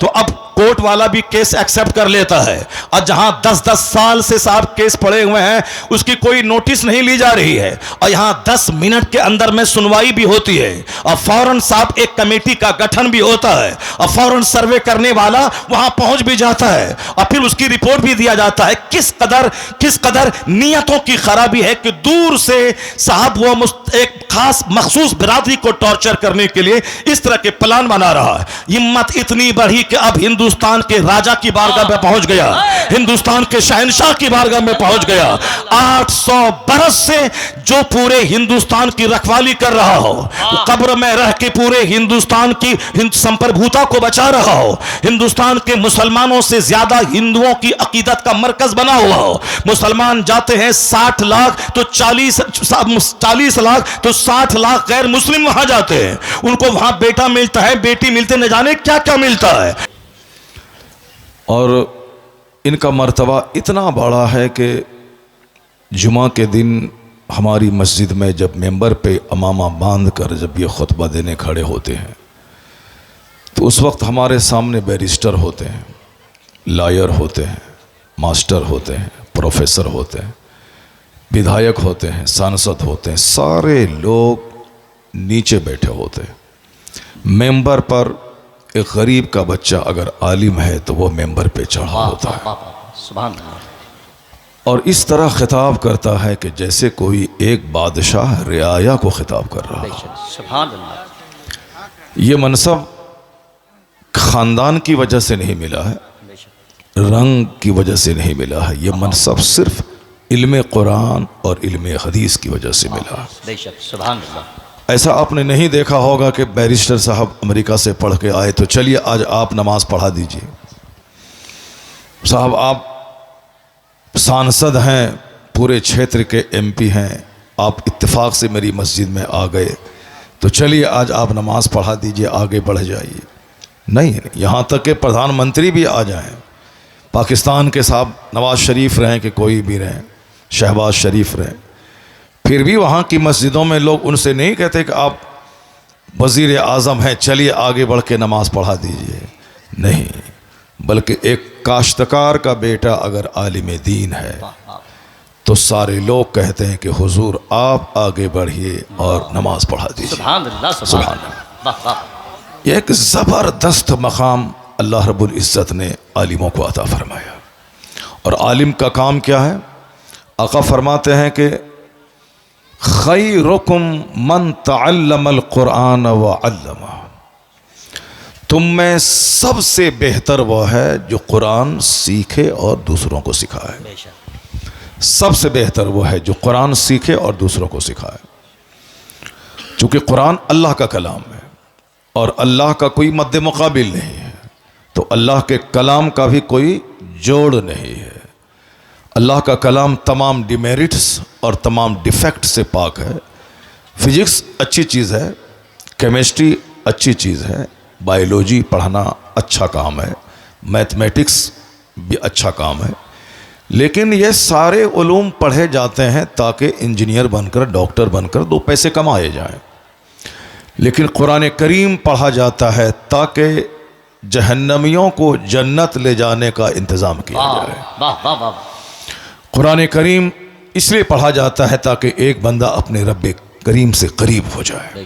तो अब कोर्ट वाला भी केस एक्सेप्ट कर लेता है, और जहां 10-10 साल से साहब केस पड़े हुए हैं उसकी कोई नोटिस नहीं ली जा रही है, और यहां 10 मिनट के अंदर में सुनवाई भी होती है, और फौरन साहब एक कमेटी का गठन भी होता है, और फौरन सर्वे करने वाला वहां पहुंच भी जाता है, और फिर उसकी रिपोर्ट भी दिया जाता है। किस कदर नियतों की खराबी है कि दूर से साहब वो एक खास मखसूस बिरादरी को टॉर्चर करने के लिए इस तरह के प्लान बना रहा है। हिम्मत इतनी बढ़ी कि अब हिंदुस्तान के राजा की बारगाह में पहुंच गया, हिंदुस्तान के शहंशाह की बारगाह में पहुंच गया। 800 बरस से जो पूरे हिंदुस्तान की रखवाली कर रहा हो, कब्र में रह के पूरे हिंदुस्तान की संप्रभुता को बचा रहा हो, हिंदुस्तान के मुसलमानों से ज्यादा हिंदुओं की अकीदत का मरकज बना हुआ हो। मुसलमान जाते हैं 60 लाख तो 40 लाख तो 60 लाख गैर मुस्लिम वहां जाते हैं, उनको वहां बेटा मिलता है, बेटी मिलते, न जाने क्या क्या मिलता है। और इनका मर्तबा इतना बड़ा है कि जुमा के दिन हमारी मस्जिद में जब मेंबर पे अमामा बांध कर जब ये खुतबा देने खड़े होते हैं तो उस वक्त हमारे सामने बैरिस्टर होते हैं, लॉयर होते हैं, मास्टर होते हैं, प्रोफेसर होते हैं, विधायक होते हैं, सांसद होते हैं, सारे लोग नीचे बैठे होते हैं। मेंबर पर एक गरीब का बच्चा अगर आलिम है तो वो मेंबर पे चढ़ा होता है, सुभान अल्लाह, और इस तरह खिताब करता है कि जैसे कोई एक बादशाह रियाया को खिताब कर रहा है। सुभान अल्लाह। ये मनसब खानदान की वजह से नहीं मिला है, रंग की वजह से नहीं मिला है, ये मनसब सिर्फ इल्म कुरान और इल्म हदीस की वजह से मिला है। बेशक, सुभान अल्लाह। ऐसा आपने नहीं देखा होगा कि बैरिस्टर साहब अमेरिका से पढ़ के आए तो चलिए आज आप नमाज पढ़ा दीजिए। साहब आप सांसद हैं, पूरे क्षेत्र के एमपी हैं, आप इत्तेफाक से मेरी मस्जिद में आ गए तो चलिए आज आप नमाज पढ़ा दीजिए, आगे बढ़ जाइए। नहीं, यहाँ तक कि प्रधानमंत्री भी आ जाएं, पाकिस्तान के साहब नवाज शरीफ रहें कि कोई भी रहें, शहबाज शरीफ रहें, फिर भी वहाँ की मस्जिदों में लोग उनसे नहीं कहते कि आप वज़ीर आज़म हैं, चलिए आगे बढ़ के नमाज पढ़ा दीजिए। नहीं, बल्कि एक काश्तकार का बेटा अगर आलिम दीन है तो सारे लोग कहते हैं कि हुजूर आप आगे बढ़िए और नमाज पढ़ा दीजिए। सुभान अल्लाह, सुभान अल्लाह। एक ज़बरदस्त मकाम अल्लाह रब्बुल इज़्ज़त ने आलिमों को अता फरमाया। और आलिम का काम क्या है? आका फरमाते हैं कि खैरुकुम मन तअल्लमल कुरान व अल्लमा, तुम में सबसे बेहतर वह है जो कुरान सीखे और दूसरों को सिखाए। सबसे बेहतर वो है जो कुरान सीखे और दूसरों को सिखाए। चूँकि कुरान अल्लाह का कलाम है और अल्लाह का कोई मद्दे मुकाबिल नहीं है, तो अल्लाह के कलाम का भी कोई जोड़ नहीं है। अल्लाह का कलाम तमाम डिमेरिट्स और तमाम डिफेक्ट से पाक है। फिजिक्स अच्छी चीज़ है, केमिस्ट्री अच्छी चीज़ है, बायोलॉजी पढ़ना अच्छा काम है, मैथमेटिक्स भी अच्छा काम है, लेकिन ये सारे उलूम पढ़े जाते हैं ताकि इंजीनियर बनकर, डॉक्टर बनकर दो पैसे कमाए जाएं। लेकिन कुरान करीम पढ़ा जाता है ताकि जहन्नमियों को जन्नत ले जाने का इंतज़ाम किया जाए। वाह वाह वाह। कुरान करीम इसलिए पढ़ा जाता है ताकि एक बंदा अपने रब्बे करीम से करीब हो जाए,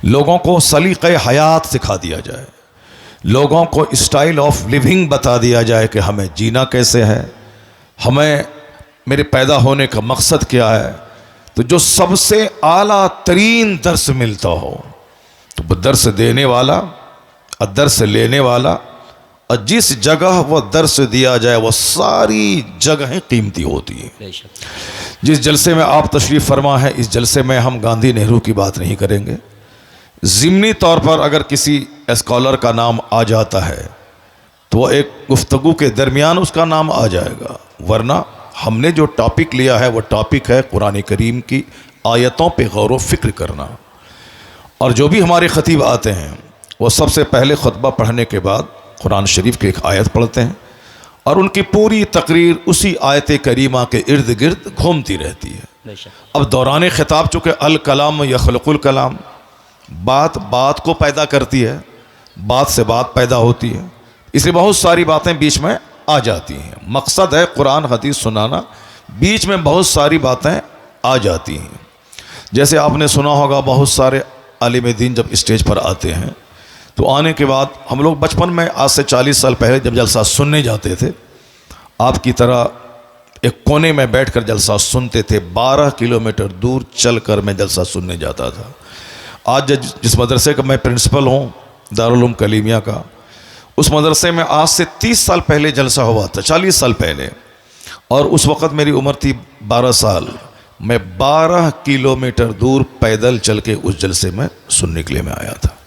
लोगों को सलीक़े हयात सिखा दिया जाए, लोगों को स्टाइल ऑफ लिविंग बता दिया जाए कि हमें जीना कैसे है, हमें मेरे पैदा होने का मकसद क्या है। तो जो सबसे आला तरीन दर्स मिलता हो, तो दर्स देने वाला और दर्स लेने वाला, और जिस जगह वह दर्स दिया जाए वह सारी जगहें कीमती होती हैं। जिस जलसे में आप तशरीफ़ फरमा है, इस जलसे में हम गांधी नेहरू की बात नहीं करेंगे। ज़िमनी तौर पर अगर किसी स्कॉलर का नाम आ जाता है तो वह एक गुफ्तगू के दरमियान उसका नाम आ जाएगा, वरना हमने जो टॉपिक लिया है वह टॉपिक है कुरान करीम की आयतों पे गौर व फिक्र करना। और जो भी हमारे ख़तीब आते हैं वो सबसे पहले खुतबा पढ़ने के बाद कुरान शरीफ की एक आयत पढ़ते हैं और उनकी पूरी तकरीर उसी आयत करीमा के इर्द गिर्द घूमती रहती है। अब दौरान ख़िताब चूँकि अल कलाम यखलकुल कलाम, बात बात को पैदा करती है, बात से बात पैदा होती है, इसलिए बहुत सारी बातें बीच में आ जाती हैं। मकसद है कुरान हदीस सुनाना, बीच में बहुत सारी बातें आ जाती हैं। जैसे आपने सुना होगा बहुत सारे आलिम दीन जब स्टेज पर आते हैं तो आने के बाद हम लोग बचपन में आज से 40 साल पहले जब जलसा सुनने जाते थे, आपकी तरह एक कोने में बैठकर जलसा सुनते थे। 12 किलोमीटर दूर चलकर मैं जलसा सुनने जाता था। आज जिस मदरसे का मैं प्रिंसिपल हूँ, दारुल उलूम कलीमिया का, उस मदरसे में आज से 30 साल पहले जलसा हुआ था, 40 साल पहले, और उस वक़्त मेरी उम्र थी 12 साल। मैं 12 किलोमीटर दूर पैदल चल के उस जलसे में सुनने के लिए मैं आया था।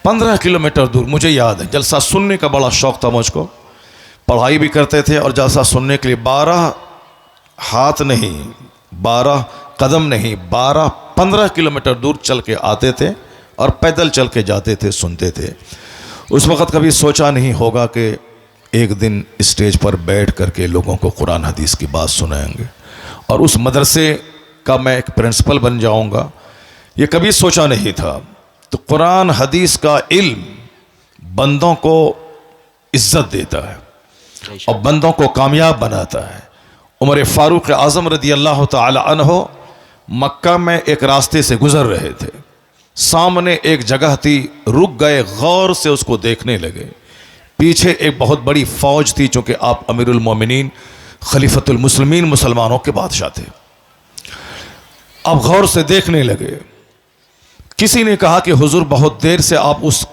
15 किलोमीटर दूर, मुझे याद है, जलसा सुनने का बड़ा शौक़ था मुझको। पढ़ाई भी करते थे और जलसा सुनने के लिए 12 हाथ नहीं, 12 कदम नहीं, 15 किलोमीटर दूर चल के आते थे और पैदल चल के जाते थे, सुनते थे। उस वक़्त कभी सोचा नहीं होगा कि एक दिन स्टेज पर बैठ करके लोगों को कुरान हदीस की बात सुनाएंगे और उस मदरसे का मैं एक प्रिंसिपल बन जाऊंगा, ये कभी सोचा नहीं था। तो कुरान हदीस का इल्म बंदों को इज्जत देता है और बंदों को कामयाब बनाता है। उमर फारूक आज़म रदी अल्लाह ताला अन्हो मक्का में एक रास्ते से गुजर रहे थे, सामने एक जगह थी, रुक गए, गौर से उसको देखने लगे। पीछे एक बहुत बड़ी फौज थी, चूँकि आप अमीरुल मोमिनीन खलीफतुल मुस्लिमीन मुसलमानों के बादशाह थे। अब गौर से देखने लगे। किसी ने कहा कि हुजूर बहुत देर से आप उस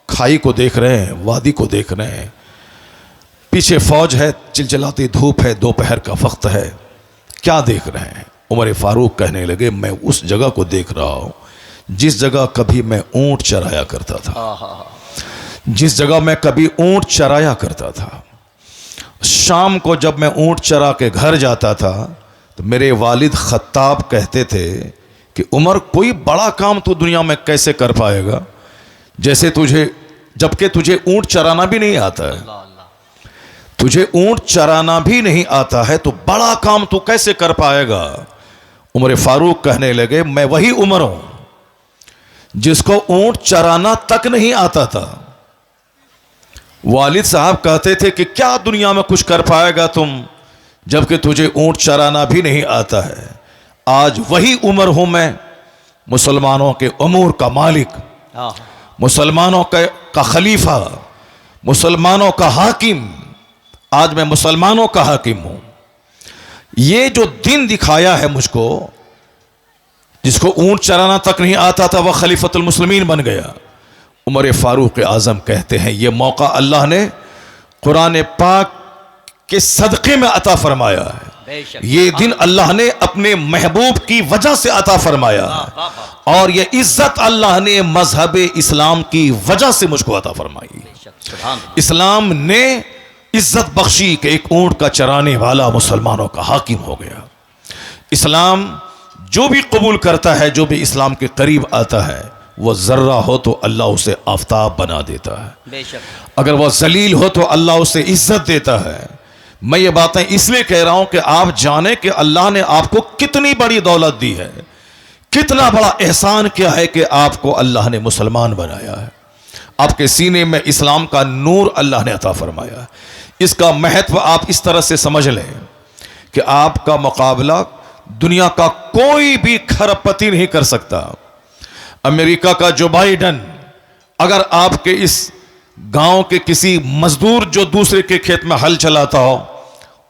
खाई को देख रहे हैं, वादी को देख रहे हैं, पीछे फौज है, चिलचिलाती धूप है, दोपहर का वक्त है, क्या देख रहे हैं? उमर फारूक कहने लगे, मैं उस जगह को देख रहा हूँ जिस जगह कभी मैं ऊंट चराया करता था, जिस जगह मैं कभी ऊंट चराया करता था। शाम को जब मैं ऊंट चरा के घर जाता था तो मेरे वालिद खत्ताब कहते थे कि उमर कोई बड़ा काम तू दुनिया में कैसे कर पाएगा, जैसे तुझे, जबकि तुझे ऊंट चराना भी नहीं आता है, तुझे ऊंट चराना भी नहीं आता है तो बड़ा काम तू कैसे कर पाएगा? उमर फारूक कहने लगे, मैं वही उमर हूं जिसको ऊंट चराना तक नहीं आता था। वालिद साहब कहते थे कि क्या दुनिया में कुछ कर पाएगा तुम, जबकि तुझे ऊंट चराना भी नहीं आता है। आज वही उम्र हूं मैं, मुसलमानों के उमूर का मालिक, मुसलमानों का खलीफा, मुसलमानों का हाकिम। आज मैं मुसलमानों का हाकिम हूं। ये जो दिन दिखाया है मुझको, जिसको ऊंट चराना तक नहीं आता था वह खलीफतुल मुस्लिमीन बन गया। उमर फारूक आज़म कहते हैं ये मौका अल्लाह ने कुरान पाक के सदक़े में अता फरमाया है। ये दिन अल्लाह ने अपने महबूब की वजह से अता फरमाया है और ये इज्जत अल्लाह ने मजहब इस्लाम की वजह से मुझको अता फरमाई। इस्लाम ने इज्जत बख्शी कि एक ऊंट का चराने वाला मुसलमानों का हाकिम हो गया। इस्लाम जो भी कबूल करता है, जो भी इस्लाम के करीब आता है, वह जर्रा हो तो अल्लाह उसे आफताब बना देता है, अगर वह जलील हो तो अल्लाह उसे इज्जत देता है। मैं ये बातें इसलिए कह रहा हूं कि आप जाने कि अल्लाह ने आपको कितनी बड़ी दौलत दी है, कितना बड़ा एहसान किया है कि आपको अल्लाह ने मुसलमान बनाया है। आपके सीने में इस्लाम का नूर अल्लाह ने अता फरमाया है। इसका महत्व आप इस तरह से समझ लें कि आपका मुकाबला दुनिया का कोई भी खरबपति नहीं कर सकता। अमेरिका का जो बाइडन अगर आपके इस गांव के किसी मजदूर जो दूसरे के खेत में हल चलाता हो,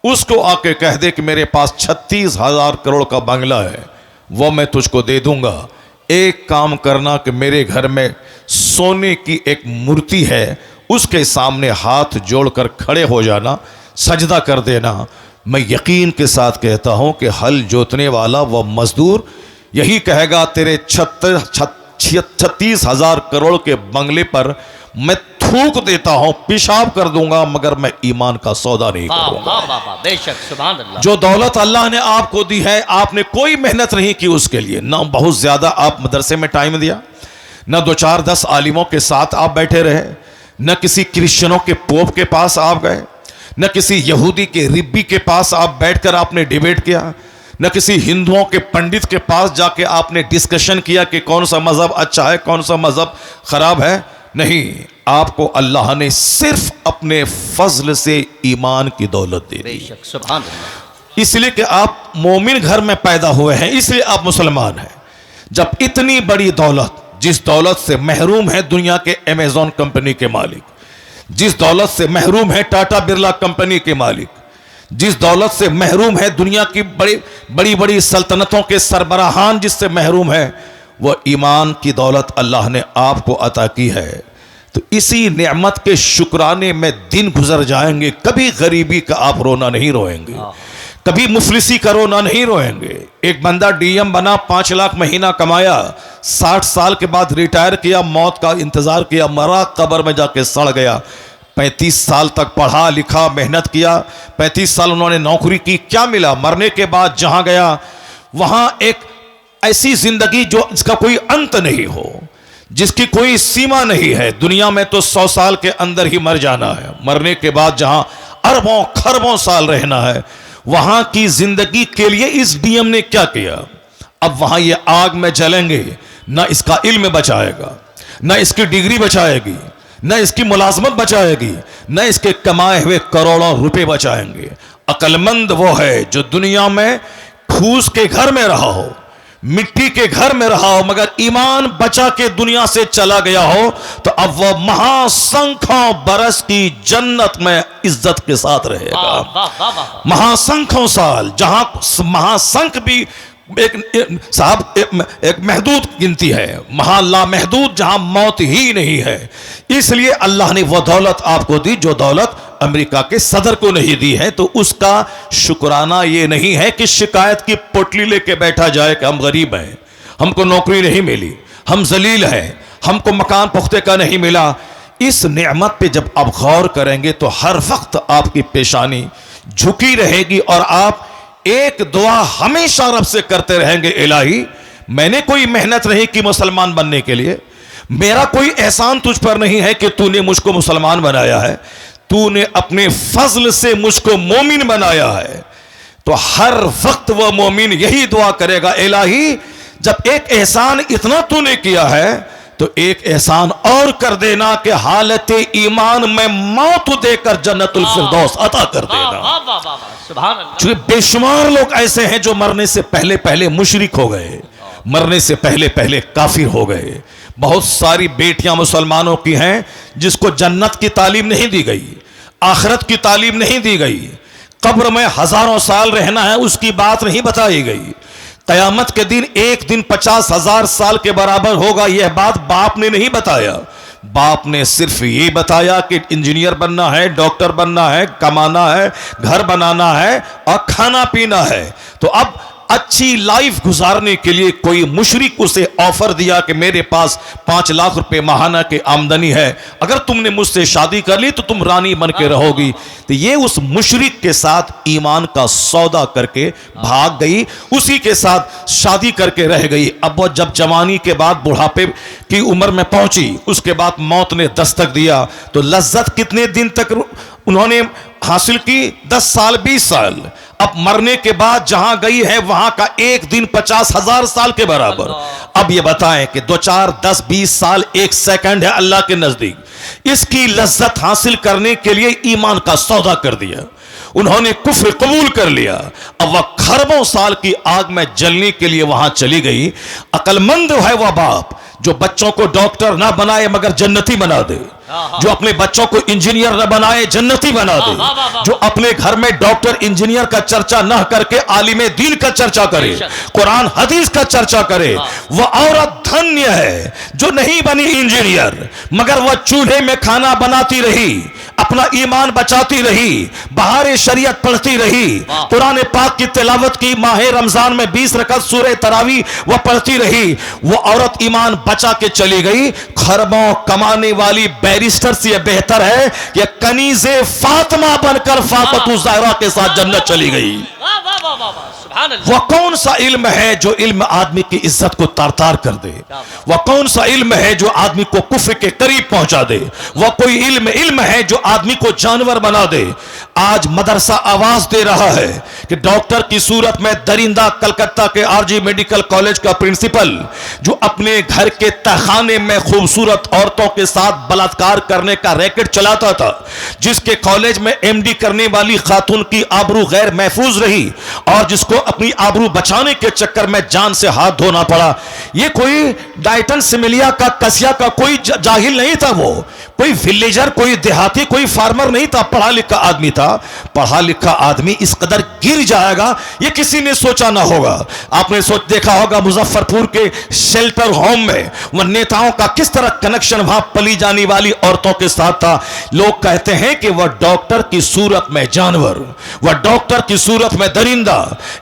उसको आके कह दे कि मेरे पास 36,000 करोड़ का बंगला है, वो मैं तुझको दे दूंगा, एक काम करना कि मेरे घर में सोने की एक मूर्ति है, उसके सामने हाथ जोड़कर खड़े हो जाना, सजदा कर देना। मैं यकीन के साथ कहता हूं कि हल जोतने वाला वह मजदूर यही कहेगा तेरे 36,000 करोड़ के बंगले पर मैं थूक देता हूं, पेशाब कर दूंगा, मगर मैं ईमान का सौदा नहीं करूंगा। बेशक, सुभान अल्लाह। जो दौलत अल्लाह ने आपको दी है, आपने कोई मेहनत नहीं की उसके लिए, ना बहुत ज्यादा आप मदरसे में टाइम दिया, ना 2-4-10 आलिमों के साथ आप बैठे रहे, न किसी क्रिश्चियनों के पोप के पास आप गए, न किसी यहूदी के रिब्बी के पास आप बैठकर आपने डिबेट किया, न किसी हिंदुओं के पंडित के पास जाके आपने डिस्कशन किया कि कौन सा मजहब अच्छा है, कौन सा मजहब खराब है। नहीं, आपको अल्लाह ने सिर्फ अपने फजल से ईमान की दौलत दे दी। बेशक सुभान अल्लाह। इसलिए कि आप मोमिन घर में पैदा हुए हैं, इसलिए आप मुसलमान हैं। जब इतनी बड़ी दौलत, जिस दौलत से महरूम है दुनिया के अमेजॉन कंपनी के मालिक, जिस दौलत से महरूम है टाटा बिरला कंपनी के मालिक, जिस दौलत से महरूम है दुनिया की बड़ी बड़ी सल्तनतों के सरबराहान, जिससे महरूम है, वह ईमान की दौलत अल्लाह ने आपको अता की है। तो इसी नेमत के शुक्राने में दिन गुजर जाएंगे, कभी गरीबी का आप रोना नहीं रोएंगे, कभी मुफलिसी का रोना नहीं रोएंगे। एक बंदा डीएम बना, 5 लाख महीना कमाया, 60 साल के बाद रिटायर किया, मौत का इंतजार किया, मरा, कब्र में जाके सड़ गया। 35 साल तक पढ़ा लिखा, मेहनत किया, 35 साल उन्होंने नौकरी की, क्या मिला? मरने के बाद जहां गया वहां एक ऐसी जिंदगी जो इसका कोई अंत नहीं हो, जिसकी कोई सीमा नहीं है। दुनिया में तो 100 साल के अंदर ही मर जाना है, मरने के बाद जहां अरबों खरबों साल रहना है, वहां की जिंदगी के लिए इस डीएम ने क्या किया? अब वहां ये आग में जलेंगे, ना इसका इल्म बचाएगा, ना इसकी डिग्री बचाएगी, न इसकी मुलाजमत बचाएगी, न इसके कमाए हुए करोड़ों रुपए बचाएंगे। अक्लमंद वो है जो दुनिया में फूस के घर में रहा हो, मिट्टी के घर में रहा हो, मगर ईमान बचा के दुनिया से चला गया हो, तो अब वह महासंख्यों बरस की जन्नत में इज्जत के साथ रहेगा। महासंख्यों साल, जहां महासंख भी एक महदूद गिनती है, महाला महदूद, जहां मौत ही नहीं है। इसलिए अल्लाह ने वह दौलत आपको दी जो दौलत अमेरिका के सदर को नहीं दी है। तो उसका शुक्राना ये नहीं है कि शिकायत की पोटली लेके बैठा जाए कि हम गरीब हैं, हमको नौकरी नहीं मिली, हम जलील हैं, हमको मकान पुख्ते का नहीं मिला। इस नेमत पे जब आप गौर करेंगे तो हर वक्त आपकी पेशानी झुकी रहेगी और आप एक दुआ हमेशा रब से करते रहेंगे, इलाही मैंने कोई मेहनत नहीं की मुसलमान बनने के लिए, मेरा कोई एहसान तुझ पर नहीं है कि तूने मुझको मुसलमान बनाया है, तूने अपने फजल से मुझको मोमिन बनाया है। तो हर वक्त वह मोमिन यही दुआ करेगा, इलाही जब एक एहसान इतना तूने किया है तो एक एहसान और कर देना कि हालत ईमान में मौत देकर जन्नतुल फिरदौस अता कर देना। चूंकि बेशुमार लोग ऐसे हैं जो मरने से पहले पहले मुशरिक हो गए, मरने से पहले पहले काफिर हो गए। बहुत सारी बेटियां मुसलमानों की हैं जिसको जन्नत की तालीम नहीं दी गई, आखिरत की तालीम नहीं दी गई, कब्र में हजारों साल रहना है उसकी बात नहीं बताई गई, कयामत के दिन एक दिन 50,000 साल के बराबर होगा, यह बात बाप ने नहीं बताया। बाप ने सिर्फ ये बताया कि इंजीनियर बनना है, डॉक्टर बनना है, कमाना है, घर बनाना है और खाना पीना है। तो अब अच्छी लाइफ गुजारने के लिए कोई मुशरिक उसे ऑफर दिया कि मेरे पास 5 लाख रुपए माहाना की आमदनी है, अगर तुमने मुझसे शादी कर ली तो तुम रानी बन के रहोगी। तो ये उस मुशरिक के साथ ईमान का सौदा करके भाग गई, उसी के साथ शादी करके रह गई। अब वो जब जवानी के बाद बुढ़ापे की उम्र में पहुंची, उसके बाद मौत ने दस्तक दिया, तो लज्जत कितने दिन तक उन्होंने हासिल की? 10 साल 20 साल। अब मरने के बाद जहां गई है वहां का एक दिन 50,000 साल के बराबर। अब ये बताएं कि 2 4 10 20 साल एक सेकंड है अल्लाह के नजदीक। इसकी लज्जत हासिल करने के लिए ईमान का सौदा कर दिया, उन्होंने कुफ्र कबूल कर लिया। अब वह खरबों साल की आग में जलने के लिए वहां चली गई। अक्लमंद है वह बाप जो बच्चों को डॉक्टर ना बनाए मगर जन्नती बना दे, जो अपने बच्चों को इंजीनियर न बनाए जन्नती बना दे, जो अपने घर में डॉक्टर इंजीनियर का चर्चा न करके आलिम दीन का चर्चा करे, कुरान हदीस का चर्चा करे। वह औरत धन्य है जो नहीं बनी इंजीनियर मगर वह चूल्हे में खाना बनाती रही, अपना ईमान बचाती रही, बहारे शरीयत पढ़ती रही, कुरान पाक की तिलावत की, माह रमजान में 20 रकअत सूरह तरावी वह पढ़ती रही। वह औरत ईमान बचा के चली गई। खरबों कमाने वाली बैरिस्टर से यह बेहतर है कि कनीज़े फातिमा बनकर फातिमा ज़हरा के साथ जन्नत चली गई। वह कौन सा इल्म है जो इल्म आदमी की इज्जत को तार-तार कर दे? वह कौन सा इल्म है जो आदमी को कुफ्र के करीब पहुंचा दे? वह कोई इल्म है जो आदमी को जानवर बना दे? आज मदरसा आवाज दे रहा है कि डॉक्टर की सूरत में दरिंदा कलकत्ता के आरजी मेडिकल कॉलेज का प्रिंसिपल जो अपने घर के तहखाने में खूबसूरत औरतों के साथ बलात्कार करने का रैकेट चलाता था, जिसके कॉलेज में एमडी करने वाली खातून की आबरू गैर महफूज रही और जिसको अपनी आबरू बचाने के चक्कर में जान से हाथ धोना पड़ा। ये कोई डाइटन सिमिलिया का कसिया का कोई जाहिल नहीं था, वो कोई विलेजर, कोई देहाती, कोई फार्मर नहीं था, पढ़ा लिखा आदमी था। पढ़ा लिखा आदमी इस कदर गिर जाएगा ये किसी ने सोचा ना होगा। आपने सोच देखा होगा मुजफ्फरपुर के शेल्टर होम में वह नेताओं का किस तरह कनेक्शन वहां पली जाने वाली औरतों के साथ था। लोग कहते हैं कि वह डॉक्टर की सूरत में जानवर, वह डॉक्टर की सूरत में दरिंदा।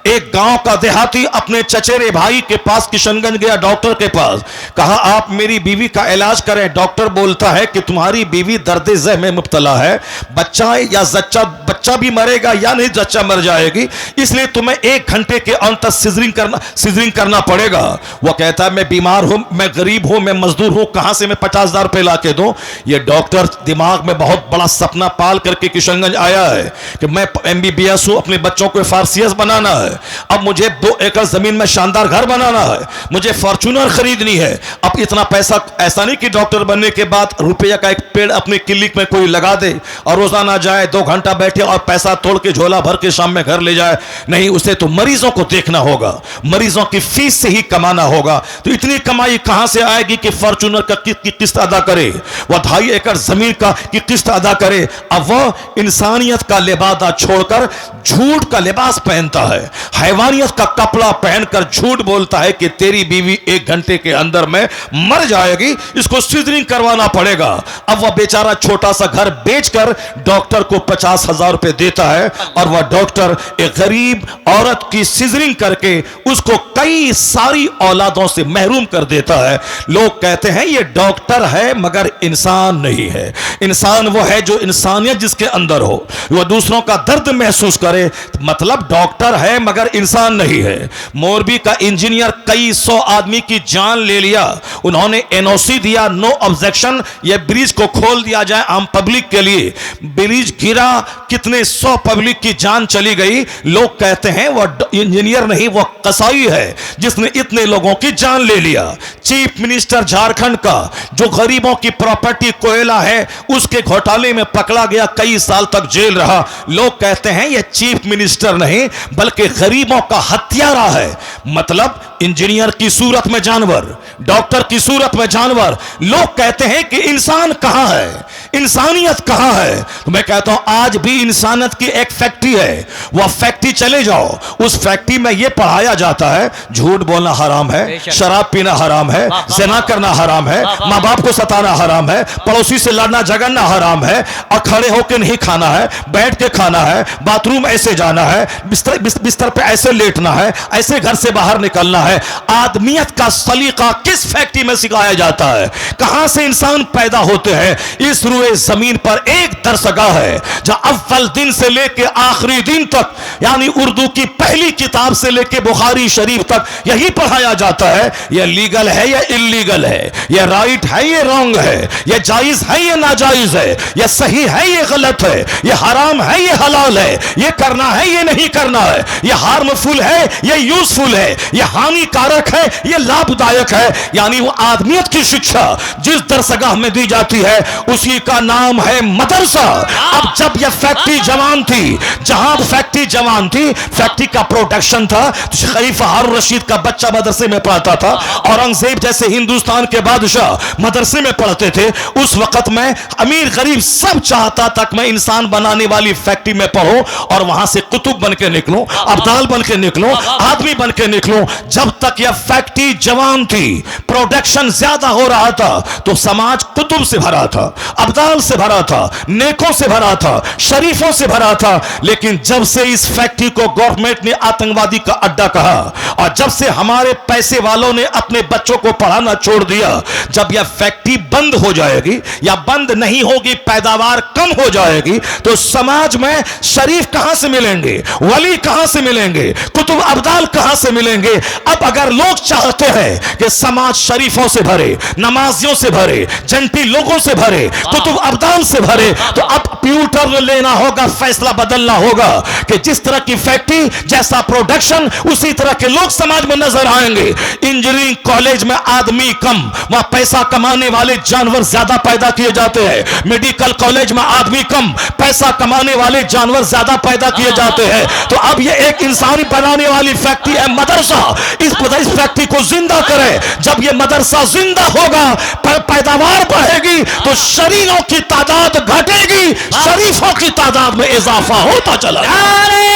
एक गांव का देहाती अपने चचेरे भाई के पास किशनगंज गया, डॉक्टर के पास, कहा आप मेरी बीवी का इलाज करें। डॉक्टर बोलता है कि तुम्हारी बीवी दर्द ज़ह में मुब्तला है, बच्चा या जच्चा, बच्चा भी मरेगा या नहीं जच्चा मर जाएगी, इसलिए तुम्हें 1 घंटे के अंतर सिजरिंग करना पड़ेगा। वो कहता है मैं बीमार हूं, मैं गरीब हूं, मैं मजदूर हूं, कहां से मैं 50,000 रुपए ला के दूं। ये डॉक्टर दिमाग में बहुत बड़ा सपना पाल करके किशनगंज आया है कि मैं MBBS हूं, अपने बच्चों को FRCS बनाना है, अब मुझे 2 एकड़ जमीन में शानदार घर बनाना है, मुझे फॉर्च्यूनर खरीदनी है। अब इतना पैसा, ऐसा नहीं कि डॉक्टर बनने के बाद रुपया का एक पेड़ अपने क्लिनिक में कोई लगा दे और रोजाना जाए 2 घंटा बैठे और पैसा तोड़ के झोला भर के शाम में घर ले जाए। नहीं, उसे तो मरीजों को देखना होगा, मरीजों की फीस से ही कमाना होगा। तो इतनी कमाई कहां से आएगी कि फॉर्च्यूनर का की किस्त अदा करे, वह 2.5 एकड़ जमीन का की किस्त अदा करे। अब वह इंसानियत का लिबादा छोड़कर झूठ का लिबास पहनता है, हैवानियत का कपड़ा पहनकर झूठ बोलता है कि तेरी बीवी 1 घंटे के अंदर में मर जाएगी, इसको सिजरिंग करवाना पड़ेगा। अब वह बेचारा छोटा सा घर बेचकर डॉक्टर को 50,000 रुपए देता है और वह डॉक्टर एक गरीब औरत की सिजरिंग करके उसको कई सारी औलादों से महरूम कर देता है। लोग कहते हैं ये डॉक्टर है मगर इंसान नहीं है। इंसान वो है जो इंसानियत जिसके अंदर हो, वह दूसरों का दर्द महसूस करे, मतलब डॉक्टर है मगर इंसान नहीं है। मोरबी का इंजीनियर कई 100 आदमी की जान ले लिया, उन्होंने NOC दिया, नो ऑब्जेक्शन, यह ब्रिज को खोल दिया जाए आम पब्लिक के लिए। ब्रिज गिरा, कितने 100 पब्लिक की जान चली गई। लोग कहते हैं वह इंजीनियर नहीं, वह कसाई है जिसने इतने लोगों की जान ले लिया। चीफ मिनिस्टर झारखंड का जो गरीबों की प्रॉपर्टी कोयला है उसके घोटाले में पकड़ा गया, कई साल तक जेल रहा। लोग कहते हैं यह चीफ मिनिस्टर नहीं बल्कि गरीबों का हत्यारा है। मतलब इंजीनियर की सूरत में जानवर, डॉक्टर की सूरत में जानवर। लोग कहते हैं कि इंसान कहां है, इंसानियत कहां है। तो मैं कहता हूं आज भी इंसानियत की एक फैक्ट्री है, वह फैक्ट्री चले जाओ, उस फैक्ट्री में यह पढ़ाया जाता है झूठ बोलना हराम है, शराब पीना हराम है, ज़िना करना हराम है, माँ बाप को सताना हराम है, पड़ोसी से लड़ना झगड़ना हराम है, और खड़े होकर नहीं खाना है, बैठ के खाना है, बाथरूम ऐसे जाना है, बिस्तर पे ऐसे लेटना है, ऐसे घर से बाहर निकलना है। आदमियत का सलीका किस फैक्ट्री में सिखाया जाता है? कहां से इंसान पैदा होते हैं? इस रुए जमीन पर एक दरसगाह है जहां अव्वल दिन से लेकर आखिरी दिन तक, यानी उर्दू की पहली किताब से लेकर बुखारी शरीफ तक यही पढ़ाया जाता है। यह लीगल है या इलीगल है, यह राइट है ये रॉन्ग है, यह जायज है ये नाजायज है, यह सही है ये गलत है, यह हराम है ये हलाल है, यह करना है ये नहीं करना है, यह हार्मफुल है ये यूजफुल है, यह हानिकारक है ये लाभदायक है। यानी वो आदमियत की शिक्षा जिस दरसगाह में दी जाती है उसी का नाम है मदरसा। अब जब यह फैक्ट्री जवान थी, जहां फैक्ट्री जवान थी, फैक्ट्री का प्रोडक्शन था, तो खलीफा हारून रशीद का बच्चा मदरसे में पढ़ता था, औरंगजेब जैसे हिंदुस्तान के बादशाह मदरसे में पढ़ते थे। उस वक्त में अमीर गरीब सब चाहता तक मैं इंसान बनाने वाली फैक्ट्री में पढ़ूं और वहां से कुतुब बन के निकलूं, अब्दाल बन के निकलूं, आदमी बन के निकलूं। जब तक यह फैक्ट्री जवान थी, प्रोडक्शन ज्यादा हो रहा था, तो समाज कुतुब से भरा था, अब्दाल से भरा था, नेकों से भरा था, शरीफों से भरा था। लेकिन जब से इस फैक्ट्री को गवर्नमेंट ने आतंकवादी का अड्डा कहा और जब से हमारे पैसे वालों ने अपने बच्चों को पढ़ाना छोड़ दिया, जब यह फैक्ट्री बंद हो जाएगी या बंद नहीं होगी, पैदावार कम हो जाएगी, तो समाज में शरीफ कहां से मिलेंगे, वली कहां से मिलेंगे, कुतुब अब्दाल कहां से मिलेंगे। अब अगर लोग चाहते हैं कि समाज शरीफों से भरे, नमाजियों से भरे, जंटी लोगों से भरे, कुतुब अब्दाल से भरे, तो अब कंप्यूटर लेना होगा, फैसला बदलना होगा कि जिस तरह की फैक्ट्री जैसा प्रोडक्शन उसी तरह के लोग समाज में नजर आएंगे। इंजीनियरिंग कॉलेज में आदमी कम, वहां पैसा कमाने वाले जानवर ज्यादा पैदा किए जाते हैं। मेडिकल कॉलेज में आदमी कम, पैसा कमाने वाले जानवर ज्यादा पैदा किए जाते हैं। तो अब ये एक इंसानी बनाने वाली फैक्ट्री है मदरसा, इस फैक्ट्री को जिंदा करे। जब ये मदरसा जिंदा होगा, पैदावार बढ़ेगी, तो शरीरों की तादाद घटेगी, शरीफों की तादाद में इजाफा होता चला। नारे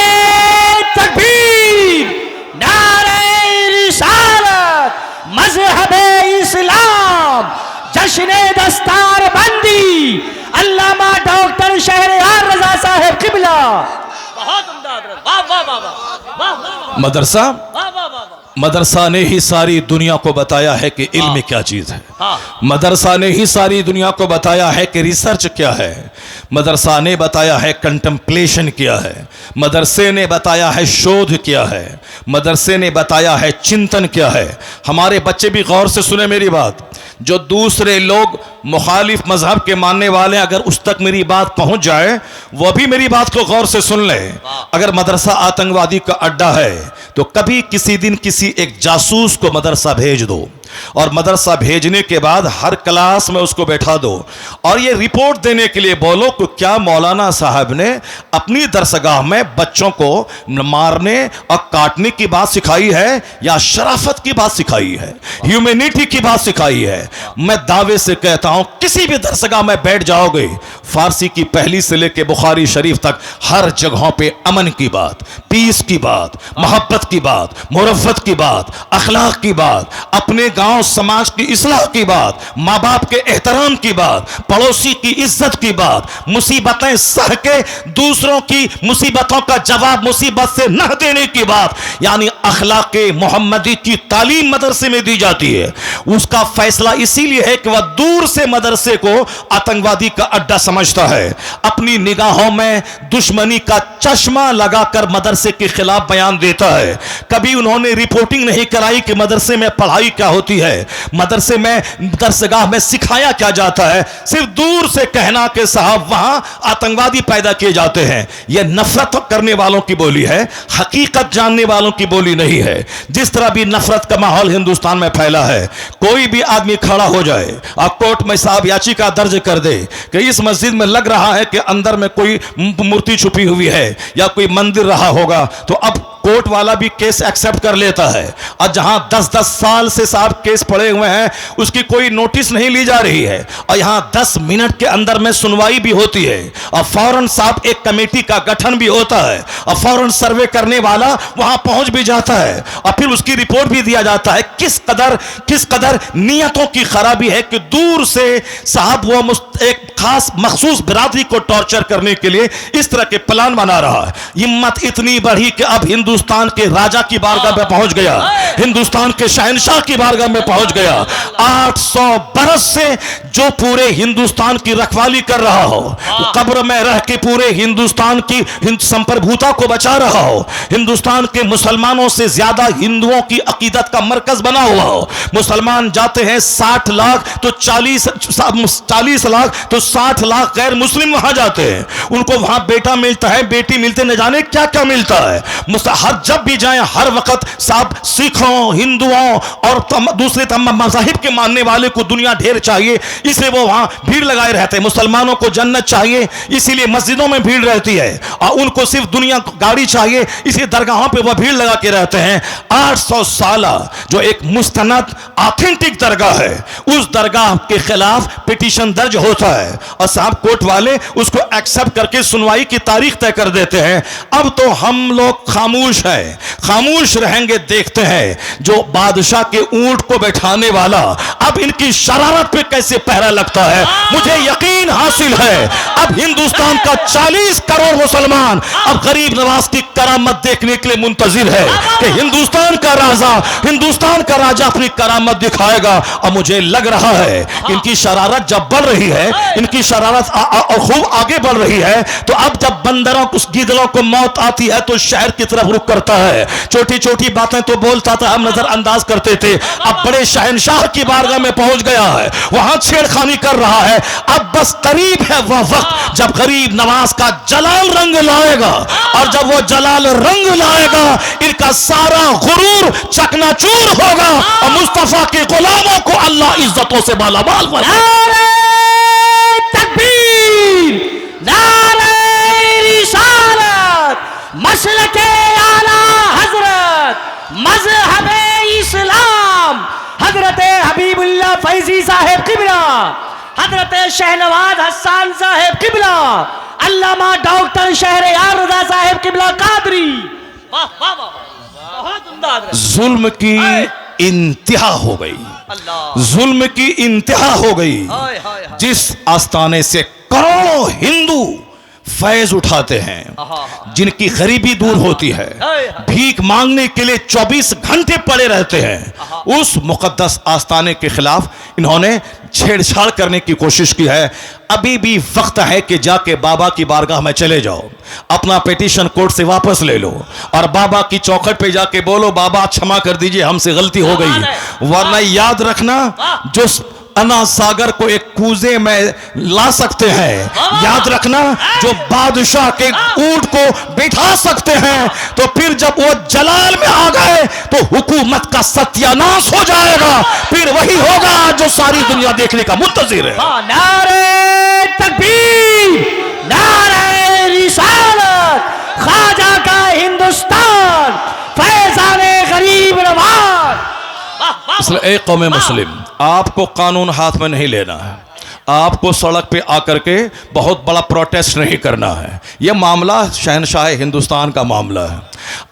तकबीर, नारे रिसालत, मजहबे इस्लाम, जश्ने दस्तार बंदी, अल्लामा डॉक्टर शहरयार रजा साहब किबला। बहुत उम्दा हज़रत, वाह वाह वाह वाह वाह। मदरसा, वाह वाह वाह। मदरसा ने ही सारी दुनिया को बताया है कि इल्म क्या चीज है। मदरसा ने ही सारी दुनिया को बताया है कि रिसर्च क्या है। मदरसा ने बताया है कंटेम्पलेशन क्या है। मदरसे ने बताया है शोध क्या है। मदरसे ने बताया है चिंतन क्या है। हमारे बच्चे भी गौर से सुने मेरी बात, जो दूसरे लोग मुखालिफ मजहब के मानने वाले, अगर उस तक मेरी बात पहुंच जाए, वह भी मेरी बात को गौर से सुन ले। अगर मदरसा आतंकवादी का अड्डा है तो कभी किसी दिन किसी एक जासूस को मदरसा भेज दो, और मदरसा भेजने के बाद हर क्लास में उसको बैठा दो और ये रिपोर्ट देने के लिए बोलो कि क्या मौलाना साहब ने अपनी दरसगाह में बच्चों को मारने और काटने की बात सिखाई है या शराफत की बात सिखाई है, ह्यूमैनिटी की बात सिखाई है। मैं दावे से कहता हूं किसी भी दरसगाह में बैठ जाओगे, फारसी की पहली से लेकर बुखारी शरीफ तक हर जगहों पे अमन की बात, पीस की बात, मोहब्बत की बात, मुरफ़्फ़त की बात, अखलाक की बात, अपने गांव समाज की इस्लाह की बात, माँ बाप के एहतराम की बात, पड़ोसी की इज्जत की बात, मुसीबतें सह के दूसरों की मुसीबतों का जवाब मुसीबत से न देने की बात, यानी अखलाक़े मोहम्मदी की तालीम मदरसे में दी जाती है। उसका फैसला इसीलिए है कि वह दूर से मदरसे को आतंकवादी का अड्डा समझता है, अपनी निगाहों में दुश्मनी का चश्मा लगाकर मदरसे के खिलाफ बयान देता है। कभी उन्होंने रिपोर्टिंग नहीं कराई कि मदरसे में पढ़ाई क्या होती है, मदरसे में दरसगाह में सिखाया क्या जाता है, सिर्फ दूर से कहना कि साहब वहां आतंकवादी पैदा किए जाते हैं। यह नफरत करने वालों की बोली है, हकीकत जानने वालों की बोली नहीं है। जिस तरह भी नफरत का माहौल हिंदुस्तान में फैला है, कोई भी आदमी खड़ा हो जाए और कोर्ट में साहब याचिका दर्ज कर दे कि इस मस्जिद में लग रहा है कि अंदर में कोई मूर्ति छुपी हुई है या कोई मंदिर रहा होगा, तो अब कोर्ट वाला भी केस एक्सेप्ट कर लेता है। और जहां 10-10 साल से साहब केस पड़े हुए हैं, उसकी कोई नोटिस नहीं ली जा रही है, और यहां 10 मिनट के अंदर में सुनवाई भी होती है, और फौरन साहब एक कमेटी का गठन भी होता है, और फौरन सर्वे करने वाला वहां पहुंच भी जाता है, और फिर उसकी रिपोर्ट भी दिया जाता है। किस कदर नियतों की खराबी है कि दूर से साहब वो एक खास मखसूस बिरादरी को टॉर्चर करने के लिए इस तरह के प्लान बना रहा है। हिम्मत इतनी बढ़ी कि अब हिंदुस्तान के राजा की बारगाह में पहुंच गया, हिंदुस्तान के शहंशाह की बारगाह में पहुंच गया। 800 बरस से जो पूरे हिंदुस्तान की रखवाली कर रहा हो, कब्र में रह के पूरे हिंदुस्तान की संप्रभुता को बचा रहा हो, हिंदुस्तान के मुसलमानों से ज्यादा हिंदुओं की अकीदत का मरकज बना हुआ हो। मुसलमान जाते हैं 60 लाख तो 40 लाख तो 60 लाख गैर मुस्लिम वहां जाते हैं, उनको वहां बेटा मिलता है, बेटी मिलते, न जाने क्या क्या मिलता है। हर जब भी जाएं हर वक्त साहब सिखों, हिंदुओं और दूसरे तमाम मज़ाहिब के मानने वाले को दुनिया ढेर चाहिए, इसलिए वो वहां भीड़ लगाए रहते हैं। मुसलमानों को जन्नत चाहिए, इसीलिए मस्जिदों में भीड़ रहती है, और उनको सिर्फ दुनिया गाड़ी चाहिए, इसलिए दरगाहों पे वो भीड़ लगा के रहते हैं। 800 साल जो एक मुस्तनद ऑथेंटिक दरगाह है, उस दरगाह के खिलाफ पिटीशन दर्ज होता है, और साहब कोर्ट वाले उसको एक्सेप्ट करके सुनवाई की तारीख तय कर देते हैं। अब तो हम लोग खामोश खामोश रहेंगे। देखते हैं जो बादशाह के ऊंट को बैठाने वाला अब इनकी शरारत पे कैसे पहरा लगता है। मुझे यकीन हासिल है अब हिंदुस्तान का 40 करोड़ मुसलमान अब गरीब नवाज की करामत देखने के लिए मुंतजिर है कि हिंदुस्तान का राजा अपनी करामत दिखाएगा। और मुझे लग रहा है कि इनकी शरारत जब बढ़ रही है, इनकी शरारत खूब आगे बढ़ रही है, तो अब जब बंदरों को, गिदड़ों को मौत आती है तो शहर की तरफ रुख करता है। छोटी छोटी बातें तो बोलता था, हम नजरअंदाज करते थे। अब बड़े शहंशाह की बारगाह में पहुंच गया है, वहां छेड़खानी कर रहा है। अब बस करीब है वह वक्त जब गरीब नवाज का जलाल रंग लाएगा, और जब वो जलाल रंग लाएगा इनका सारा गुरूर चकनाचूर होगा और मुस्तफा के गुलामों को अल्लाह इज्जतों से मालामाल बनाएगा। मसलके आला हजरत मजहबे इस्लाम हजरत हबीबुल्लाह फैजी साहेब किबला, हजरत शहनवाज हसन साहेब किबला, अल्लामा डॉक्टर शहरयार रजा साहेब किबला कादरी। वाह वाह वाह, बहुत उम्दा। जुल्म की इंतहा हो गई, जुल्म की इंतहा हो गई। जिस आस्थाने से करोड़ों हिंदू फैज उठाते हैं, जिनकी गरीबी दूर होती है, भीख मांगने के लिए 24 घंटे पड़े रहते हैं, उस मुकद्दस आस्थाने के खिलाफ इन्होंने छेड़छाड़ करने की कोशिश की है। अभी भी वक्त है कि जाके बाबा की बारगाह में चले जाओ, अपना पिटीशन कोर्ट से वापस ले लो और बाबा की चौखट पे जाके बोलो, बाबा क्षमा कर दीजिए, हमसे गलती हो गई। वरना याद रखना, जो अना सागर को एक कूजे में ला सकते हैं, याद रखना, जो बादशाह के ऊंट को बिठा सकते हैं, तो फिर जब वो जलाल में आ गए तो हुकूमत का सत्यानाश हो जाएगा। फिर वही होगा जो सारी दुनिया देखने का मुंतजिर है। नारे तकबीर, नारे रिसालत, ख्वाजा का हिंदुस्तान, फैजाने गरीब नवाज। इसलिए एक कौम मुस्लिम, आपको कानून हाथ में नहीं लेना है, आपको सड़क पे आकर के बहुत बड़ा प्रोटेस्ट नहीं करना है। यह मामला शहनशाह हिंदुस्तान का मामला है,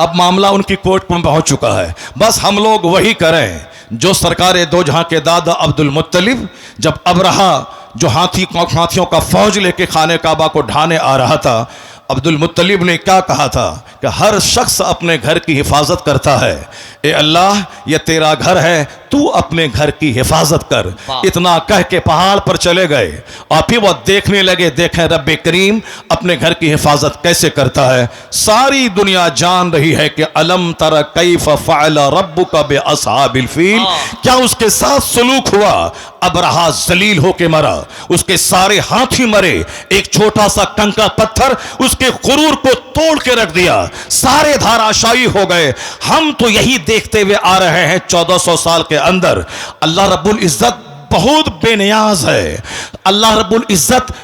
अब मामला उनकी कोर्ट में पहुंच चुका है। बस हम लोग वही करें जो सरकार दो जहां के दादा अब्दुल मुत्तलिब, जब अबरहा जो हाथियों का फौज लेके खाने काबा को ढाने आ रहा था, अब्दुल मुत्तलिब ने क्या कहा था कि हर शख्स अपने घर की हिफाजत करता है, ए अल्लाह ये तेरा घर है, तू अपने घर की हिफाजत कर। इतना कह के पहाड़ पर चले गए और फिर वो देखने लगे, देखें रब्बे करीम अपने घर की हिफाजत कैसे करता है। सारी दुनिया जान रही है कि अलम तरा कैफ फ़अल रब्बुका बिअस्हाबिल फील, क्या उसके साथ सलूक हुआ। अबरहा जलील होके मरा, उसके सारे हाथी मरे, एक छोटा सा कंकड़ पत्थर उसके गुरूर को तोड़ के रख दिया, सारे धाराशायी हो गए। हम तो यही देखते हुए आ रहे हैं 1400 साल के अंदर। अल्लाह रब्बुल इज्जत बहुत बेनियाज है, अल्लाह रब्बुल इज्जत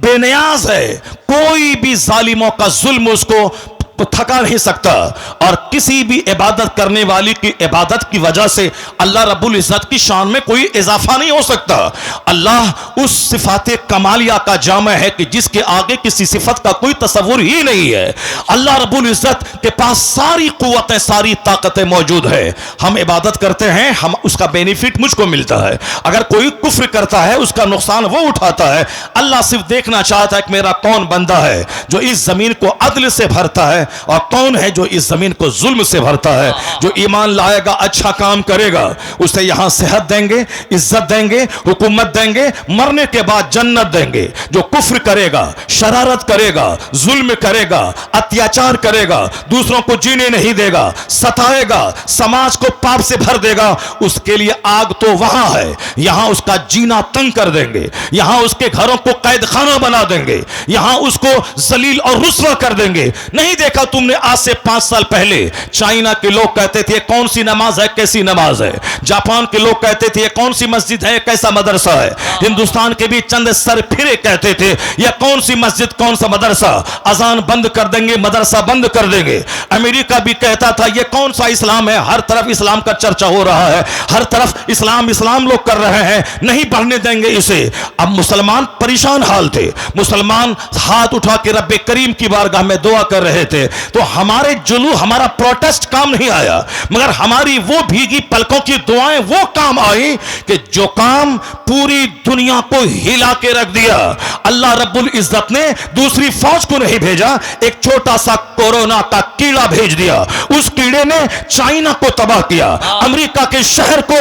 बेनियाज है, कोई भी जालिमों का जुल्म उसको थका नहीं सकता। और किसी भी इबादत करने वाली की इबादत की वजह से अल्लाह रब्बुल इज्जत की शान में कोई इजाफा नहीं हो सकता। अल्लाह उस सिफाते कमालिया का जामा है कि जिसके आगे किसी सिफत का कोई तस्वुर ही नहीं है। अल्लाह रब्बुल इज्जत के पास सारी कुव्वतें, सारी ताकतें मौजूद है। हम इबादत करते हैं, हम उसका बेनिफिट मुझको मिलता है, अगर कोई कुफ्र करता है उसका नुकसान वो उठाता है। अल्लाह सिर्फ देखना चाहता है कि मेरा कौन बंदा है जो इस जमीन को अदल से भरता है और कौन है जो इस जमीन को जुल्म से भरता है। जो ईमान लाएगा, अच्छा काम करेगा, उसे यहां सेहत देंगे, इज्जत देंगे, हुकूमत देंगे, मरने के बाद जन्नत देंगे। जो कुफ्र करेगा, शरारत करेगा, जुल्म करेगा, अत्याचार करेगा, दूसरों को जीने नहीं देगा, सताएगा, समाज को पाप से भर देगा, उसके लिए आग तो वहां है, यहां उसका जीना तंग कर देंगे, यहां उसके घरों को कैद खाना बना देंगे, यहां उसको जलील और रुस्वा कर देंगे। नहीं देखा तुमने आज से 5 साल पहले चाइना के लोग कहते थे कौन सी नमाज है, कैसी नमाज है। जापान के लोग कहते थे कौन सी मस्जिद है, कैसा मदरसा है। हिंदुस्तान के भी चंद सर फिरे कहते थे यह कौन सी मस्जिद, कौन सा मदरसा, अजान बंद कर देंगे, मदरसा बंद कर देंगे। अमेरिका भी कहता था यह कौन सा इस्लाम है, हर तरफ इस्लाम का चर्चा हो रहा है, हर तरफ इस्लाम इस्लाम लोग कर रहे हैं, नहीं बढ़ने देंगे इसे। अब मुसलमान परेशान हाल थे, मुसलमान हाथ उठा के रब्बे करीम की बारगाह में दुआ कर रहे थे थे तो हमारे जुलूस, हमारा प्रोटेस्ट काम नहीं आया, मगर हमारी वो भीगी पलकों की दुआएं वो काम आई कि जो काम पूरी दुनिया को हिला के रख दिया। अल्लाह रब्बुल इज्जत ने दूसरी फौज को नहीं भेजा, एक छोटा सा कोरोना का कीड़ा भेज दिया। उस कीड़े ने चाइना को तबाह किया, अमेरिका के शहर को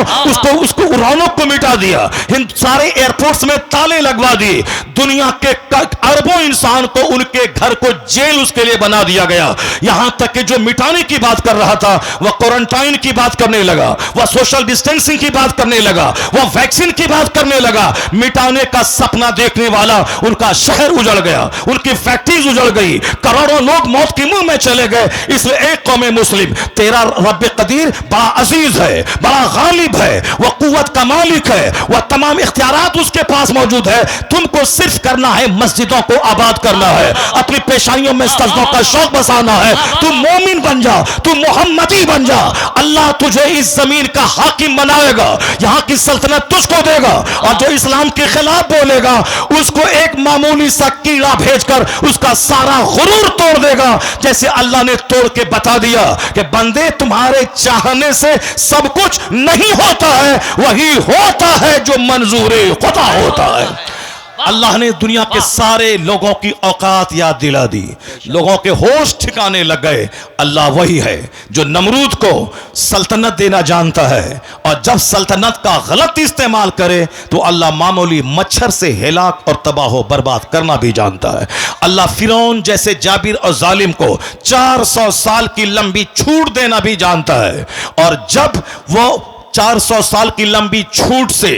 उसको उड़ानों को मिटा दिया, सारे एयरपोर्ट्स में ताले लगवा दिए, दुनिया के अरबों इंसान को उनके घर को जेल उसके लिए बना दिया गया। यहां तक कि जो मिटाने की बात कर रहा था वह क्वारंटाइन की बात करने लगा, वह सोशल डिस्टेंसिंग की बात करने लगा, वह वैक्सीन की बात करने लगा। मिटाने का सपना देखने वाला उनका शहर उजड़ गया, उनकी फैक्ट्रीज उजड़ गई, करोड़ों लोग मौत के मुंह में चले गए। इसलिए एक कौम मुस्लिम, तेरा रब कदीर बड़ा अजीज है, बड़ा गालिब है, वह कुव्वत का मालिक है, वह तमाम इख्तियारात उसके पास मौजूद है। तुमको सिर्फ करना है मस्जिदों को आबाद करना है, अपनी पेशानियों में सजदों का शौक बसाना है। तुम मोमिन बन जा, तुम मोहम्मदी बन जा, अल्लाह तुझे इस जमीन का हाकिम बनाएगा, यहां की सल्तनत तुझको देगा। और जो इस्लाम के खिलाफ बोलेगा उसको एक मामूली सा कीड़ा भेजकर उसका सारा गुरूर तोड़ देगा। जैसे अल्लाह ने तोड़ के बता दिया कि बंदे तुम्हारे चाहने से सब कुछ नहीं होता है, वही होता है जो मंजूर खुदा होता है। अल्लाह ने दुनिया के सारे लोगों की औकात याद दिला दी, लोगों के होश ठिकाने लग गए। अल्लाह वही है जो नमरूद को सल्तनत देना जानता है, और जब सल्तनत का गलत इस्तेमाल करे तो अल्लाह मामूली मच्छर से हिलाक और तबाह बर्बाद करना भी जानता है। अल्लाह फिरौन जैसे जाबिर और जालिम को 400 साल की लंबी छूट देना भी जानता है, और जब वो 400 साल की लंबी छूट से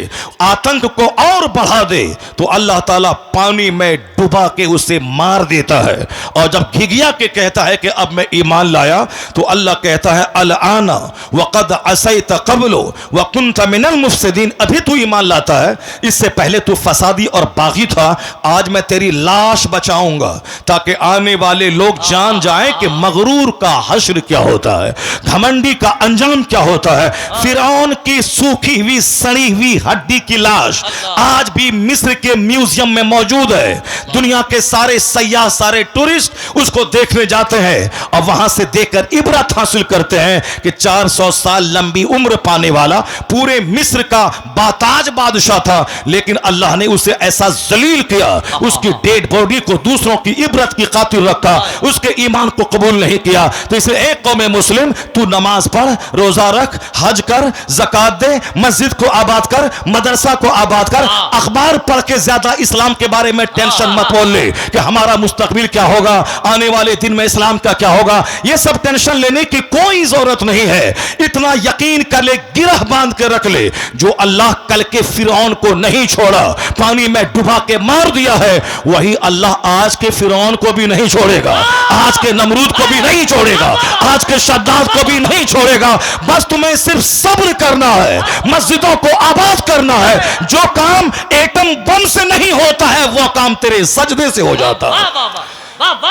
आतंक को और बढ़ा दे तो अल्लाह ताला पानी में डुबा के उसे मार देता है। और जब घिघिया के कहता है कि अब मैं ईमान लाया तो अल्लाह कहता है अल आना वक़द असैत क़ब्लो व कुन्त मिनल मुफ़्सिदीन, अभी तू ईमान लाता है, इससे पहले तू फसादी और बागी था। आज मैं तेरी लाश बचाऊंगा ताकि आने वाले लोग जान जाएं कि मगरूर का हश्र क्या होता है, घमंडी का अंजाम क्या होता है। फिरौन की सूखी हुई सड़ी हुई हड्डी की लाश आज भी मिस्र के म्यूजियम में मौजूद है। दुनिया के सारे सयाह, सारे टूरिस्ट उसको देखने जाते हैं और वहां से देखकर इबरत हासिल करते हैं कि 400 साल लंबी उम्र पाने वाला पूरे मिस्र का बाताज बादशाह था, लेकिन अल्लाह ने उसे ऐसा जलील किया, उसकी डेड बॉडी को दूसरों की इबरत की खातिर रखा, उसके ईमान को कबूल नहीं किया। तो इसलिए एक कौम मुस्लिम, तू नमाज पढ़, रोजा रख, हज कर, ज़कात दे, मस्जिद को आबाद कर, मदरसा को आबाद कर। अखबार पढ़ के ज्यादा इस्लाम के बारे में टेंशन मत बोल ले कि हमारा मुस्तकबिल क्या होगा, आने वाले दिन में इस्लाम का क्या होगा। यह सब टेंशन लेने की कोई जरूरत नहीं है। इतना यकीन कर ले, गिरह बांध के रख ले, जो अल्लाह कल के फिरौन को नहीं छोड़ा, पानी में डुबा के मार दिया है, वही अल्लाह आज के फिरौन को भी नहीं छोड़ेगा, आज के नमरूद को भी नहीं छोड़ेगा, आज के शद्दाद को भी नहीं छोड़ेगा। बस तुम्हें सिर्फ सब्र करना है, मस्जिदों को आबाद करना है। जो काम एटम बम से नहीं होता है वो काम तेरे सजदे से हो जाता है।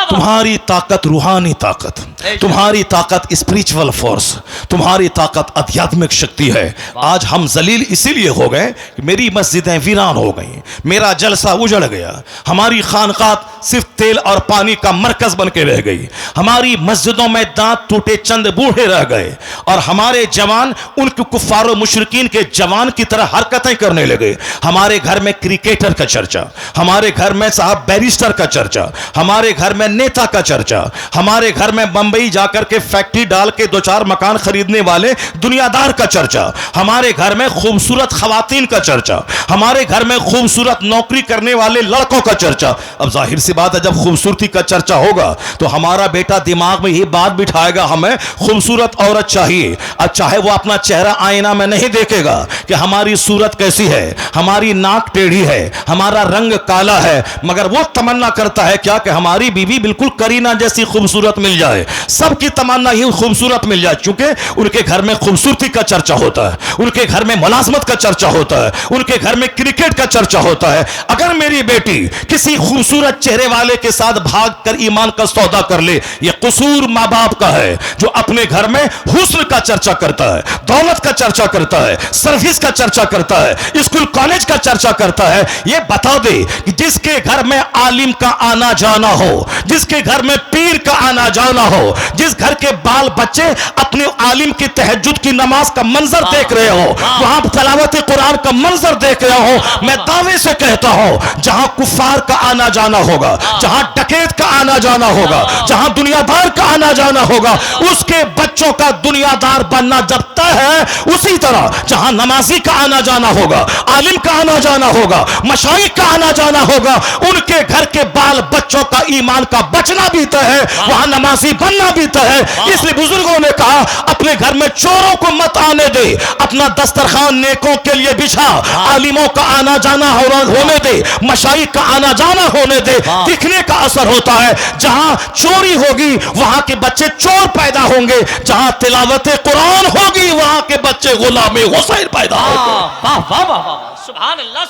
तुम्हारी ताकत रूहानी ताकत, तुम्हारी ताकत स्पिरिचुअल फोर्स, तुम्हारी ताकत आध्यात्मिक शक्ति है। आज हम जलील इसीलिए हो गए कि मेरी मस्जिदें वीरान हो गई, मेरा जलसा उजड़ गया, हमारी खानकात सिर्फ तेल और पानी का मरकज बन के रह गई, हमारी मस्जिदों में दांत टूटे चंद बूढ़े रह गए, और हमारे जवान उनके कुफ्फार और मुशरिकीन के जवान की तरह हरकतें करने लगे। हमारे घर में क्रिकेटर का चर्चा, हमारे घर में साहब बैरिस्टर का चर्चा, हमारे घर में नेता का चर्चा, हमारे घर में बंबई जाकर के फैक्ट्री डाल के 2-4 मकान खरीदने वाले दुनियादार का चर्चा, हमारे घर में खूबसूरत खवातीन का चर्चा, हमारे घर में खूबसूरत नौकरी करने वाले लड़कों का चर्चा। अब जाहिर सी बात है, जब खूबसूरती का चर्चा होगा तो हमारा बेटा दिमाग में ये बात बिठाएगा हमें खूबसूरत औरत चाहिए। अब चाहे वो अपना चेहरा आईना में नहीं देखेगा कि हमारी सूरत कैसी है, हमारी नाक टेढ़ी है, हमारा रंग काला है, मगर वो तमन्ना करता है क्या कि हमारी बीवी बिल्कुल करीना जैसी खूबसूरत मिल जाए, सबकी तमन्ना ही खूबसूरत मिल जाए, क्योंकि उनके घर में खूबसूरती का चर्चा होता है, उनके घर में मुलाजमत का चर्चा होता है, उनके घर में क्रिकेट का चर्चा होता है। अगर मेरी बेटी किसी खूबसूरत चेहरे वाले के साथ भागकर ईमान का सौदा कर ले, यह कसूर माँ बाप का है जो अपने घर में हुस्न का चर्चा करता है, दौलत का चर्चा करता है, सर्विस का चर्चा करता है, स्कूल कॉलेज का चर्चा करता है। यह बता दे कि जिसके घर में आलिम का आना जाना हो, जिसके घर में पीर का आना जाना हो, जिस घर के बाल बच्चे अपने आलिम की तहज्जुद की नमाज का मंजर देख रहे हो, वहां तलावत कुरान का मंजर देख रहे हो, मैं दावे से कहता हूं जहां कुफार का आना जाना होगा, जहां डकैत का आना जाना होगा, जहां दुनियादार का आना जाना होगा, उसके बच्चों का दुनियादार बनना जब तय है, उसी तरह जहां नमाजी का आना जाना होगा, आलिम का आना जाना होगा, मशाइख का आना जाना होगा, उनके घर के बाल बच्चों का ईमान का बचना भी तय है, वहां नमाजी बनना भी तय है। इसलिए बुजुर्गों ने कहा अपने घर में चोरों को मत आने दे, अपना दस्तरखान नेकों के लिए बिछा, आलिमों का आना जाना होने दे, मशाइख का आना जाना होने दे। दिखने का असर होता है, जहां चोरी होगी वहां के बच्चे चोर पैदा होंगे, जहां तिलावत कुरान होगी वहां के बच्चे गुलाम हुसैन पैदा होंगे।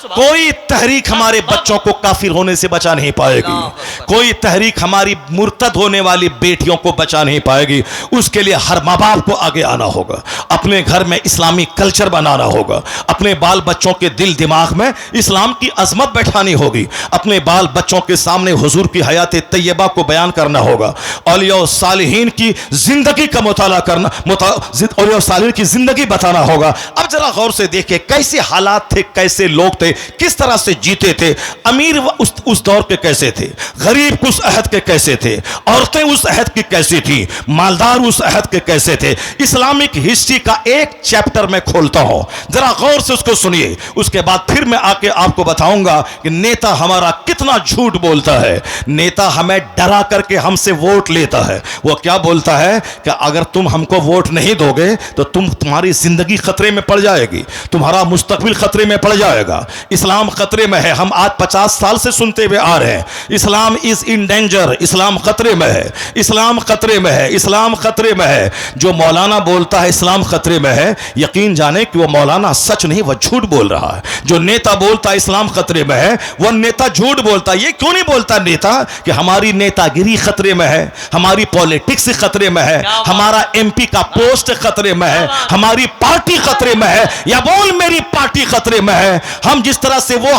कोई तहरीक हमारे बच्चों को काफिर होने से बचा नहीं पाएगी, कोई तहरीक हमारी मुर्तद होने वाली बेटियों को बचा नहीं पाएगी। उसके लिए हर माँ बाप को आगे आना होगा, अपने घर में इस्लामी कल्चर बनाना होगा, अपने बाल बच्चों के दिल दिमाग में इस्लाम की अजमत बैठानी होगी, अपने बाल बच्चों के सामने हुजूर की हयात तैयबा को बयान करना होगा, औलिया और सालिहीन की जिंदगी का मुताला करना, औलिया और सालिहीन की जिंदगी बताना होगा। अब जरा गौर से देखिए कैसे हालात थे, कैसे लोग थे, किस तरह से जीते थे। अमीर उस दौर के कैसे थे, गरीब उस अहद के कैसे थे, औरतें उस अहद की कैसी थी, मालदार उस अहद के कैसे थे। इस्लामिक हिस्ट्री का एक चैप्टर मैं खोलता हूं, जरा गौर से उसको सुनिए, उसके बाद फिर मैं आके आपको बताऊंगा कि नेता हमारा कितना झूठ बोलता है। नेता हमें डरा करके हमसे वोट लेता है। वो क्या बोलता है कि अगर तुम हमको वोट नहीं दोगे तो तुम्हारी जिंदगी खतरे में पड़ जाएगी, तुम्हारा मुस्तकबिल खतरे में पड़ जाएगा, इस्लाम खतरे में है। हम आज 50 साल से सुनते हुए आ रहे हैं, इस्लाम इज इन डेंजर, इस्लाम खतरे में है, इस्लाम खतरे में है, इस्लाम खतरे में है। जो मौलाना बोलता है इस्लाम खतरे में है, यकीन जाने कि वो मौलाना सच नहीं, वह झूठ बोल रहा है। जो नेता बोलता है इस्लाम खतरे में है, वह नेता झूठ बोलता है। ये क्यों नहीं बोलता नेता कि हमारी नेतागिरी खतरे में है, हमारी पॉलिटिक्स खतरे में है, हमारा एमपी का पोस्ट खतरे में है, हमारी पार्टी खतरे में है, या बोल मेरी पार्टी खतरे में है। हम जिस तरह से वो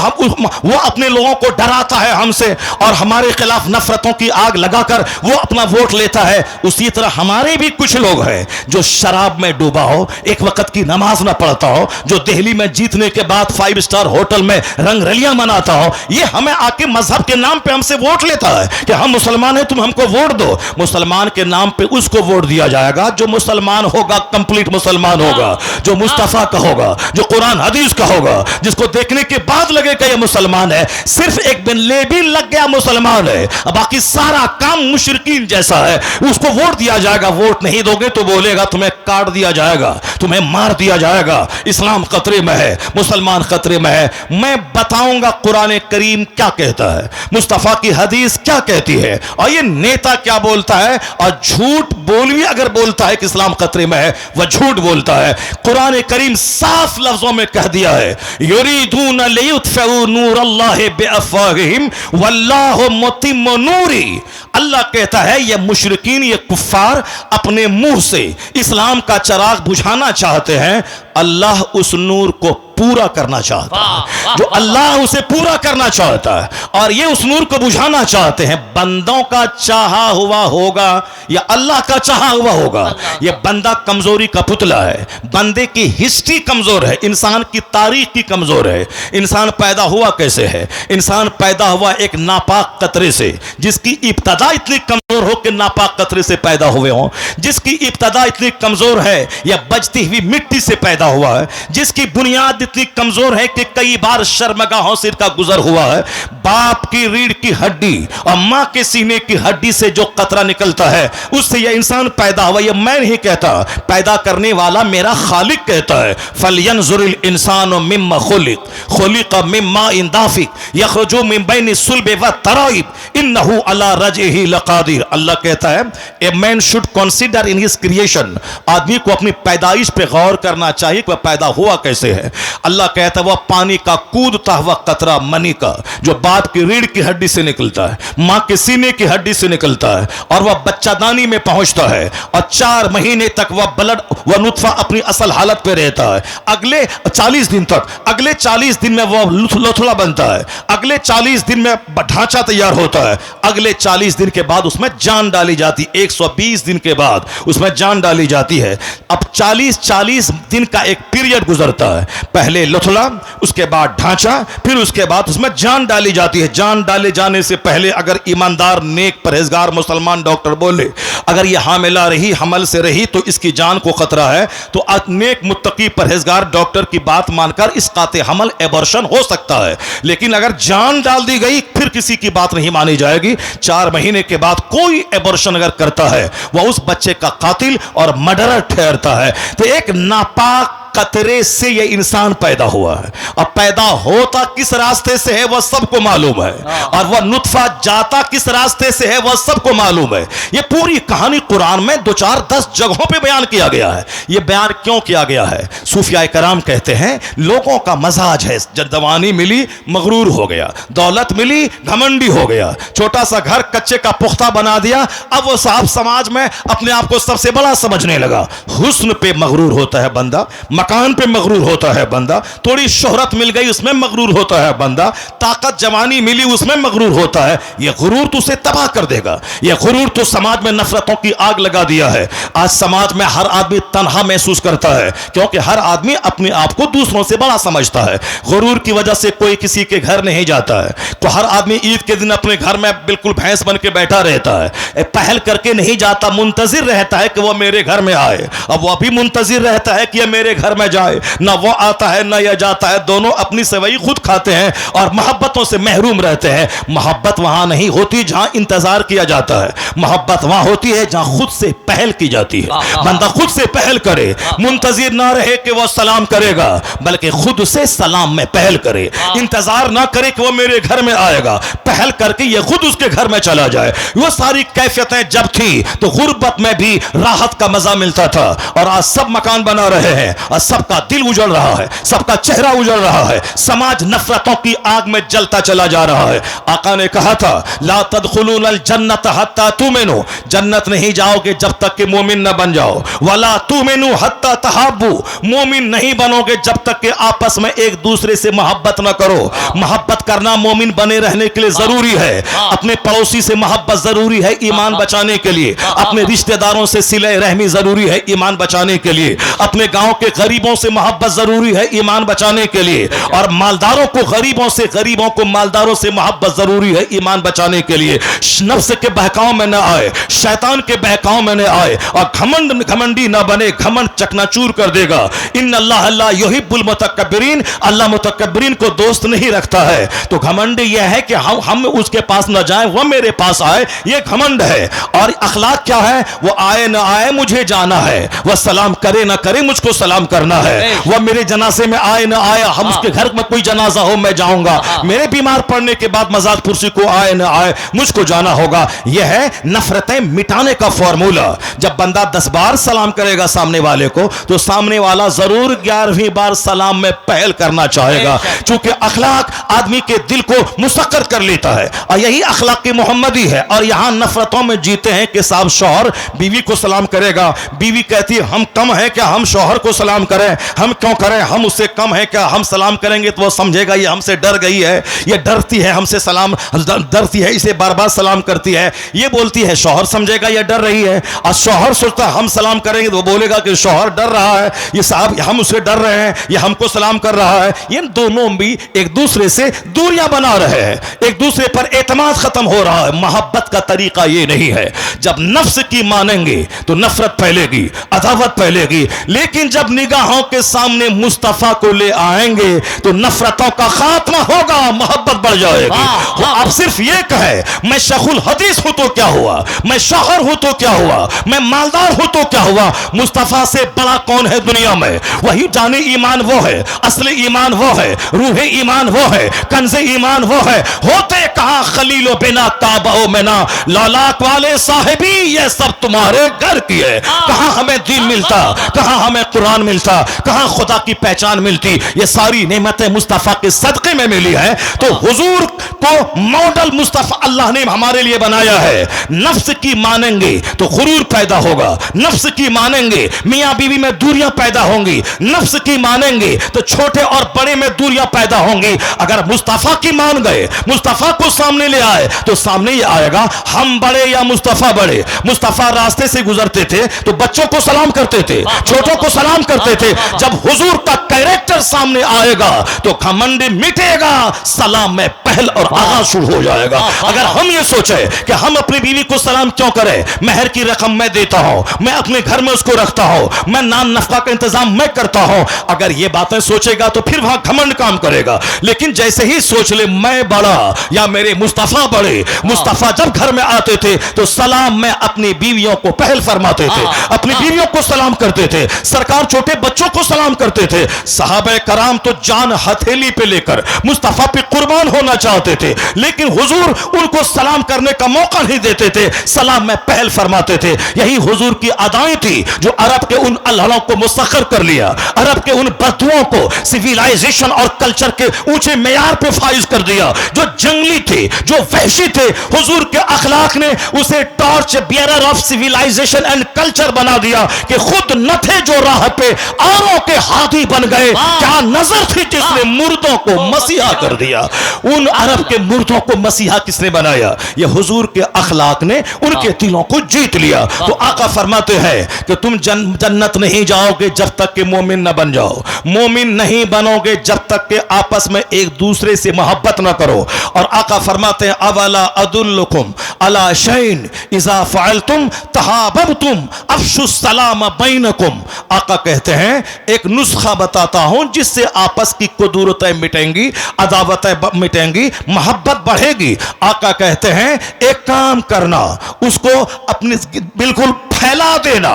अपने लोगों को डराता है हमसे और हमारे खिलाफ नफरतों की आग लगाकर वो अपना वोट लेता है, उसी तरह हमारे भी कुछ लोग हैं जो शराब में डूबा हो, एक वक्त की नमाज ना पढ़ता हो, जो दिल्ली में जीतने के बाद 5 स्टार होटल में रंगरलियां मनाता हो, ये हमें आके मजहब के नाम पे हमसे वोट लेता है कि हम मुसलमान हैं, तुम हमको वोट दो। मुसलमान के नाम पे उसको वोट दिया जाएगा जो मुसलमान होगा, कंप्लीट मुसलमान होगा, जो मुस्तफा का होगा, जो कुरान हदीस का होगा, जिसको देखने के बाद लगेगा ये मुसलमान है। सिर्फ एक बिन लेबी लग गया मुसलमान है, बाकी सारा काम मुशरिकीन जैसा है, उसको वोट दिया जाएगा। वोट नहीं दोगे तो बोलेगा तुम्हें काट दिया जाएगा, तुम्हें मार दिया जाएगा। इस्लाम खतरे में है, मुसलमान खतरे में है। मैं बताऊंगा कुरान करीम क्या कहता है, मुस्तफा की हदीस क्या कहती है, और ये नेता क्या बोलता है। और झूठ बोल भी अगर बोलता है कि इस्लाम खतरे में है, वह झूठ बोलता है। कुरान करीम साफ लफ्जों में कह दिया है, युरीदून लियुत्फिउ नूरल्लाहि बिअफ़वाहिहिम वल्लाहु मुतिम्मु नूरी। अल्लाह कहता है ये मुशरिकीन, ये कुफ्फार अपने मुंह से इस्लाम का चिराग बुझाना चाहते हैं, अल्लाह उस नूर को पूरा करना चाहता है। जो अल्लाह उसे पूरा करना चाहता है और ये उस नूर को बुझाना चाहते हैं। बंदों का चाहा हुआ होगा या अल्लाह का चाहा हुआ होगा, ये बंदा कमजोरी का पुतला है। बंदे की हिस्ट्री कमजोर है, इंसान की तारीख की कमजोर है। इंसान पैदा हुआ कैसे है? इंसान पैदा हुआ एक नापाक कतरे से, जिसकी इब्तदा इतनी कमजोर हो कि नापाक कतरे से पैदा हुए हों, जिसकी इब्तदा इतनी कमजोर है या बजती हुई मिट्टी से पैदा हुआ है, जिसकी बुनियाद इतनी कमजोर है कि कई बार शर्मगाहों से इसका गुजर हुआ है। बाप की रीढ़ की हड्डी और मां के सीने की हड्डी से जो कतरा निकलता है उससे यह इंसान पैदा हुआ। यह मैं नहीं कहता, पैदा करने वाला मेरा खालिक कहता है। फलयंजुरिल इंसानु मिम्मा खुलिक मिम्मा इन दाफिक यखरुजु मिन बैनि सुल्बि व तराइब इन्नहु अला रजइहि अलैहि लकादिर। अल्लाह कहता है a man should consider in his creation, आदमी को अपनी पैदाइश पे गौर करना चाहिए कि वह पैदा हुआ कैसे है। अल्लाह कहता है वह पानी का कूदता हुआ कतरा मनी का जो बाप की रीढ़ की हड्डी से निकलता है, मां के सीने की हड्डी से निकलता है और वह बच्चादानी में पहुंचता है और 4 महीने तक वह ब्लड वह नुत्फा अपनी असल हालत पे रहता है। अगले 40 दिन तक, अगले 40 दिन में वह लोथड़ा बनता है, अगले 40 दिन में ढांचा तैयार होता है, अगले 40 दिन के बाद उसमें जान डाली जाती, 120 दिन के बाद उसमें जान डाली जाती है। अब 40 दिन का एक पीरियड गुजरता है, पहले लोथड़ा, उसके बाद ढांचा, फिर उसके बाद उसमें जान डाली जाती है। जान डाले जाने से पहले अगर ईमानदार नेक परहेजगार मुसलमान डॉक्टर बोले अगर यह हामिला रही, हमल से रही तो इसकी जान को खतरा है, तो नेक मुत्तकी परहेजगार डॉक्टर की बात मानकर इस काते हमल एबॉर्शन हो सकता है। लेकिन अगर जान डाल दी गई फिर किसी की बात नहीं मानी जाएगी। 4 महीने के बाद कोई एबॉर्शन अगर करता है वह उस बच्चे का कातिल और मर्डरर ठहरता है। तो एक नापाक कतरे से यह इंसान पैदा हुआ है। अब पैदा होता किस रास्ते से है वह सबको मालूम है, और वह नुत्फा जाता किस रास्ते से है वह सबको मालूम है। यह पूरी कहानी कुरान में 2-4-10 जगहों पे बयान किया गया है। यह बयान क्यों किया गया है? सूफियाए कराम कहते हैं लोगों का मजाज है, जब जवानी मिली मगरूर हो गया, दौलत मिली घमंडी हो गया, छोटा सा घर कच्चे का पुख्ता बना दिया, अब वो साहब समाज में अपने आप को सबसे बड़ा समझने लगा। हुस्न पे मगरूर होता है बंदा, मकान पे मगरूर होता है बंदा, थोड़ी शोहरत मिल गई उसमें मगरूर होता है बंदा, ताकत जवानी मिली उसमें मगरूर होता है। यह गुरूर तो उसे तबाह कर देगा। यह गुरूर तो समाज में नफरतों की आग लगा दिया है। आज समाज में हर आदमी तन्हा महसूस करता है क्योंकि हर आदमी अपने आप को दूसरों से बड़ा समझता है। गुरूर की वजह से कोई किसी के घर नहीं जाता है। तो हर आदमी ईद के दिन अपने घर में बिल्कुल भैंस बन के बैठा रहता है, पहल करके नहीं जाता, मुंतजिर रहता है कि वह मेरे घर में आए। अब वह भी मुंतजिर रहता है कि यह मेरे घर में जाए, ना वो आता है ना यह जाता है, दोनों अपनी सेवई खुद खाते हैं और मोहब्बतों से महरूम रहते हैं। मोहब्बत वहां नहीं होती जहां इंतजार किया जाता है, मोहब्बत वहां होती है जहां खुद से पहल की जाती है। बंदा खुद से पहल करे, मुंतजिर ना रहे कि वह सलाम करेगा, बल्कि खुद से सलाम में पहल करे, इंतजार ना करे कि वह मेरे घर में आएगा, पहल करके यह खुद उसके घर में चला जाए। वो सारी कैफियतें जब थी तो गुर्बत में भी राहत का मजा मिलता था, और आज सब मकान बना रहे हैं और सबका दिल उजड़ रहा है, सबका चेहरा उजड़ रहा है, समाज नफरतों की आग में जलता चला जा रहा है। आका ने कहा था ला तदखुलूनल जन्नत हत्ता तुमिनु, जन्नत नहीं जाओगे जब तक कि मोमिन न बन जाओ, वला तुमिनु हत्ता तहाब्बू, मोमिन नहीं बनोगे जब तक कि आपस में एक दूसरे से मोहब्बत न करो। मोहब्बत करना मोमिन बने रहने के लिए जरूरी है। अपने पड़ोसी से मोहब्बत जरूरी है ईमान बचाने के लिए, अपने रिश्तेदारों से सिले रहमी जरूरी है ईमान बचाने के लिए, अपने गांव के गरीबों से मोहब्बत जरूरी है ईमान बचाने के लिए, और मालदारों को गरीबों से, गरीबों को मालदारों से मोहब्बत जरूरी है ईमान बचाने के लिए। नफ्स के बहकाव में न आए, शैतान के बहकाव में न आए, और घमंडी न बने, घमंड चकनाचूर कर देगा। इन्नल्लाह ला युहिब्बुल मुतकब्बिरीन, अल्लाह मुतकब्बिरीन को दोस्त नहीं रखता है। तो घमंड यह है कि हम उसके पास न जाएं, वह मेरे पास आए, यह घमंड है। और अखलाक क्या है? वो आए न आए मुझे जाना है, वह सलाम करे न करे मुझको सलाम करना है, वह मेरे जनाजे में आए ना आए, हम उसके घर में कोई जनाजा हो मैं जाऊंगा, मेरे बीमार पड़ने के बाद मजाक पुरसी को आए ना आए मुझको जाना होगा। यह है नफरतें मिटाने का फॉर्मूला। जब बंदा 10 बार सलाम करेगा सामने वाले को तो सामने वाला जरूर 11वीं बार सलाम में पहल करना चाहेगा, क्योंकि अखलाक आदमी के दिल को मुसक्कर कर लेता है, और यही अखलाक की मोहम्मदी है। और यहां नफरतों में जीते हैं कि साहब शौहर बीवी को सलाम करेगा, बीवी कहती है हम कम है क्या हम शौहर को सलाम करें, हम क्यों करें, हम उससे कम है क्या, हम सलाम करेंगे तो वो समझेगा ये हमसे डर गई है, ये डरती है हमसे सलाम, डरती है इसे बार बार सलाम करती है, ये बोलती है शौहर समझेगा ये डर रही है, और शौहर सोचता है हम सलाम करेंगे तो वो बोलेगा कि शौहर डर रहा है, ये साहब हम उसे डर रहे हैं, ये हमको सलाम कर रहा है। ये दोनों भी एक दूसरे से दूरियां बना रहे हैं, एक दूसरे पर एतमाद खत्म हो रहा है। मोहब्बत का तरीका ये नहीं है। जब नफ्स की मानेंगे तो नफरत फैलेगी, अदावत फैलेगी, लेकिन जब निगाह निगाहों के सामने मुस्तफा को ले आएंगे तो नफरतों का खात्मा होगा, मोहब्बत बढ़ जाएगी। वो अब सिर्फ ये कहे मैं शेखुल हदीस हूं तो क्या हुआ, मैं शौहर हूं तो क्या हुआ, मैं मालदार हूं तो क्या हुआ, मुस्तफा से बड़ा कौन है दुनिया में? वही जाने ईमान वो है, असली ईमान वो है, रूह ईमान वो है, कंज़े ईमान वो है। होते कहां खलीलो बिना काबा में ना, लौलाक वाले साहिबी ये सब तुम्हारे घर की है। कहां हमें दीन मिलता, कहां हमें कुरान मिलता, कहां खुदा की पहचान मिलती। ये सारी नेमतें मुस्तफा के सदके में मिली है। तो हुजूर को मॉडल मुस्तफा अल्लाह ने हमारे लिए बनाया है। नफ्स की मानेंगे तो गुरूर पैदा होगा, नफ्स की मानेंगे मियां बीवी में दूरियां पैदा होंगी, नफ्स की मानेंगे तो छोटे और बड़े में दूरियां पैदा होंगी। अगर मुस्तफा की मान गए, मुस्तफा को सामने ले आए तो सामने ये आएगा हम बड़े या मुस्तफा बड़े। मुस्तफा रास्ते से गुजरते थे तो बच्चों को सलाम करते थे, छोटों को सलाम करते थे। जब हुजूर का कैरेक्टर सामने आएगा तो घमंड मिटेगा, सलाम में पहल और आगाज शुरू हो जाएगा। अगर हम ये सोचे कि हम अपनी बीवी को सलाम क्यों करें, महर की रकम मैं देता हूं, मैं अपने घर में उसको रखता हूं, मैं नान नफका का इंतजाम मैं करता हूं, अगर ये बातें सोचेगा तो फिर वहां घमंड काम करेगा। लेकिन जैसे ही सोच ले मैं बड़ा या मेरे मुस्तफा बड़े, मुस्तफा जब घर में आते थे तो सलाम में अपनी बीवियों को पहल फरमाते थे, अपनी बीवियों को सलाम करते थे, सरकार छोटे बच्चों को सलाम करते थे। सहाबे कराम तो जान हथेली पे लेकर मुस्तफा पे कुर्बान होना चाहते थे, लेकिन हुजूर उनको सलाम करने का मौका नहीं देते थे, सलाम में पहल फरमाते थे। यही हुजूर की अदाएं थी जो अरब के उन अल्लाहों को मुसख्खर कर लिया, अरब के उन बदुओं को सिविलाइजेशन और कल्चर के ऊंचे मेयार पे फाइज कर दिया। जो जंगली थे, जो वहशी थे, हुजूर के अखलाक ने उसे torch bearer of civilization and culture बना दिया कि खुद न थे जो राह पे औरों के हाथी बन गए। क्या नजर थी जिसने मुर्दों को मसीहा कर दिया। उन अरब के मुर्दों को मसीहा किसने बनाया? ये हुजूर के अखलाक ने उनके दिलों को जीत लिया। तो आका फरमाते हैं कि तुम जन्नत नहीं जाओगे जब तक कि मोमिन न बन जाओ, मोमिन नहीं बनोगे जब तक कि आपस में एक दूसरे से मोहब्बत न करो। और आका फरमाते हैं अवला अदुल्लुकुम अला शैइन इज़ा फ़अलतुम तहाबबतुम अफ़शु सलाम बैनकुम। आका कहते हैं एक नुस्खा बताता हूं जिससे आपस की कुदूरतें मिटेंगी, अदावतें मिटेंगी, मोहब्बत बढ़ेगी। आका कहते हैं एक काम करना, उसको अपने बिल्कुल फैला देना,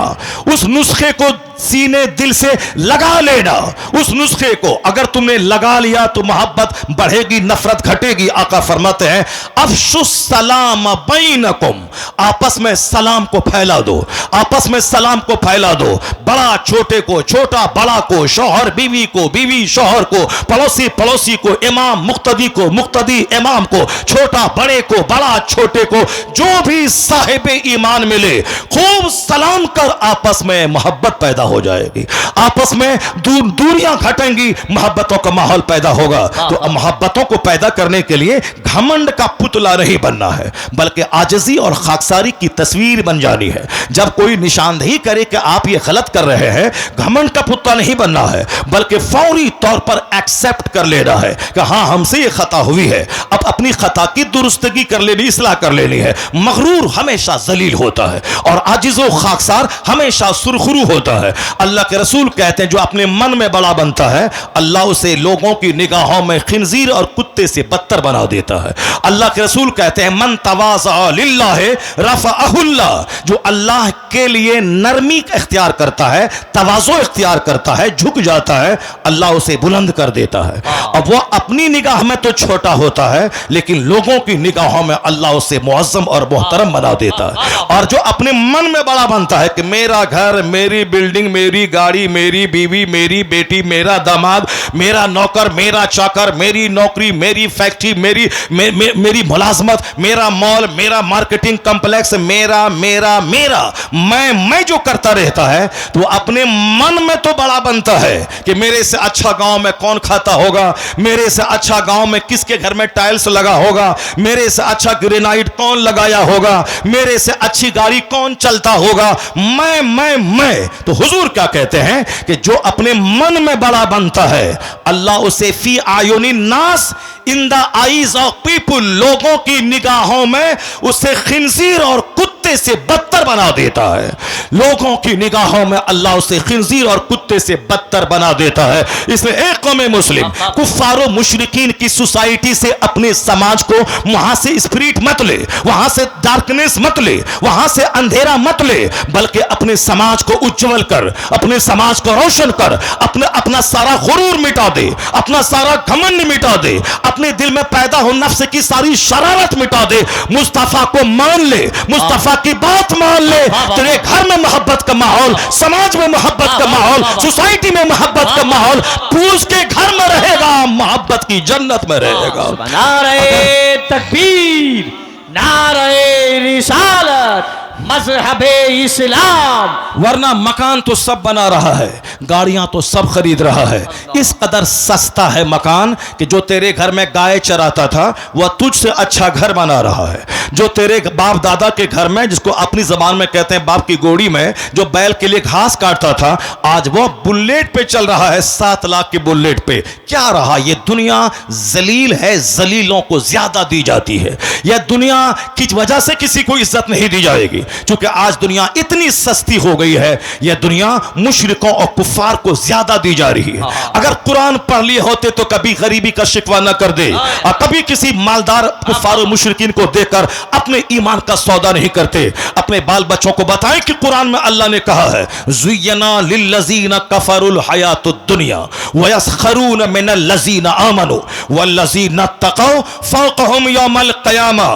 उस नुस्खे को सीने दिल से लगा लेना। उस नुस्खे को अगर तुमने लगा लिया तो मोहब्बत बढ़ेगी, नफरत घटेगी। आका फरमाते हैं अफ़शु सलाम बैनकुम, आपस में सलाम को फैला दो, आपस में सलाम को फैला दो। बड़ा छोटे को, छोटा बड़ा को, शौहर बीवी को, बीवी शौहर को, पड़ोसी पड़ोसी को, इमाम मुक्तदी को, मुक्तदी इमाम को, छोटा बड़े को, बड़ा छोटे को, जो भी साहिबे ईमान मिले खूब सलाम कर, आपस में मोहब्बत पैदा हो जाएगी, आपस में दूरियां घटेंगी, मोहब्बतों का माहौल पैदा होगा। तो मोहब्बतों को पैदा करने के लिए घमंड का पुतला नहीं बनना है, बल्कि आजिज़ी और खाकसारी की तस्वीर बन जानी है। जब कोई निशानदेही करे कि आप ये गलत कर रहे हैं, घमंड का पुतला नहीं बनना है, बल्कि फौरी तौर पर एक्सेप्ट कर लेना है कि हाँ हमसे ये खता हुई है, अब अपनी खता की दुरुस्तगी कर लेनी, इस्लाह कर लेनी है। मगरूर हमेशा जलील होता है और आजिज़ व खाकसार हमेशा सुरखरू होता है। अल्लाह के रसूल कहते हैं जो अपने मन में बड़ा बनता है अल्लाह उसे लोगों की निगाहों में खिंजीर और कुत्ते से बदतर बना देता है। अल्लाह के रसूल कहते हैं मन तवाज़ा लिल्लाह रफ़अहुल्लाह, जो अल्लाह के लिए नरमी इख्तियार करता है, तवाज़ो इख्तियार करता है, झुक जाता है, अल्लाह उसे बुलंद कर देता है। अब वो अपनी निगाह में तो छोटा होता है लेकिन लोगों की निगाहों में अल्लाह उसे मुअज़्ज़म और मोहतरम बना देता है। और जो अपने मन में बड़ा बनता है कि मेरा घर, मेरी बिल्डिंग, मेरी गाड़ी, मेरी बीवी, मेरी बेटी, मेरा दामाद, मेरा नौकर, मेरा चाकर, मेरी नौकरी, मेरी फैक्ट्री, मेरी मुलाजमत, मेरा मॉल, मेरा मार्केटिंग कॉम्प्लेक्स, मेरा मेरा मेरा मैं जो करता रहता है तो अपने मन में तो बड़ा बनता है कि मेरे से अच्छा गांव में कौन खाता होगा, मेरे से अच्छा गांव में किसके घर में टाइल्स लगा होगा, मेरे से अच्छा ग्रेनाइट कौन लगाया होगा, मेरे से अच्छी गाड़ी कौन चलता होगा, मैं। तो हुजूर क्या कहते हैं कि जो अपने मन में बड़ा बनता है अल्लाह उसे फी आयुनि नास, in the eyes of people, लोगों की निगाहों में उसे खिंजीर और कुत्ते से बदतर बदतर बना देता है। लोगों की निगाहों में अल्लाह उसे खिंजीर और कुत्ते से बदतर बना देता है। इसलिए एक कौम मुस्लिम कुफ्फारो मुशरिकीन की सोसाइटी से अपने समाज को वहां से स्पिरिट मत ले, वहां से डार्कनेस मत ले, वहां से अंधेरा मत ले, बल्कि अपने समाज को उज्जवल कर, अपने समाज को रोशन कर, अपना सारा गुरूर मिटा दे, अपना सारा घमंड मिटा दे, अपने दिल में पैदा हो नफ्स की सारी शरारत मिटा दे। मुस्तफा को मान ले, मुस्तफा की बात मान ले, तेरे घर में मोहब्बत का माहौल, समाज में मोहब्बत का माहौल, सोसाइटी में मोहब्बत का माहौल, तू उसके घर में रहेगा, मोहब्बत की जन्नत में रहेगा। नारे तकबीर, नारे रिसालत, मजहबे इस्लाम। वरना मकान तो सब बना रहा है, गाड़ियां तो सब खरीद रहा है। इस कदर सस्ता है मकान कि जो तेरे घर में गाय चराता था वह तुझसे अच्छा घर बना रहा है। जो तेरे बाप दादा के घर में, जिसको अपनी जबान में कहते हैं बाप की गोड़ी में, जो बैल के लिए घास काटता था, आज वह बुलेट पे चल रहा है, 7 लाख के बुलेट पे। क्या रहा? ये दुनिया जलील है, जलीलों को ज्यादा दी जाती है। यह दुनिया की वजह से किसी को इज्जत नहीं दी जाएगी, क्योंकि आज दुनिया इतनी सस्ती हो गई है। यह दुनिया मुशरिकों और कुफ्फार को ज्यादा दी जा रही है। अगर कुरान पढ़ लिए होते तो कभी गरीबी का शिकवा न कर दे, और कभी किसी मालदार कुफ्फार और मुशरिकीन को देखकर अपने ईमान का सौदा नहीं करते। अपने बाल बच्चों को बताएं कि कुरान में अल्लाह ने कहा है, ज़ुय्यना लिल्लज़ीना कफ़रुल हयातुद दुनिया व यस्खरून मिनल लज़ीना आमनू वल्लज़ीना तक़ौ फ़ौक़हुम यौमल क़यामा।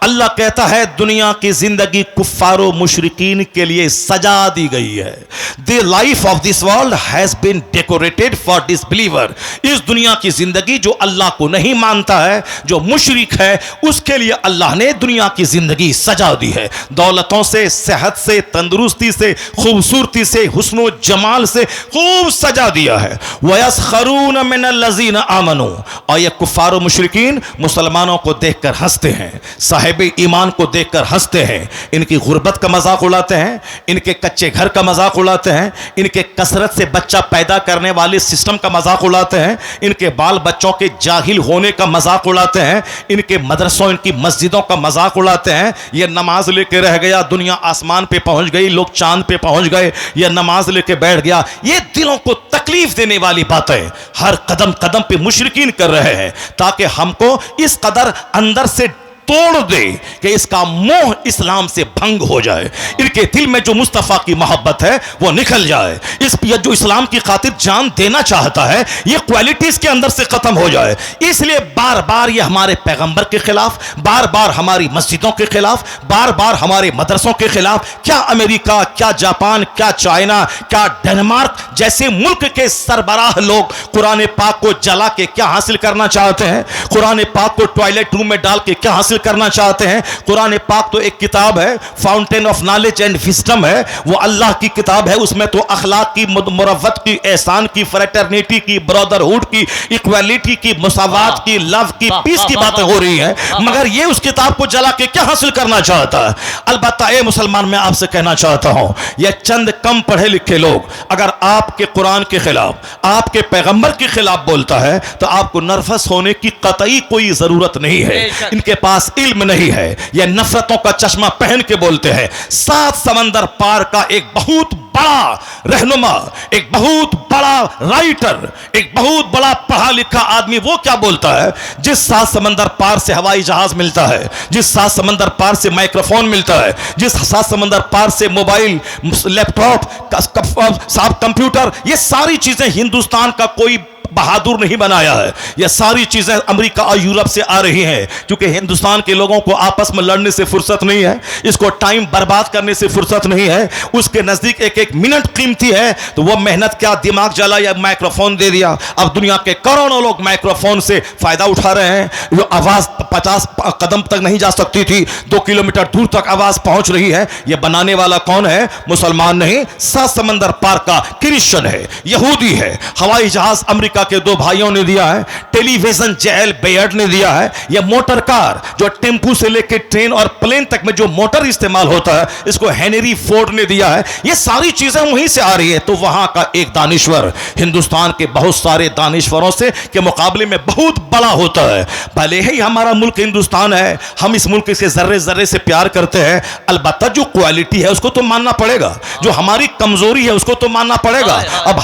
अल्लाह कहता है दुनिया की जिंदगी कुफ्फारो मुशरिकीन के लिए सजा दी गई है। The life of this world has been decorated for disbeliever. इस दुनिया की जिंदगी जो अल्लाह को नहीं मानता है, जो मुशरिक है, उसके लिए अल्लाह ने दुनिया की जिंदगी सजा दी है। दौलतों से, सेहत से, तंदुरुस्ती से, खूबसूरती से, हुस्नो जमाल से खूब सजा दिया है। वयस्खरून मिनल लज़ीना आमनू, और ये कुफ्फारो मुशरिकीन मुसलमानों को देखकर हंसते हैं, साहिब ईमान को देखकर हंसते हैं, इनकी गुर्बत का मजाक उड़ाते हैं, इनके कच्चे घर का मजाक उड़ाते हैं, इनके कसरत से बच्चा पैदा करने वाले सिस्टम का मजाक उड़ाते हैं, इनके बाल बच्चों के जाहिल होने का मजाक उड़ाते हैं, इनके मदरसों, इनकी मस्जिदों का मजाक उड़ाते हैं। यह नमाज लेके रह गया, दुनिया आसमान पे पहुंच गई, लोग चांद पे पहुंच गए, यह नमाज लेके बैठ गया। ये दिलों को तकलीफ देने वाली बातें हर कदम कदम पे मुशरिकीन कर रहे हैं, ताकि हमको इस कदर अंदर से तोड़ दे कि इसका मोह इस्लाम से भंग हो जाए, इनके दिल में जो मुस्तफ़ा की मोहब्बत है वो निकल जाए, इस जो इस्लाम की खातिर जान देना चाहता है ये क्वालिटीज के अंदर से खत्म हो जाए। इसलिए बार बार ये हमारे पैगंबर के खिलाफ, बार बार हमारी मस्जिदों के खिलाफ, बार बार हमारे मदरसों के खिलाफ, क्या अमेरिका, क्या जापान, क्या चाइना, क्या डेनमार्क जैसे मुल्क के सरबराह लोग कुरान पाक को जला के क्या हासिल करना चाहते हैं, कुरान पाक को टॉयलेट रूम में डाल के क्या हासिल करना चाहते हैं। कुरान पाक तो एक किताब है, fountain of knowledge and wisdom है, वो अल्लाह की किताब है। उसमें तो अखलाक की, मुरव्वत की, एहसान की, फ्रेटर्निटी की, ब्रदरहुड की, इक्वालिटी की, मुसावात की, लव की, पीस की बातें हो रही हैं, मगर ये उस किताब को जला के क्या हासिल करना चाहता है। अलबत्ता ए मुसलमान, मैं आपसे कहना चाहता हूं, ये चंद कम पढ़े लिखे लोग अगर आपके कुरान के खिलाफ, आपके पैगंबर के खिलाफ बोलता है तो आपको नर्वस होने की कतई कोई जरूरत नहीं है। इनके पास इल्म नहीं है, यह नफरतों का चश्मा पहन के बोलते हैं। 7 समंदर पार का एक बहुत बड़ा रहनुमा, एक बहुत बड़ा राइटर, एक बहुत बड़ा पढ़ा लिखा आदमी वो क्या बोलता है, जिस 7 समंदर पार से हवाई जहाज मिलता है, जिस 7 समंदर पार से माइक्रोफोन मिलता है, जिस 7 समंदर पार से मोबाइल, लैपटॉप, साहब कंप्यूटर, ये सारी चीजें हिंदुस्तान का कोई बहादुर नहीं बनाया है। यह सारी चीजें अमेरिका और यूरोप से आ रही हैं, क्योंकि हिंदुस्तान के लोगों को आपस में लड़ने से फुर्सत नहीं है, इसको टाइम बर्बाद करने से फुर्सत नहीं है। उसके नजदीक एक एक मिनट कीमती है, तो वह मेहनत क्या, दिमाग जला या माइक्रोफोन दे दिया। अब दुनिया के करोड़ों लोग माइक्रोफोन से फायदा उठा रहे हैं। जो आवाज 50 कदम तक नहीं जा सकती थी, 2 किलोमीटर दूर तक आवाज पहुंच रही है। यह बनाने वाला कौन है? मुसलमान नहीं, 7 समंदर पार का क्रिश्चियन है, यहूदी है। हवाई जहाज अमेरिका के 2 भाइयों ने दिया है, टेलीविजन जेल बेयर्ड ने दिया है। यह मोटर कार जो टेम्पू से लेकर ट्रेन और प्लेन तक में जो मोटर इस्तेमाल होता है, इसको हेनरी फोर्ड ने दिया है। ये सारी चीजें वहीं से आ रही है। तो वहां का एक दानिश्वर हिंदुस्तान के बहुत सारे दानिश्वरों से के मुकाबले में बहुत बड़ा होता है। भले ही हमारा मुल्क हिंदुस्तान है, हम इस मुल्क से जर्रे जर्रे से प्यार करते हैं, अलबत्ता जो क्वालिटी है उसको तो मानना पड़ेगा, जो हमारी कमजोरी है उसको तो मानना पड़ेगा। अब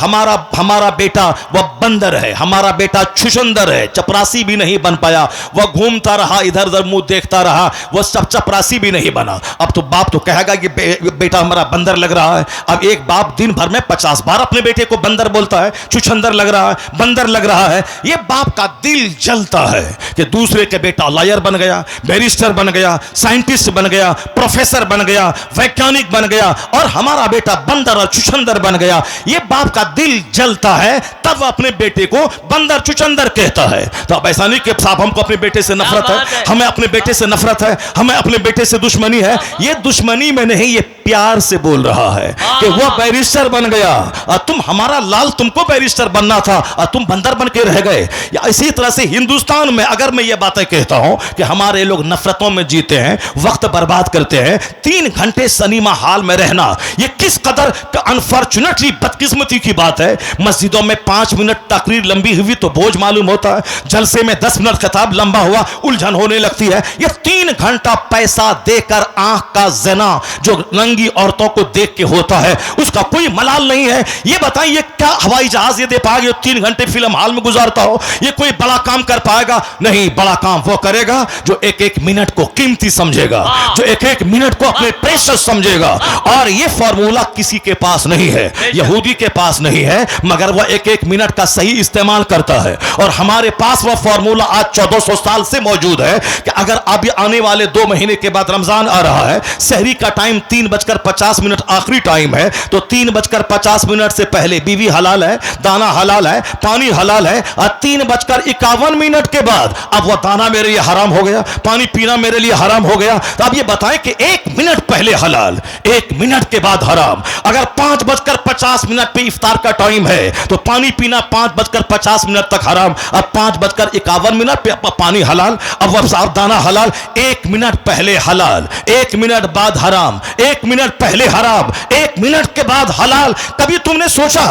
हमारा बेटा वह बंदर है, हमारा बेटा छुछंदर है, चपरासी भी नहीं बन पाया, वह घूमता रहा, इधर उधर मुंह देखता रहा, वह सब चपरासी भी नहीं बना। अब तो बाप तो कहेगा कि बेटा हमारा बंदर लग रहा है। अब एक बाप दिन भर में 50 बार अपने बेटे को बंदर बोलता है, छुछंदर लग रहा है, बंदर लग रहा है। यह बाप का दिल जलता है कि दूसरे के बेटा लॉयर बन गया, बैरिस्टर बन गया, साइंटिस्ट बन गया, प्रोफेसर बन गया, वैज्ञानिक बन गया, और हमारा बेटा बंदर और छुछंदर बन गया। यह बाप का दिल जलता है, तब वह अपने बेटे को बंदर छुछंदर कहता है। तो अब ऐसा नहीं कि साहब हमको अपने बेटे से नफरत है, हमें अपने बेटे से नफरत है, हमें अपने बेटे से दुश्मनी है। यह दुश्मनी में नहीं, यह प्यार से बोल रहा है कि वह बैरिस्टर बन गया और तुम, हमारा लाल तुमको बैरिस्टर बनना था और तुम बंदर बन के रह गए। या इसी तरह से हिंदुस्तान में अगर मैं ये बातें कहता हूं कि हमारे लोग नफरतों में जीते हैं, वक्त बर्बाद करते हैं, 3 घंटे सिनेमा हॉल में रहना, यह किस कदर अनफॉर्चुनेटली बदकिस्मती की बात है। मस्जिदों में 5 मिनट तकरीर लंबी हुई तो बोझ मालूम होता है, जलसे में 10 मिनट खिताब लंबा हुआ उलझन होने लगती है। यह 3 घंटा पैसा देकर आंख का जना जो नंगी औरतों को देख के होता है, उसका कोई मलाल नहीं है। यह बताइए क्या हवाई जहाज ये दे पाएगा 3 घंटे फिल्म हॉल में गुजारता हो? ये कोई बड़ा काम कर पाएगा? नहीं, बड़ा काम वो करेगा जो एक एक मिनट को कीमती समझेगा, जो एक एक मिनट को अपने प्रेशियस समझेगा। और यह फॉर्मूला किसी के पास नहीं है, यहूदी के पास नहीं है, मगर वह एक एक मिनट का सही इस्तेमाल करता है। और हमारे पास वह फॉर्मूला आज 1400 साल से मौजूद है कि अगर अब आने वाले 2 महीने के बाद रमजान आ रहा है, सहरी का टाइम 3:50 आखिरी टाइम है, तो 3:50 से पहले बीवी हलाल है, दाना हलाल है, पानी हलाल है। और 3:51 के बाद अब वह दाना मेरे लिए हराम हो गया, पानी पीना मेरे लिए हराम हो गया। तो अब यह बताएं कि 1 मिनट पहले हलाल, 1 मिनट के बाद हराम। अगर 5:50 पे इफ्तार का टाइम है तो पानी पीना 5:50 तक हराम। अब 5:51 पे पानी हलाल, अब वह साफ दाना हलाल। 1 मिनट पहले हलाल, 1 मिनट बाद हराम, 1 मिनट पहले हराम, 1 मिनट के बाद हलाल। कभी तुमने सोचा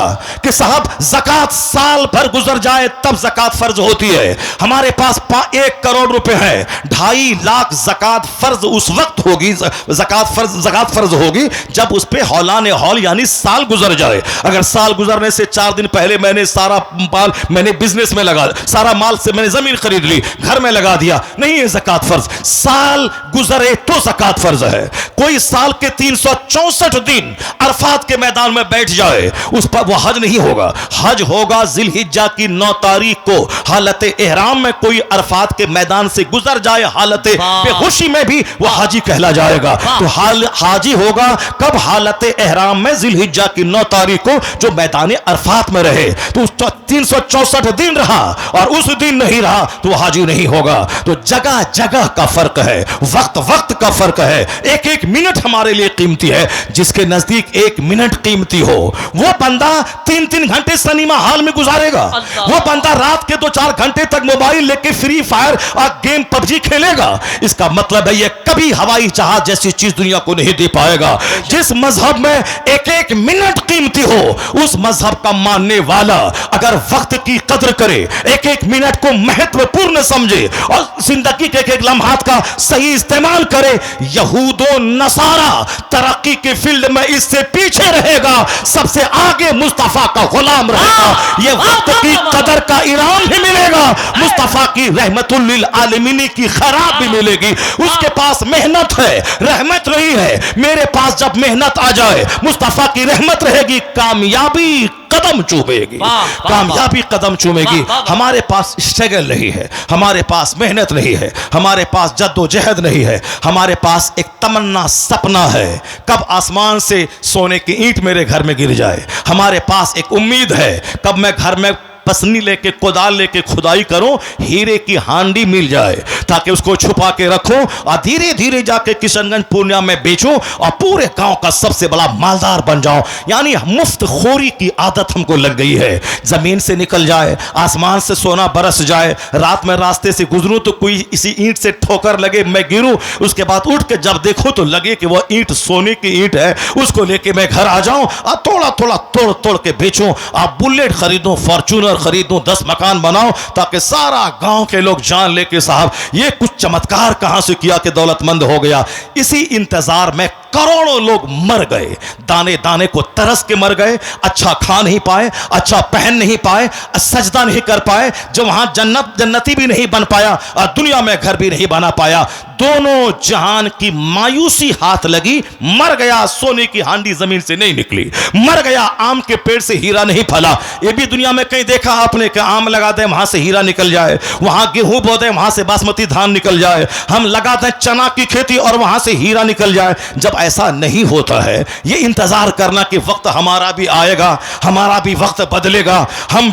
कि साहब ज़कात साल भर गुजर जाए तब ज़कात फर्ज होती है? हमारे पास 1 करोड़ रुपए है, 2.5 लाख ज़कात फर्ज उस वक्त होगी, ज़कात फर्ज होगी जब उस पे हौलान हौल यानी साल गुजर जाए। अगर साल गुजरने से 4 दिन पहले मैंने सारा माल मैंने बिजनेस में लगा, सारा माल से मैंने जमीन खरीद ली, घर में लगा दिया, नहीं है ज़कात फर्ज। साल गुजरे तो ज़कात फर्ज है। कोई साल के 364 दिन अरफात के मैदान में बैठ जाए, उस पर वह हज नहीं होगा। हज होगा जिलहिज्जा की 9 तारीख को, हालत एहराम में कोई अरफात के मैदान से गुजर जाए हालत बेहोशी में भी वह हाजी कहला जाएगा। तो हाजी होगा कब? हालत एहराम में जिलहिज्जा की 9 तारीख को जो मैदान अरफात में रहे। तो 364 दिन रहा और उस दिन नहीं रहा तो हाजी नहीं होगा। तो जगह जगह का फर्क है, वक्त वक्त का फर्क है। एक एक मिनट हमारे लिए कीमती है। जिसके नजदीक 1 मिनट कीमती हो वो बंदा 3-3 घंटे सिनेमा हॉल में गुजारेगा। वो बंदा रात के 2-4 घंटे तक मोबाइल लेके फ्री फायर और गेम पबजी खेलेगा। इसका मतलब है ये कभी हवाई जहाज जैसी चीज दुनिया को नहीं दे पाएगा। जिस मजहब में एक एक मिनट कीमती हो, उस मजहब का मानने वाला अगर वक्त की कदर करे, एक एक मिनट को महत्वपूर्ण समझे और जिंदगी के एक लम्हात का सही इस्तेमाल करे, यहूदो नसारा तरक्की के फील्ड में इससे पीछे रहेगा, सबसे आगे मुस्तफा का गुलाम रहेगा। ये वक्त की कदर का इनाम भी मिलेगा, मुस्तफा की रहमतुल लिल आलमीन की खराब भी मिलेगी। उसके पास मेहनत है, रहमत नहीं है। मेरे पास जब मेहनत आ जाए, मुस्तफा की रहमत रहेगी, कामयाबी कदम चूमेगी, कामयाबी कदम चूमेगी। हमारे पास स्ट्रगल नहीं है, हमारे पास मेहनत नहीं है, हमारे पास जद्दोजहद नहीं है। हमारे पास एक तमन्ना सपना है कब आसमान से सोने की ईंट मेरे घर में गिर जाए। हमारे पास एक उम्मीद है कब मैं घर में पसनी लेके कोदाल लेके खुदाई करूं, हीरे की हांडी मिल जाए ताकि उसको छुपा के रखूं और धीरे धीरे जाके किशनगंज पूर्णिया में बेचूं और पूरे गांव का सबसे बड़ा मालदार बन जाऊं। यानी मुफ्त खोरी की आदत हमको लग गई है। जमीन से निकल जाए, आसमान से सोना बरस जाए, रात में रास्ते से गुजरूं तो कोई इसी ईंट से ठोकर लगे, मैं गिरूं, उसके बाद उठ के जब देखो तो लगे कि वह ईंट सोने की ईंट है, उसको लेके मैं घर आ जाऊं और थोड़ा थोड़ा तोड़ तोड़ के बेचूं, आप बुलेट खरीदूं, फॉर्च्यूनर खरीदूं, 10 मकान बनाऊं ताकि सारा गांव के लोग जान ले कि साहब ये कुछ चमत्कार कहां से किया कि दौलतमंद हो गया। इसी इंतजार में करोड़ों लोग मर गए, दाने दाने को तरस के मर गए, अच्छा खा नहीं पाए, अच्छा पहन नहीं पाए, सजदा नहीं कर पाए, जो वहां जन्नती भी नहीं बन पाया और दुनिया में घर भी नहीं बना पाया। दोनों जहान की मायूसी हाथ लगी, मर गया, सोने की हांडी जमीन से नहीं निकली, मर गया, आम के पेड़ से हीरा नहीं फला। ये भी दुनिया में कहीं देखा आपने कि आम लगा दे वहां से हीरा निकल जाए, वहां गेहूं बो दे वहां से बासमती धान निकल जाए, हम लगा दें चना की खेती और वहां से हीरा निकल जाए। जब ऐसा नहीं होता है, ये इंतजार करना कि वक्त हमारा भी आएगा, हमारा भी वक्त बदलेगा, हम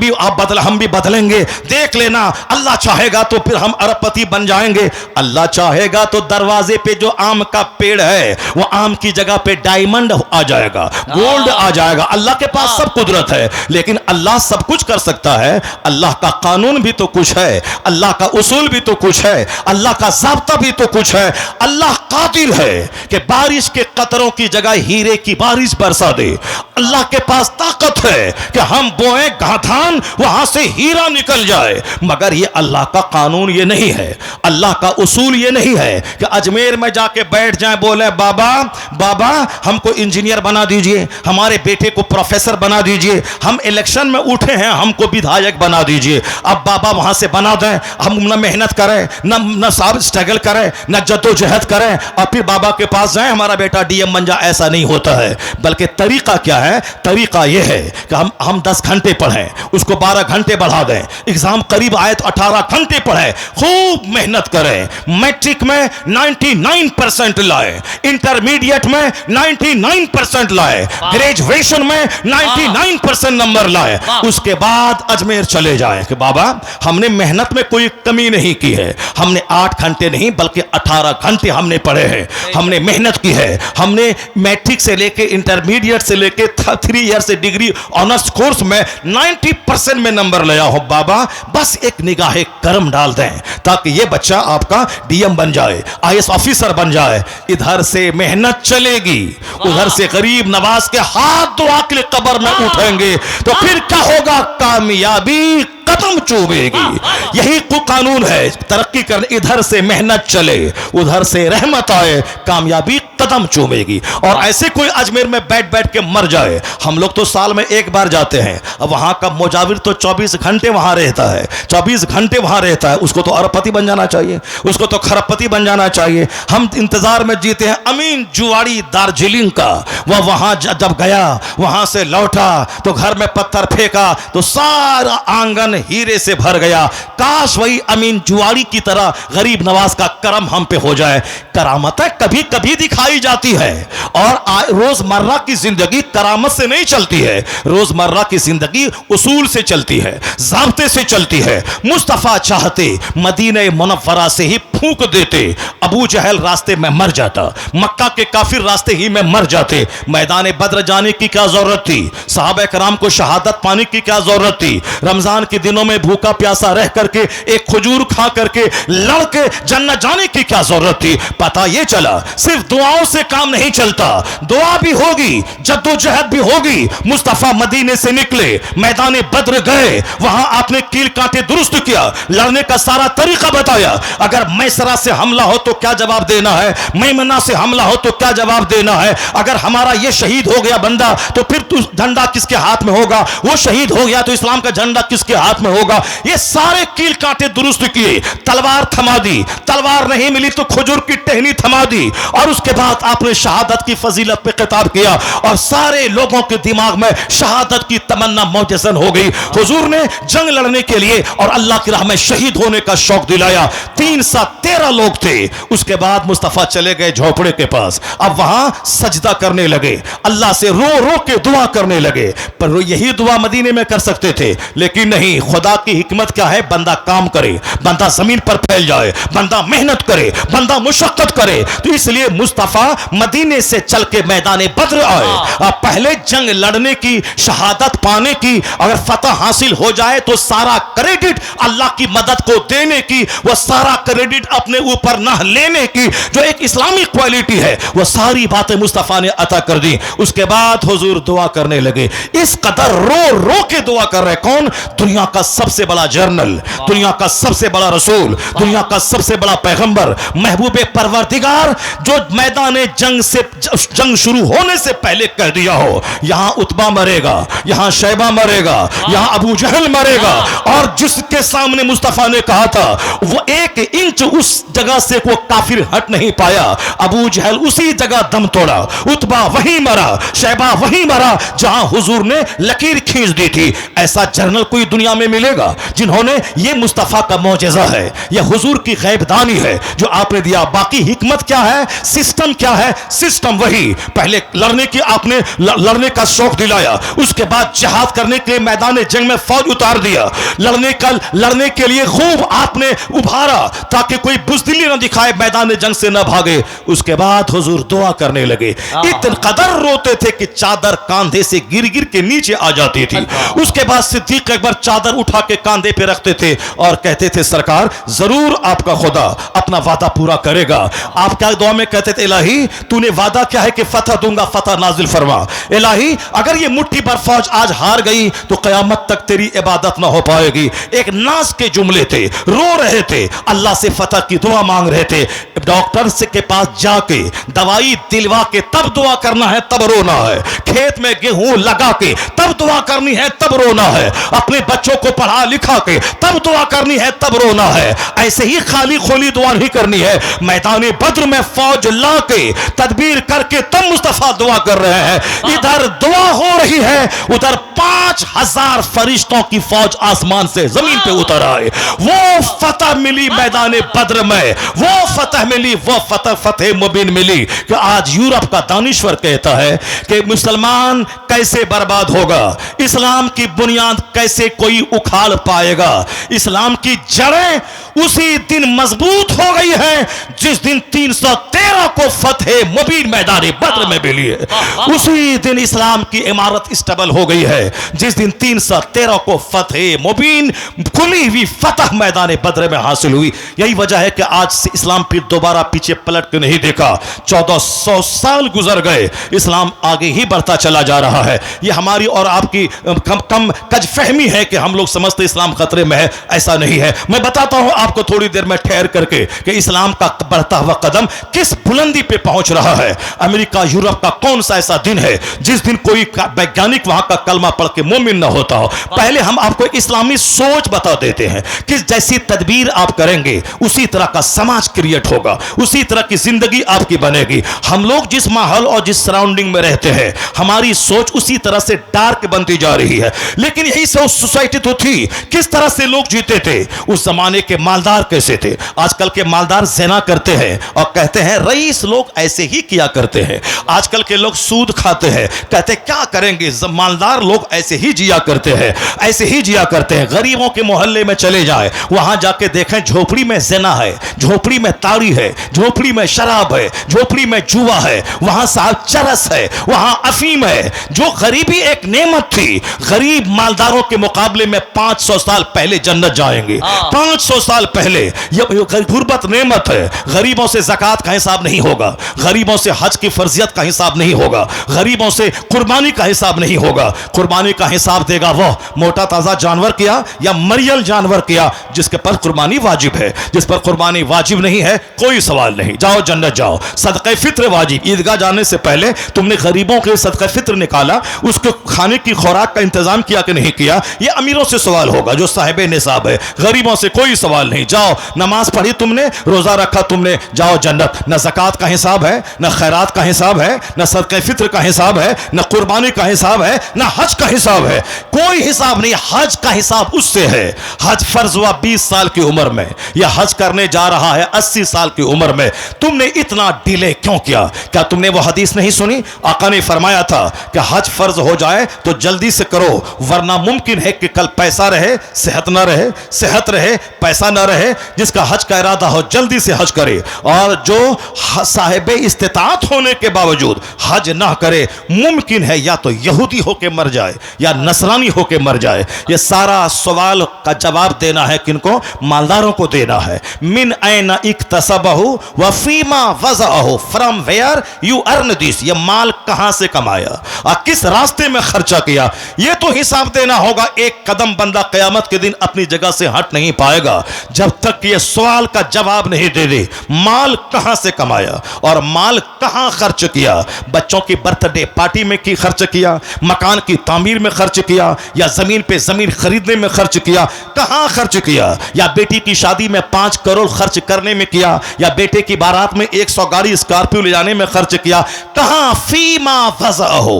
भी बदलेंगे, देख लेना, अल्लाह चाहेगा तो फिर हम अरबपति बन जाएंगे। अल्लाह चाहेगा तो दरवाजे पे जो आम का पेड़ है वो आम की जगह पे डायमंड आ जाएगा, गोल्ड आ जाएगा। अल्लाह के पास सब कुदरत है, लेकिन अल्लाह सब कुछ कर सकता है। अल्लाह का कानून भी तो कुछ है, अल्लाह का उसूल भी तो कुछ है, अल्लाह का ज़ाब्ता भी तो कुछ है। अल्लाह कादिर है कि बारिश के कतरों की जगह हीरे की बारिश बरसा दे। अल्लाह के पास ताकत है कि हम बोए धान वहां से हीरा निकल जाए, मगर ये अल्लाह का कानून ये नहीं है, अल्लाह का उसूल ये नहीं है कि अजमेर में जाके बैठ जाए, बोले बाबा बाबा हमको इंजीनियर बना दीजिए, हमारे बेटे को प्रोफेसर बना दीजिए, हम इलेक्शन में उठे हैं हमको विधायक बना दीजिए। अब बाबा वहां से बना दें, हम न मेहनत करें, न साहब स्ट्रगल करें, न जद्दोजहद करें और फिर बाबा के पास जाए हमारा बेटा डीएम बन जाए। ऐसा नहीं होता है, बल्कि तरीका क्या है? तरीका यह है कि हम 10 घंटे पढ़ें, उसको 12 घंटे बढ़ा दें, एग्जाम करीब आए तो 18 घंटे पढ़ें, खूब मेहनत करें, मैट्रिक में 99% लाए, इंटरमीडिएट में 99% लाए, ग्रेजुएशन में 99% नंबर लाए, उसके बाद अजमेर चले जाए कि बाबा हमने मेहनत में कोई कमी नहीं की है, हमने 8 घंटे नहीं बल्कि 18 घंटे हमने पढ़े हैं, हमने मेहनत की है, हमने मैट्रिक से लेके इंटरमीडिएट से लेके 3 ईयर से डिग्री ऑनर्स कोर्स में 90% में नंबर लाया हो। बाबा बस एक निगाहे करम डाल दें ताकि ये बच्चा आपका डीएम बन जाए, आईएएस ऑफिसर बन जाए। इधर से मेहनत चलेगी, उधर से गरीब नवाज के हाथ दुआ के लिए कब्र में उठेंगे, तो फिर क्या होगा? कामयाबी कदम चूमेगी। यही कानून है तरक्की करने, इधर से मेहनत चले, उधर से रहमत आए, कामयाबी कदम चूमेगी। और ऐसे कोई अजमेर में बैठ बैठ के मर जाए, हम लोग तो साल में एक बार जाते हैं, अब वहां का मुजाविर तो 24 घंटे वहां रहता है, 24 घंटे वहां रहता है, उसको तो अरबपति बन जाना चाहिए, उसको तो खरबपति बन जाना चाहिए। हम इंतजार में जीते हैं। अमीन जुवाड़ी दार्जिलिंग का, वह वहां जब गया, वहां से लौटा तो घर में पत्थर फेंका तो सारा आंगन हीरे से भर गया। काश वही अमीन जुवाड़ी की तरह गरीब नवाज का करम हम पे हो जाए। करामतें कभी कभी दिखाई जाती है और रोजमर्रा की जिंदगी करामत से नहीं चलती है, रोजमर्रा की जिंदगी उसूल से चलती है, ज़ाब्ते से चलती है। मुस्तफा चाहते मदीने मुनव्वरा से ही फूंक देते, अबू जहल रास्ते में मर जाता, मक्का के काफिर रास्ते ही में मर जाते। मैदान बद्र जाने की क्या जरूरत थी? सहाबा कराम को शहादत पाने की क्या जरूरत थी? रमजान के दिनों में भूखा प्यासा रह करके एक खजूर खा करके लड़के जन्नत जाने की क्या जरूरत थी? पता यह चला सिर्फ दुआओं से काम नहीं चलता, दुआ भी होगी, जद्दोजहद भी होगी। मुस्तफा मदीने से निकले, मैदान बद्र गए, वहां आपने कील कांटे दुरुस्त किया, लड़ने का सारा तरीका बताया। अगर मैसरा से हमला हो तो क्या जवाब देना है, मैमना से हमला हो तो क्या जवाब देना है, अगर हमारा ये शहीद हो गया बंदा तो फिर झंडा किसके हाथ में होगा, वो शहीद हो गया तो इस्लाम का झंडा किसके हाथ हालत में होगा। ये सारे कील कांटे दुरुस्त किए, तलवार थमा दी, तलवार नहीं मिली तो खजूर की टहनी थमा दी, और उसके बाद आपने शहादत की फजीलत पे खिताब किया और सारे लोगों के दिमाग में शहादत की तमन्ना मौजसन हो गई। हुजूर ने जंग लड़ने के लिए और अल्लाह की राह में शहीद होने का शौक दिलाया। 313 लोग थे। उसके बाद मुस्तफा चले गए झोपड़े के पास। अब वहां सजदा करने लगे, अल्लाह से रो रो के दुआ करने लगे। पर यही दुआ मदीने में कर सकते थे, लेकिन नहीं। खुदा की हिकमत क्या है? बंदा काम करे, बंदा जमीन पर फैल जाए, बंदा मेहनत करे, बंदा मुशक्कत करे। तो इसलिए मुस्तफा मदीने से चल के मैदान बद्र आए। पहले जंग लड़ने की, शहादत पाने की, अगर फतह हासिल हो जाए तो सारा क्रेडिट अल्लाह की मदद को देने की, वह सारा क्रेडिट अपने ऊपर न लेने की, जो एक इस्लामी क्वालिटी है, वह सारी बातें मुस्तफा ने अता कर दी। उसके बाद हुजूर दुआ करने लगे। इस कदर रो रो के दुआ कर रहे। कौन? दुनिया का सबसे बड़ा जर्नल, दुनिया का सबसे बड़ा रसूल, दुनिया का सबसे बड़ा पैगंबर, महबूब परवरदिगार, जो मैदान जंग से, जंग शुरू होने से पहले कह दिया हो यहां उतबा मरेगा, यहां शैबा मरेगा, यहां अबू जहल मरेगा, और जिसके सामने मुस्तफा ने कहा था वो 1 इंच उस जगह से वो काफिर हट नहीं पाया। अबू जहल उसी जगह दम तोड़ा, उतबा वहीं मरा, शैबा वहीं मरा जहां हुजूर ने लकीर खींच दी थी। ऐसा जर्नल कोई दुनिया में मिलेगा जिन्होंने, ये मुस्तफा का मौजज़ा है, यह हुजूर की गैबदानी है जो आपने दिया। बाकी हिकमत क्या है, सिस्टम क्या है? सिस्टम वही, पहले लड़ने की आपने लड़ने का शौक दिलाया, उसके बाद जिहाद करने के लिए मैदान जंग में फौज उतार दिया, लड़ने के लिए खूब आपने उभारा ताकि कोई बुज़दिली न दिखाए, मैदान जंग से न भागे। उसके बाद हुजूर दुआ करने लगे। इतने कदर रोते थे कि चादर कांधे से गिर गिर के नीचे आ जाती थी। उसके बाद सिद्दीक अकबर चादर उठा के कांधे पे रखते थे और कहते थे सरकार जरूर आपका खुदा अपना वादा पूरा करेगा। आप क्या दुआ में कहते थे? इलाही तूने वादा क्या है कि फतह दूंगा, फतह नाजिल फरमा। इलाही अगर ये मुट्ठी भर फौज आज हार गई तो कयामत तक तेरी इबादत ना हो पाएगी। एक नाज के जुमले थे, रो रहे थे, अल्लाह से फतह की दुआ मांग रहे थे। डॉक्टर से के पास जाके दवाई दिलवा के तब दुआ करना है, तब रोना है। खेत में गेहूं लगा के तब दुआ करनी है, तब रोना है। अपने बच्चों को पढ़ा लिखा के तब दुआ करनी है, तब रोना है। ऐसे ही खाली खोली दुआ नहीं करनी है। मैदान बद्र में फौज ला के तदबीर करके तब मुस्तफा दुआ कर रहे हैं। इधर दुआ हो रही है, उधर 5000 फरिश्तों की फौज आसमान से जमीन पे उतर आए। वो फतह मिली मैदान बद्र में, वो फतह मिली, वो फतह मुबीन मिली कि आज यूरोप का दानिश्वर कहता है कि मुसलमान कैसे बर्बाद होगा, इस्लाम की बुनियाद कैसे कोई उखाड़ पाएगा। इस्लाम की जड़ें उसी दिन मजबूत हो गई है जिस दिन 313 को फतह मुबीन मैदान बद्र में मिली है। उसी दिन इस्लाम की इमारत स्टेबल हो गई है जिस दिन 313 को फतह मुबीन, खुली हुई फतह मैदान बद्र में हासिल हुई। यही वजह है कि आज से इस्लाम फिर दोबारा पीछे पलट के नहीं देखा। 1400 साल गुजर गए, इस्लाम आगे ही बढ़ता चला जा रहा है। यह हमारी और आपकी कम कजफहमी है कि हम लोग समझते इस्लाम खतरे में है। ऐसा नहीं है। मैं बताता हूं आपको थोड़ी देर में ठहर करके कि इस्लाम का बढ़ता हुआ कदम किस बुलंदी पे पहुंच रहा है। अमेरिका यूरोप का कौन सा ऐसा दिन है जिस दिन कोई वैज्ञानिक वहां का कलमा पढ़ के मोमिन ना होता हो। पहले हम आपको इस्लामी सोच बता देते हैं कि जैसी तदबीर आप करेंगे उसी तरह का समाज क्रिएट होगा, उसी तरह की जिंदगी आपकी बनेगी। हम लोग जिस माहौल और जिस सराउंडिंग में रहते हैं हमारी सोच उसी तरह से डार्क बनती जा रही है। लेकिन यही से सोसाइटी तो थी। किस तरह से लोग जीते थे उस जमाने के? मालदार कैसे थे? आजकल के मालदार ज़िना करते हैं और कहते हैं रईस लोग ऐसे ही किया करते हैं। आजकल के लोग सूद खाते हैं, कहते क्या करेंगे, मालदार लोग ऐसे ही जिया करते हैं, ऐसे ही जिया करते हैं। गरीबों के मोहल्ले में चले जाए, वहां जाके देखें झोपड़ी में ज़िना है, झोपड़ी में ताड़ी है, झोपड़ी में शराब है, झोपड़ी में जुआ है, वहां साहब चरस है, वहां अफीम है। जो गरीबी एक नेमत थी, गरीब मालदारों के मुकाबले में 500 साल पहले जन्नत जाएंगे। 500 साल पहले यह गुर्बत नेमत है। गरीबों से ज़कात का हिसाब नहीं होगा, गरीबों से हज की फर्जियत का हिसाब नहीं होगा, गरीबों से कुर्बानी का हिसाब नहीं होगा। कुर्बानी का हिसाब देगा वह मोटा ताज़ा जानवर किया या मरियल जानवर किया जिसके पर कुर्बानी वाजिब है। जिस पर कुर्बानी वाजिब नहीं है कोई सवाल नहीं, जाओ जन्नत जाओ। सदक़े फित्र वाजिब, ईदगाह जाने से पहले तुमने गरीबों के सदक़े फित्र निकाला, उसको खाने की खुराक का इंतजाम किया कि नहीं किया? ये अमीरों से सवाल होगा जो साहिब निसाब है, गरीबों से कोई सवाल नहीं। जाओ, नमाज पढ़ी तुमने, रोजा रखा तुमने, जाओ जन्नत। न ज़कात का हिसाब है, न खैरात का हिसाब है, न सदक़े फित्र का हिसाब है, न कुर्बानी का हिसाब है, न हज का हिसाब है, कोई हिसाब नहीं। हज का हिसाब उससे है, हज फर्ज हुआ 20 साल की उम्र में, या हज करने जा रहा है 80 साल की उम्र में। तुमने इतना डिले क्यों किया? क्या तुमने वो हदीस नहीं सुनी? आका ने फरमाया था कि हज फर्ज हो जाए तो जल्दी से करो, वरना मुमकिन है कि कल पैसा रहे सेहत ना रहे, सेहत रहे पैसा ना रहे। जिसका हज का इरादा हो जल्दी से हज करे, और जो साहिब इस्तिताअत होने के बावजूद हज ना करे, मुमकिन है या तो यहूदी होके मर जाए या नसरानी होके मर जाए। ये सारा सवाल का जवाब देना है किनको? मालदारों को देना है। मिन ऐना इक्तसबहु व फीमा वज़अहु, from where you earn this, ये माल कहां से कमाया और किस रास्ते में खर्चा किया, ये तो हिसाब देना होगा। एक कदम बंदा क़यामत के दिन अपनी जगह से हट नहीं पाएगा जब तक ये सवाल का जवाब नहीं दे दे। माल कहां से कमाया और माल कहां खर्च किया? बच्चों की बर्थडे पार्टी में की खर्च किया, मकान की तामीर में खर्च किया, या जमीन पे जमीन खरीदने में खर्च किया? कहां खर्च किया? या बेटी की शादी में 5 करोड़ खर्च करने में किया, या बेटे की बारात में 100 गाड़ी स्कॉर्पियो ले जाने में खर्च किया? कहां? फीमा वज़अहु,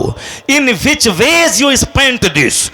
in which ways you spent this.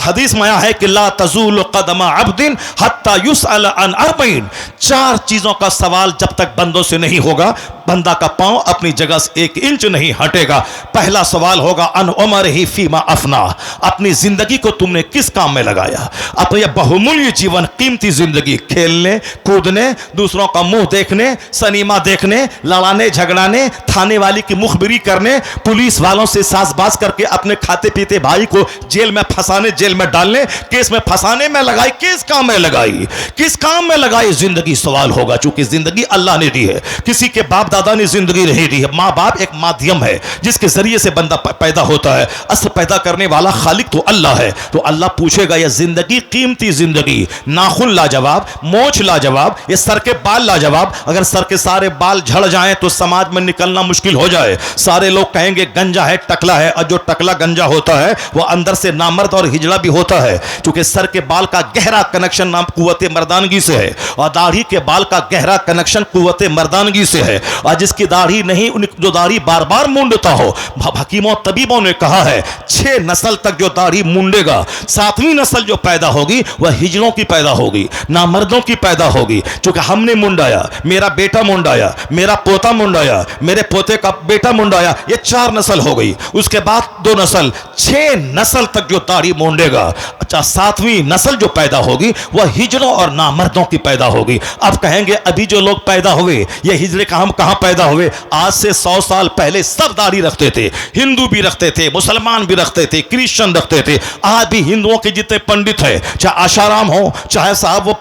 हदीस में आया है कि ला तज़ूल क़दम अब्दिन हत्ता युसअल अन अर्बईन, 4 चीजों का सवाल जब तक बंदों से नहीं होगा, बंदा का पांव अपनी जगह से 1 इंच नहीं हटेगा। पहला सवाल होगा अन उमर ही फीमा अफना, अपनी जिंदगी को तुमने किस काम में लगाया? अपने बहुमूल्य जीवन, कीमती जिंदगी खेलने कूदने, दूसरों का मुंह देखने, सिनेमा देखने, लड़ाने झगड़ाने, थाने वाली की मुखबिरी करने, पुलिस वालों से साजबाज करके अपने खाते पीते भाई को जेल में फंसाने, जेल में डालने, केस में फंसाने में लगाई? किस काम में लगाई? किस काम में लगाई जिंदगी? सवाल होगा। चूंकि जिंदगी अल्लाह ने दी है, किसी के बाप दादा ने जिंदगी नहीं दी है। माँ बाप एक माध्यम है जिसके जरिए से बंदा पैदा होता है, असल पैदा करने वाला खालिक तो अल्लाह है। तो अल्लाह पूछेगा यह जिंदगी, कीमती जिंदगी, नाखून लाजवाब, मोछ लाजवाब, ये सर के बाल लाजवाब। अगर सर के सारे बाल झड़ जाएं तो समाज में निकलना मुश्किल हो जाए। सारे लोग कहेंगे गंजा है, टकला है, और जो टकला गंजा होता है वो अंदर से नामर्द और हिजड़ा भी होता है। क्योंकि सर के बाल का गहरा कनेक्शन नाम कुव्वत मर्दानगी से है, और दाढ़ी के बाल का गहरा कनेक्शन कुव्वत मर्दानगी से है। और जिसकी दाढ़ी नहीं, जो दाढ़ी बार बार मूंडता हो, हकीमों तबीबों ने कहा है 6 नस्ल तक जो दाढ़ी मूंडेगा, 7वीं नस्ल जो पैदा होगी वह हिजड़ों की पैदा होगी, नामर्दों की पैदा होगी। क्योंकि हमने मुंडाया, मेरा बेटा मुंडाया, मेरा पोता मुंडाया, मेरे पोते का बेटा मुंडाया, ये 4 नस्ल हो गई। उसके बाद 2 नस्ल, 6 नस्ल तक जो दाढ़ी मूंडेगा। अच्छा, 7वीं नस्ल जो पैदा होगी वह हिजड़ों और नामर्दों की पैदा होगी। अब कहेंगे अभी जो लोग पैदा हुए ये हिजड़े कहां पैदा हुए? आज से 100 साल पहले सब दाढ़ी रखते थे, हिंदू भी रखते थे, मुसलमान भी रखते थे, क्रिश्चियन रखते थे। आज भी हिंदुओं के जितने पंडित हैं, चाहे आशाराम हो, चाहे साहब वो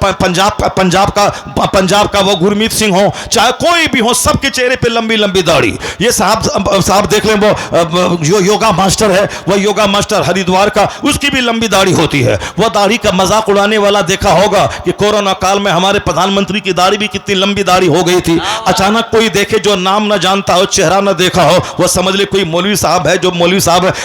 पंजाब का वो गुरमीत सिंह हो, चाहे कोई भी हो, सबके चेहरे पे लंबी लंबी दाढ़ी। ये साहब देख लें, वो जो योगा मास्टर है, वो योगा मास्टर हरिद्वार का, उसकी भी लंबी दाढ़ी होती है। वो दाढ़ी का मजाक उड़ाने वाला देखा होगा कि कोरोना काल में हमारे प्रधानमंत्री की दाढ़ी भी कितनी लंबी दाढ़ी हो गई थी। अचानक कोई देखे जो नाम ना जानता हो, चेहरा ना देखा हो, वो समझ ले कोई मौलवी साहब है,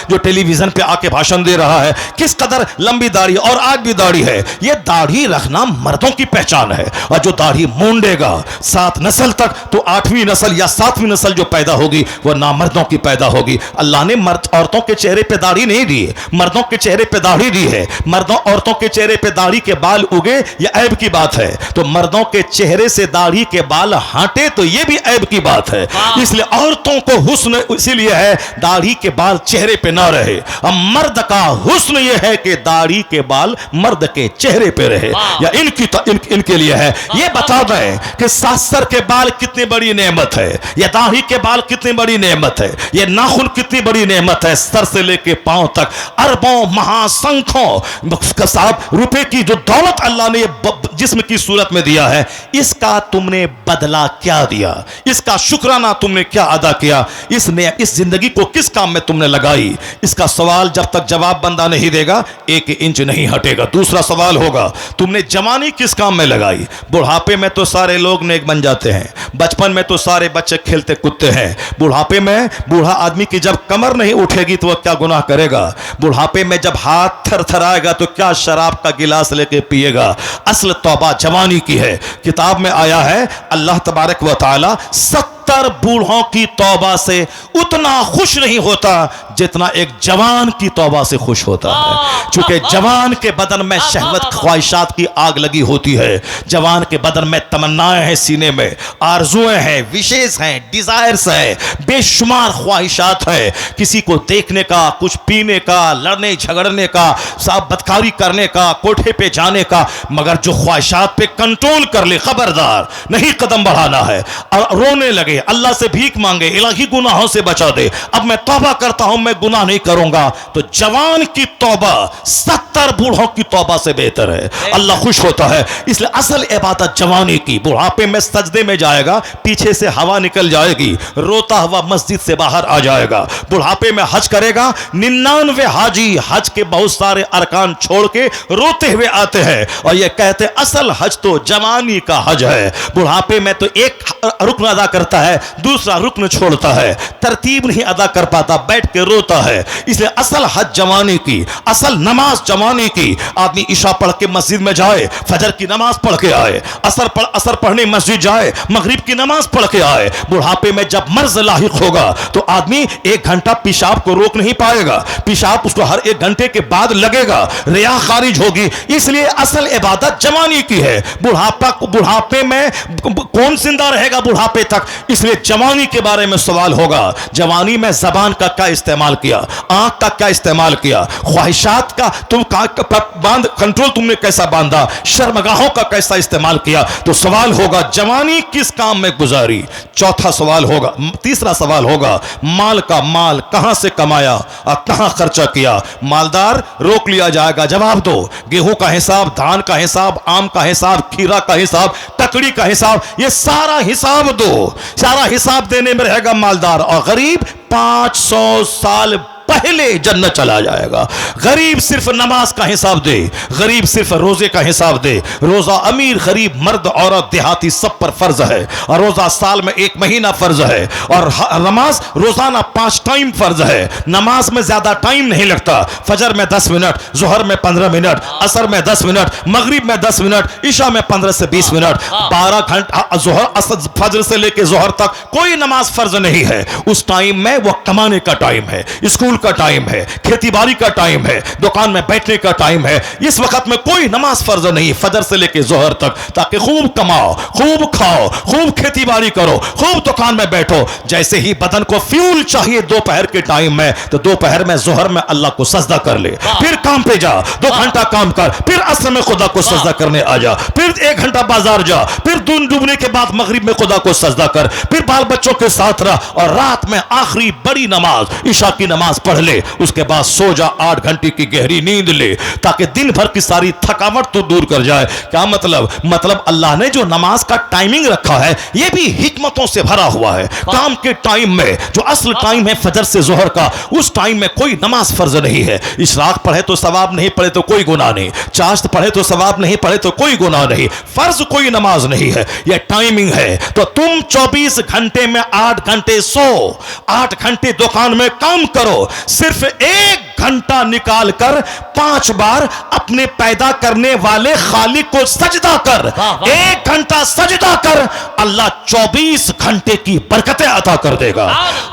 जो टेलीविजन पे आके भाषण दे रहा है। किस कदर लंबी दाढ़ी, और आज भी दाढ़ी है। ये दाढ़ी रखना मर्दों की पहचान है। और जो दाढ़ी मूंडेगा 7 नस्ल तक, तो 8वीं नस्ल या 7वीं नस्ल जो पैदा होगी वह नामर्दों की पैदा होगी। अल्लाह ने मर्द औरतों के चेहरे पे दाढ़ी नहीं दी, मर्दों के चेहरे पे दाढ़ी दी है। मर्दों औरतों के चेहरे पे दाढ़ी के बाल उगे ये ऐब की बात है, तो मर्दों के चेहरे से दाढ़ी के बाल हटे तो ये भी ऐब की बात है। इसलिए औरतों को हुस्न इसीलिए है दाढ़ी के बाल चेहरे पे ना रहे। अब मर्द का हुस्न ये है कि दाढ़ी के बाल मर्द के चेहरे पे रहे, या इनके लिए है। ये बता दें कि सर के बाल कितनी बड़ी नेमत है, ये दाढ़ी के बाल कितनी बड़ी नेमत है, ये नाखून कितनी बड़ी नेमत है। सर से लेके पांव तक अरबों महासंख्यों साहब रुपए की जो दौलत अल्लाह ने जिस्म की सूरत में दिया है, इसका तुमने बदला क्या दिया? इसका शुक्राना तुमने क्या अदा किया? इस जिंदगी को किस काम में तुमने लगाई? इसका सवाल जब तक जवाब बंदा नहीं देगा 1 इंच नहीं हटेगा। दूसरा सवाल होगा तुमने जवानी किस काम में लगाई? बुढ़ापे में तो सारे लोग नेक बन जाते हैं, बचपन में तो सारे बच्चे खेलते कूदते हैं, बुढ़ापे में बूढ़ा आदमी की जब कमर नहीं उठेगी तो वह क्या गुनाह करेगा? बुढ़ापे में जब हाथ थरथरा जाएगा तो क्या शराब का गिलास लेके पिएगा। असल तौबा जवानी की है। किताब में आया है अल्लाह तबारक व तआला 70 बूढ़ों की तौबा से उतना खुश नहीं होता जितना एक जवान की तौबा से खुश होता है। चूंकि जवान के बदन में शहवत ख्वाहिशात की आग लगी होती है, जवान के बदन में तमन्नाएं हैं, सीने में आरजुएं हैं, विशेष हैं, डिजायर्स हैं, बेशुमार ख्वाहिशात हैं, किसी को देखने का, कुछ पीने का, लड़ने झगड़ने का, साहब बदकारी करने का, कोठे पे जाने का। मगर जो ख्वाहिशात पे कंट्रोल कर ले, खबरदार नहीं कदम बढ़ाना है। और रोने लगे, अल्लाह से भीख मांगे, इलाही गुनाहों से बचा दे, अब मैं तौबा करता हूं, मैं गुनाह नहीं करूंगा, तो जवान की तौबा 70 बूढ़ों की तौबा से बेहतर है। अल्लाह खुश होता है। इसलिए असल इबादत जवानी की। बुढ़ापे में सजदे में जाएगा, पीछे से हवा निकल जाएगी, रोता हुआ मस्जिद से बाहर आ जाएगा। बुढ़ापे में हज करेगा, 99 हाजी हज के बहुत सारे अरकान छोड़ के रोते हुए आते हैं और ये कहते असल हज तो जवानी का हज है। बुढ़ापे में तो एक रुकन अदा करता है, दूसरा रुकन छोड़ता है, तरतीब नहीं अदा कर पाता, बैठ के रोता है। इसलिए असल हज जवानी की, असल नमाज जवानी की। आदमी ईशा पढ़ के मस्जिद में जाए, फजर की नमाज पढ़ के आए, असर पढ़ने मस्जिद जाए, मगरिब की नमाज पढ़ के आए। बुढ़ापे में जब मर्ज लाहिक होगा तो आदमी 1 घंटा पेशाब को रोक नहीं पाएगा, पेशाब उसको हर 1 घंटे के बाद लगेगा, रिया खारिज होगी। इसलिए असल इबादत जवानी की है। बुढ़ापे में कौन जिंदा रहेगा बुढ़ापे तक? इसलिए जवानी के बारे में सवाल होगा। जवानी में जबान का क्या इस्तेमाल किया, आंख का क्या इस्तेमाल किया, ख्वाहिशात का तुम कंट्रोल तुमने कैसा बांधा, शर्मगाहों का कैसा इस्तेमाल किया। तो सवाल होगा जवानी किस काम में गुजारी। चौथा सवाल होगा, तीसरा सवाल होगा माल का माल कहां से कमाया और कहां खर्चा किया। मालदार रोक लिया जाएगा, जवाब दो। गेहूं का हिसाब, धान का हिसाब, आम का हिसाब, खीरा का हिसाब, ककड़ी का हिसाब, ये सारा हिसाब दो। सारा हिसाब देने में रहेगा मालदार, और गरीब 500 साल पहले जन्नत चला जाएगा। गरीब सिर्फ नमाज का हिसाब दे, गरीब सिर्फ रोजे का हिसाब दे। रोजा अमीर गरीब मर्द औरत देहाती सब पर फर्ज है, और रोजा साल में 1 महीना फर्ज है, और नमाज रोजाना 5 टाइम फर्ज है। नमाज में ज्यादा टाइम नहीं लगता। फजर में 10 मिनट, जोहर में 15 मिनट, असर में 10 मिनट, मगरिब में 10 मिनट, ईशा में 15 से 20 मिनट। 12 घंटा जोहर असर फजर से लेकर जोहर तक कोई नमाज फर्ज नहीं है। उस टाइम में वो कमाने का टाइम है, स्कूल का टाइम है, खेती बाड़ी का टाइम है, दुकान में बैठने का टाइम है। इस वक्त में कोई नमाज फर्ज नहीं, फजर से लेकर जोहर तक, ताकि खूब कमाओ, खूब खाओ, खूब खेती बाड़ी करो, खूब दुकान में बैठो। जैसे ही बदन को फ्यूल चाहिए दोपहर के टाइम में, तो दोपहर में जोहर में अल्लाह को सजदा कर ले, फिर काम पे जा, 2 घंटा काम कर, फिर असर में खुदा को सजदा करने आ जा, फिर 1 घंटा बाजार जा, फिर दिन डूबने के बाद मगरिब में खुदा को सजदा कर, फिर बाल बच्चों के साथ रह, और रात में आखिरी बड़ी नमाज ईशा की नमाज पढ़ ले। उसके बाद सो जा, 8 घंटे की गहरी नींद ले, ताकि दिन भर की सारी थकावट तो दूर कर जाए। क्या मतलब अल्लाह ने जो नमाज का टाइमिंग रखा है ये भी हिकमतों से भरा हुआ है। काम के टाइम में जो असल टाइम है फजर से जोहर का, उस टाइम में कोई नमाज फर्ज नहीं है। इशराक पढ़े तो सवाब नहीं, पढ़े तो कोई गुनाह नहीं। चाश्त पढ़े तो सवाब नहीं, पढ़े तो कोई गुनाह नहीं। फर्ज कोई नमाज नहीं है, यह टाइमिंग है। तो तुम 24 घंटे में 8 घंटे सो, 8 घंटे दुकान में काम करो, सिर्फ 1 घंटा निकाल कर 5 बार अपने पैदा करने वाले खालिक को सजदा कर। 1 घंटा सजदा कर, अल्लाह 24 घंटे की बरकतें अता कर देगा।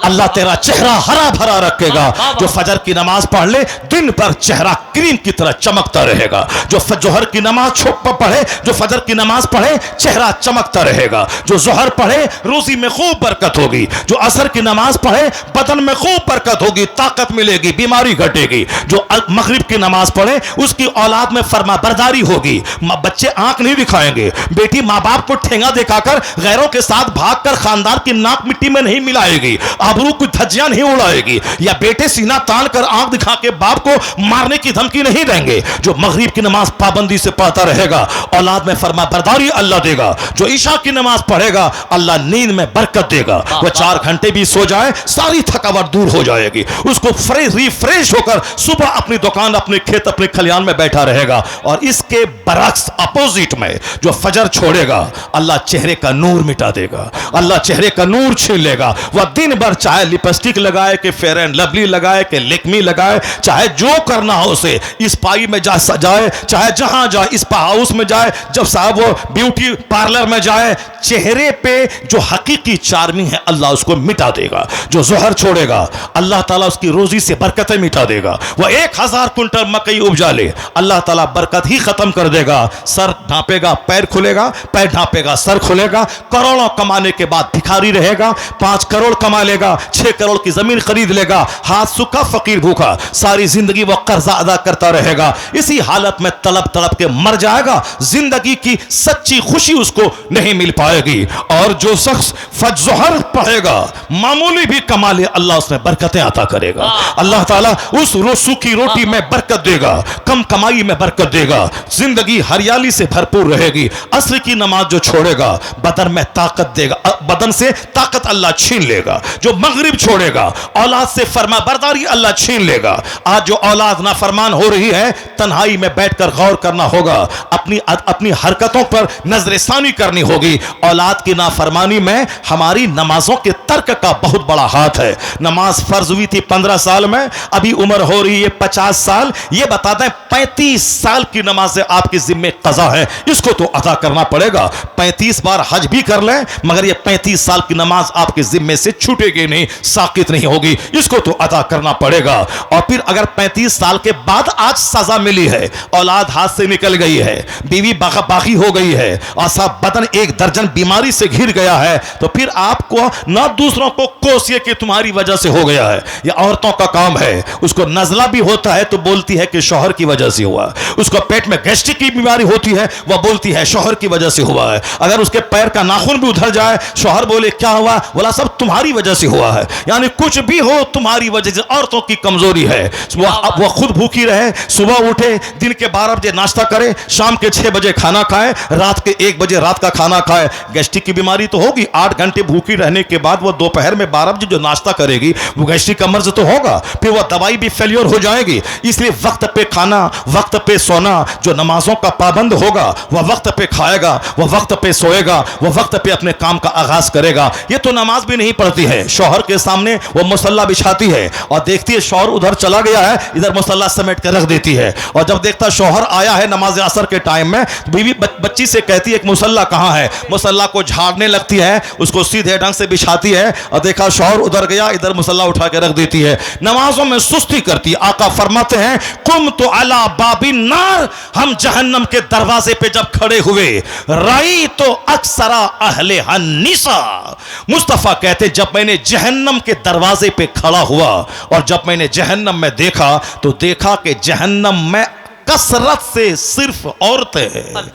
अल्लाह तेरा चेहरा हरा भरा रखेगा। जो फजर की नमाज पढ़ ले, दिन भर चेहरा क्रीम की तरह चमकता रहेगा। जो जोहर की नमाज पढ़े, जो फजर की नमाज पढ़े, चेहरा चमकता रहेगा। जो जोहर पढ़े, रोजी में खूब बरकत होगी। जो असर की नमाज पढ़े, बदन में खूब बरकत होगी, ताकत मिलेगी, बीमारी घटेगी। जो मगरिब की नमाज पढ़े, उसकी औलाद में फरमा बरदारी होगी। बच्चे आंख नहीं दिखाएंगे, बेटी माँ बाप को ठेंगा दिखाकर गैरों के साथ भागकर खानदान की नाक मिट्टी में नहीं मिलाएगी, आबरू की धज्जियां नहीं उड़ाएगी, या बेटे सीना तान कर आंख दिखा के बाप को मारने की धमकी नहीं देंगे। जो मगरिब की नमाज पाबंदी से पढ़ता रहेगा, औलाद में फरमा बरदारी अल्लाह देगा। जो ईशा की नमाज पढ़ेगा, अल्लाह नींद में बरकत देगा। वो 4 घंटे भी सो जाए, सारी थकावट दूर हो जाएगी, उसको रिफ्रेश होकर सुबह अपनी दुकान, अपने खेत, अपने खलियान में बैठा रहेगा। और इसके बरक्स अपोजिट में जो फजर छोड़ेगा, अल्लाह चेहरे का नूर मिटा देगा, अल्लाह चेहरे का नूर छीन लेगा। वह दिन भर चाहे लिपस्टिक लगाए कि फेयर एंड लवली लगाए कि लेकमी लगाए, चाहे जो करना हो उसे, इस पाई में जा जाए, चाहे जहां जाए, इस हाउस में जाए, जब साहब वो ब्यूटी पार्लर में जाए, चेहरे पे जो हकीकी चार्मिंग है अल्लाह उसको मिटा देगा। जो जोहर छोड़ेगा अल्लाह ताला उसकी रोजी से बरकतें मिटा देगा। वह 1000 कुंटल मकई उपजा ले, अल्लाह ताला बरकत ही खत्म कर देगा। सर ढांपेगा पैर खुलेगा, पैर ढांपेगा सर खुलेगा। करोड़ों कमाने के बाद भिखारी रहेगा। 5 करोड़ कमा लेगा, 6 करोड़ की जमीन खरीद लेगा, हाथ सूखा फकीर भूखा, सारी जिंदगी वह कर्जा अदा करता रहेगा। इसी हालत में तड़प तड़प के मर जाएगा। जिंदगी की सच्ची खुशी उसको नहीं मिल पाएगी। और जो शख्स फजर पढ़ेगा, मामूली भी कमा ले, अल्लाह उसमें बरकतें अता करेगा। अल्लाह ताला उस सूखी रोटी में बरकत देगा, कम कमाई में बरकत देगा, जिंदगी हरियाली से भरपूर रहेगी। असर की नमाज जो छोड़ेगा, बदन में ताकत देगा, बदन से ताकत अल्लाह छीन लेगा। जो मगरिब छोड़ेगा, औलाद से फरमा बरदारी अल्लाह छीन लेगा। आज जो औलाद नाफरमान हो रही है, तन्हाई में बैठकर गौर करना होगा, अपनी हरकतों पर नजरसानी करनी होगी। औलाद की नाफरमानी में हमारी नमाजों के तर्क का बहुत बड़ा हाथ है। नमाज फर्ज हुई थी 15 साल में, अभी उम्र हो रही है 50 साल। ये बता दें 35 साल की नमाज आपके जिम्मे कज़ा है, इसको तो अदा करना पड़ेगा। 35 बार हज भी कर लें मगर ये 35 साल की नमाज आपके जिम्मे से छूटेगी नहीं, साकित नहीं होगी, इसको तो अदा करना पड़ेगा। और फिर अगर 35 साल के बाद आज सजा मिली है, औलाद हाथ से निकल गई है, बीवी बाकी हो गई है और सब बदन एक दर्जन बीमारी से घिर गया है, तो फिर आपको ना दूसरों को कोसिए कि तुम्हारी वजह से हो गया है। यह औरतों का काम है। उसको नजला भी होता है तो बोलती है कि शौहर की वजह से हुआ। उसको पेट में गैस्ट्रिक की बीमारी होती है, वह बोलती है शौहर की वजह से हुआ है। अगर उसके पैर का नाखून भी उधर जाए, शौहर बोले क्या हुआ, बोला सब तुम्हारी वजह से हुआ है। यानी कुछ भी हो तुम्हारी वजह से। औरतों की कमजोरी है, वह खुद भूखी रहे, सुबह उठे, दिन के 12 बजे नाश्ता करे, शाम के 6 बजे खाना खाए, रात के 1 बजे रात का खाना खाए। गैस्ट्रिक की बीमारी तो होगी। 8 घंटे भूखी रहने के बाद वह दोपहर में 12 बजे जो नाश्ता करेगी, वो गैस्ट्रिक का मर्ज तो होगा, फिर वह दवाई भी फेलियर हो जाएगी। इसलिए वक्त पे खाना, वक्त पे सोना, जो नमाजों का पाबंद होगा वह वक्त पे खाएगा, वह वक्त पे सोएगा, वह वक्त पे अपने काम का आगाज करेगा। ये तो नमाज भी नहीं पढ़ती है, शौहर के सामने वो मुसल्ला बिछाती है और देखती है शौहर उधर चला गया है, इधर मुसल्ला समेट कर रख देती है। और जब देखता शौहर आया है नमाज असर के टाइम में, बीवी बच्ची से कहती है कि मुसल्ला कहाँ है। मुसल्ला को झाड़ने लगती है, उसको सीधे ढंग से बिछाती है और देखा शौहर उधर गया, इधर मुसल्ला उठा के रख देती है। नमाजों में सुस्ती करती है। आका फरमाते हैं कुम तो अला बाबिन नार, हम जहन्नम के दरवाजे पे जब खड़े हुए, राई तो अक्सरा अहले हन्निसा। मुस्तफा कहते जब मैंने जहन्नम के दरवाजे पे खड़ा हुआ और जब मैंने जहन्नम में देखा तो देखा कि जहन्नम में कसरत से सिर्फ औरतें हैं,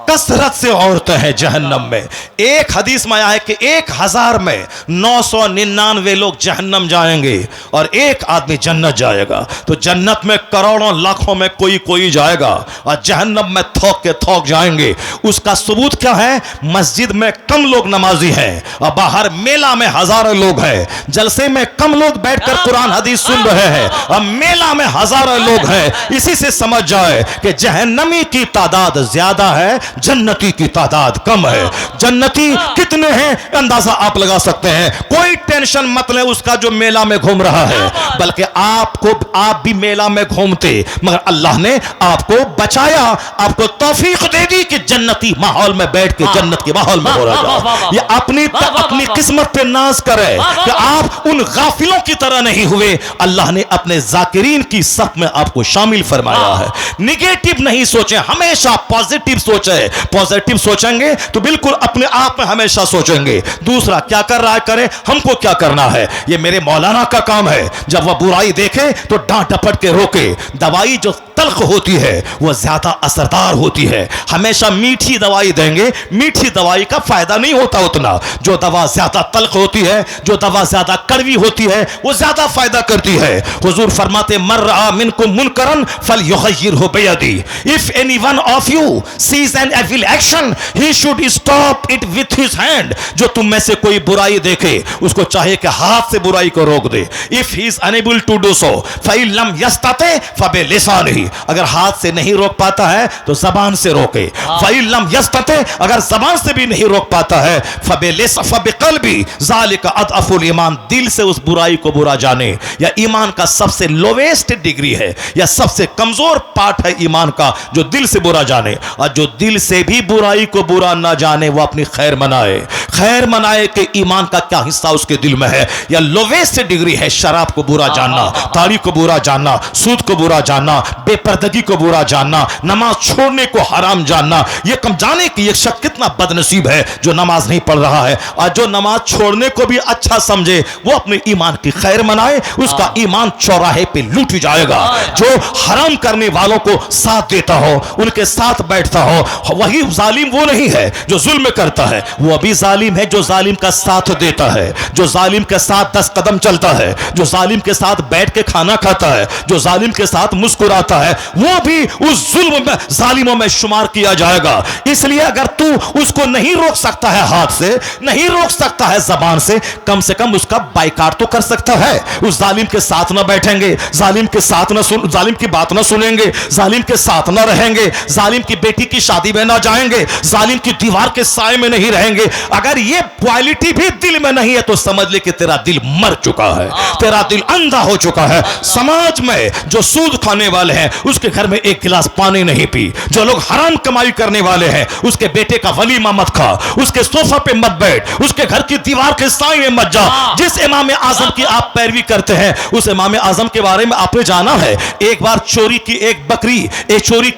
कसरत से औरतें हैं जहन्नम में। एक हदीस में आया है कि 1000 में 999 लोग जहन्नम जाएंगे और एक आदमी जन्नत जाएगा। तो जन्नत में करोड़ों लाखों में कोई जाएगा और जहन्नम में थोक के थोक जाएंगे। उसका सबूत क्या है? मस्जिद में कम लोग नमाजी हैं और बाहर मेला में हजारों लोग हैं। जलसे में कम लोग बैठकर कुरान हदीस सुन रहे हैं और मेला में हजारों लोग हैं। इसी से समझ जाए कि जहन्नमी की तादाद ज्यादा है, जन्नती की तादाद कम है। जन्नती कितने हैं अंदाजा आप लगा सकते हैं। कोई टेंशन मत ले उसका जो मेला में घूम रहा है, बल्कि आप भी मेला में घूमते मगर अल्लाह ने आपको बचाया, आपको तौफीक दे दी कि जन्नती माहौल में बैठ के जन्नत के माहौल में हो रहा है। ये अपनी किस्मत पे नाज करे कि आप उन गाफिलों की तरह नहीं हुए। अल्लाह ने अपने जाकिरीन की सफ में आपको शामिल फरमाया है। निगेटिव नहीं सोचें, हमेशा पॉजिटिव सोचें। पॉजिटिव सोचेंगे तो बिल्कुल अपने आप में हमेशा सोचेंगे दूसरा क्या कर रहा है करे, हमको क्या करना है। ये मेरे मौलाना का काम है, जब वह बुराई देखे तो डांट डपट के रोके। दवाई जो तल्ख होती है वो ज्यादा असरदार होती है। हमेशा मीठी दवाई देंगे, मीठी दवाई का फायदा नहीं होता उतना। जो दवा ज्यादा तल्ख होती है, जो दवा ज्यादा कड़वी होती है, वो ज्यादा फायदा करती है। हुजूर फरमाते मर रहा मिनकुम मुनकरन फलयुगय्यिरहु बियदी। If any one of you sees an evil action he should stop it with his hand. जो तुम में से कोई बुराई देखे उसको चाहे कि हाथ से बुराई को रोक दे। If he is unable to do so फइन लम यस्ताते फबिलिसानिही। अगर हाथ से नहीं रोक पाता है तो जबान से रोके। फइन लम यस्ताते, अगर जबान से भी नहीं रोक पाता है फबिकल्बी ज़ालिका अदअफुल ईमान। दिल से उस बुराई को बुरा जाने। या ईमान का सबसे लोवेस्ट डिग्री है या सबसे कमजोर पार्ट है ईमान का, जो दिल से बुरा जाने। और जो दिल से भी बुराई को बुरा ना जाने वो अपनी खैर मनाए। खैर मनाए कि ईमान का क्या हिस्सा उसके दिल में है। या लोवेस्ट डिग्री है शराब को बुरा जानना, ताड़ी को बुरा जानना, सूद को बुरा जानना, बेपर्दगी को बुरा जानना, नमाज छोड़ने को हराम जानना। यह कम जाने कि यह शख्स कितना बदनसीब है जो नमाज नहीं पढ़ रहा है। और जो नमाज छोड़ने को भी अच्छा समझे वो अपने ईमान की खैर मनाए, उसका ईमान चौराहे पे लूट जाएगा। जो हराम करने वालों को साथ देता हो, उनके साथ बैठता हो, वही जालिम वो नहीं है जो जुल्म करता है। वो अभी जालिम है जो जालिम का साथ देता है, जो जालिम के साथ 10 कदम चलता है, जो जालिम के साथ बैठ के खाना खाता है, जो जालिम के साथ मुस्कुराता है, वो भी उस जुल्म में जालिमों में शुमार किया जाएगा। इसलिए अगर तू उसको नहीं रोक सकता है हाथ से, नहीं रोक सकता है जबान से कम उसका बाइकाट तो कर सकता है। उस जालिम के साथ ना बैठेंगे, जालिम के साथ ना जालिम की बात ना सुनेंगे, जालिम के साथ ना रहेंगे, जालिम की बेटी की शादी में ना जाएंगे, जालिम की दीवार के साए में नहीं रहेंगे। अगर ये क्वालिटी भी दिल में नहीं है तो समझ ले कि तेरा दिल मर चुका है, तेरा दिल अंधा हो चुका है। समाज में जो सूद खाने वाले हैं उसके घर में एक गिलास पानी नहीं पी। जो लोग हराम कमाई करने वाले हैं उसके बेटे का वलीमा मत खा, उसके सोफा पे मत बैठ, उसके घर की दीवार के साए में मत जा। जिस इमाम आजम की आप पैरवी करते हैं उस इमाम आजम के बारे में आपने जाना है। एक बार चोरी की एक बकरी चोरी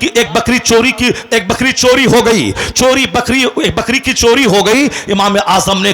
हो गई। एक बकरी की चोरी हो गई। इमाम आजम ने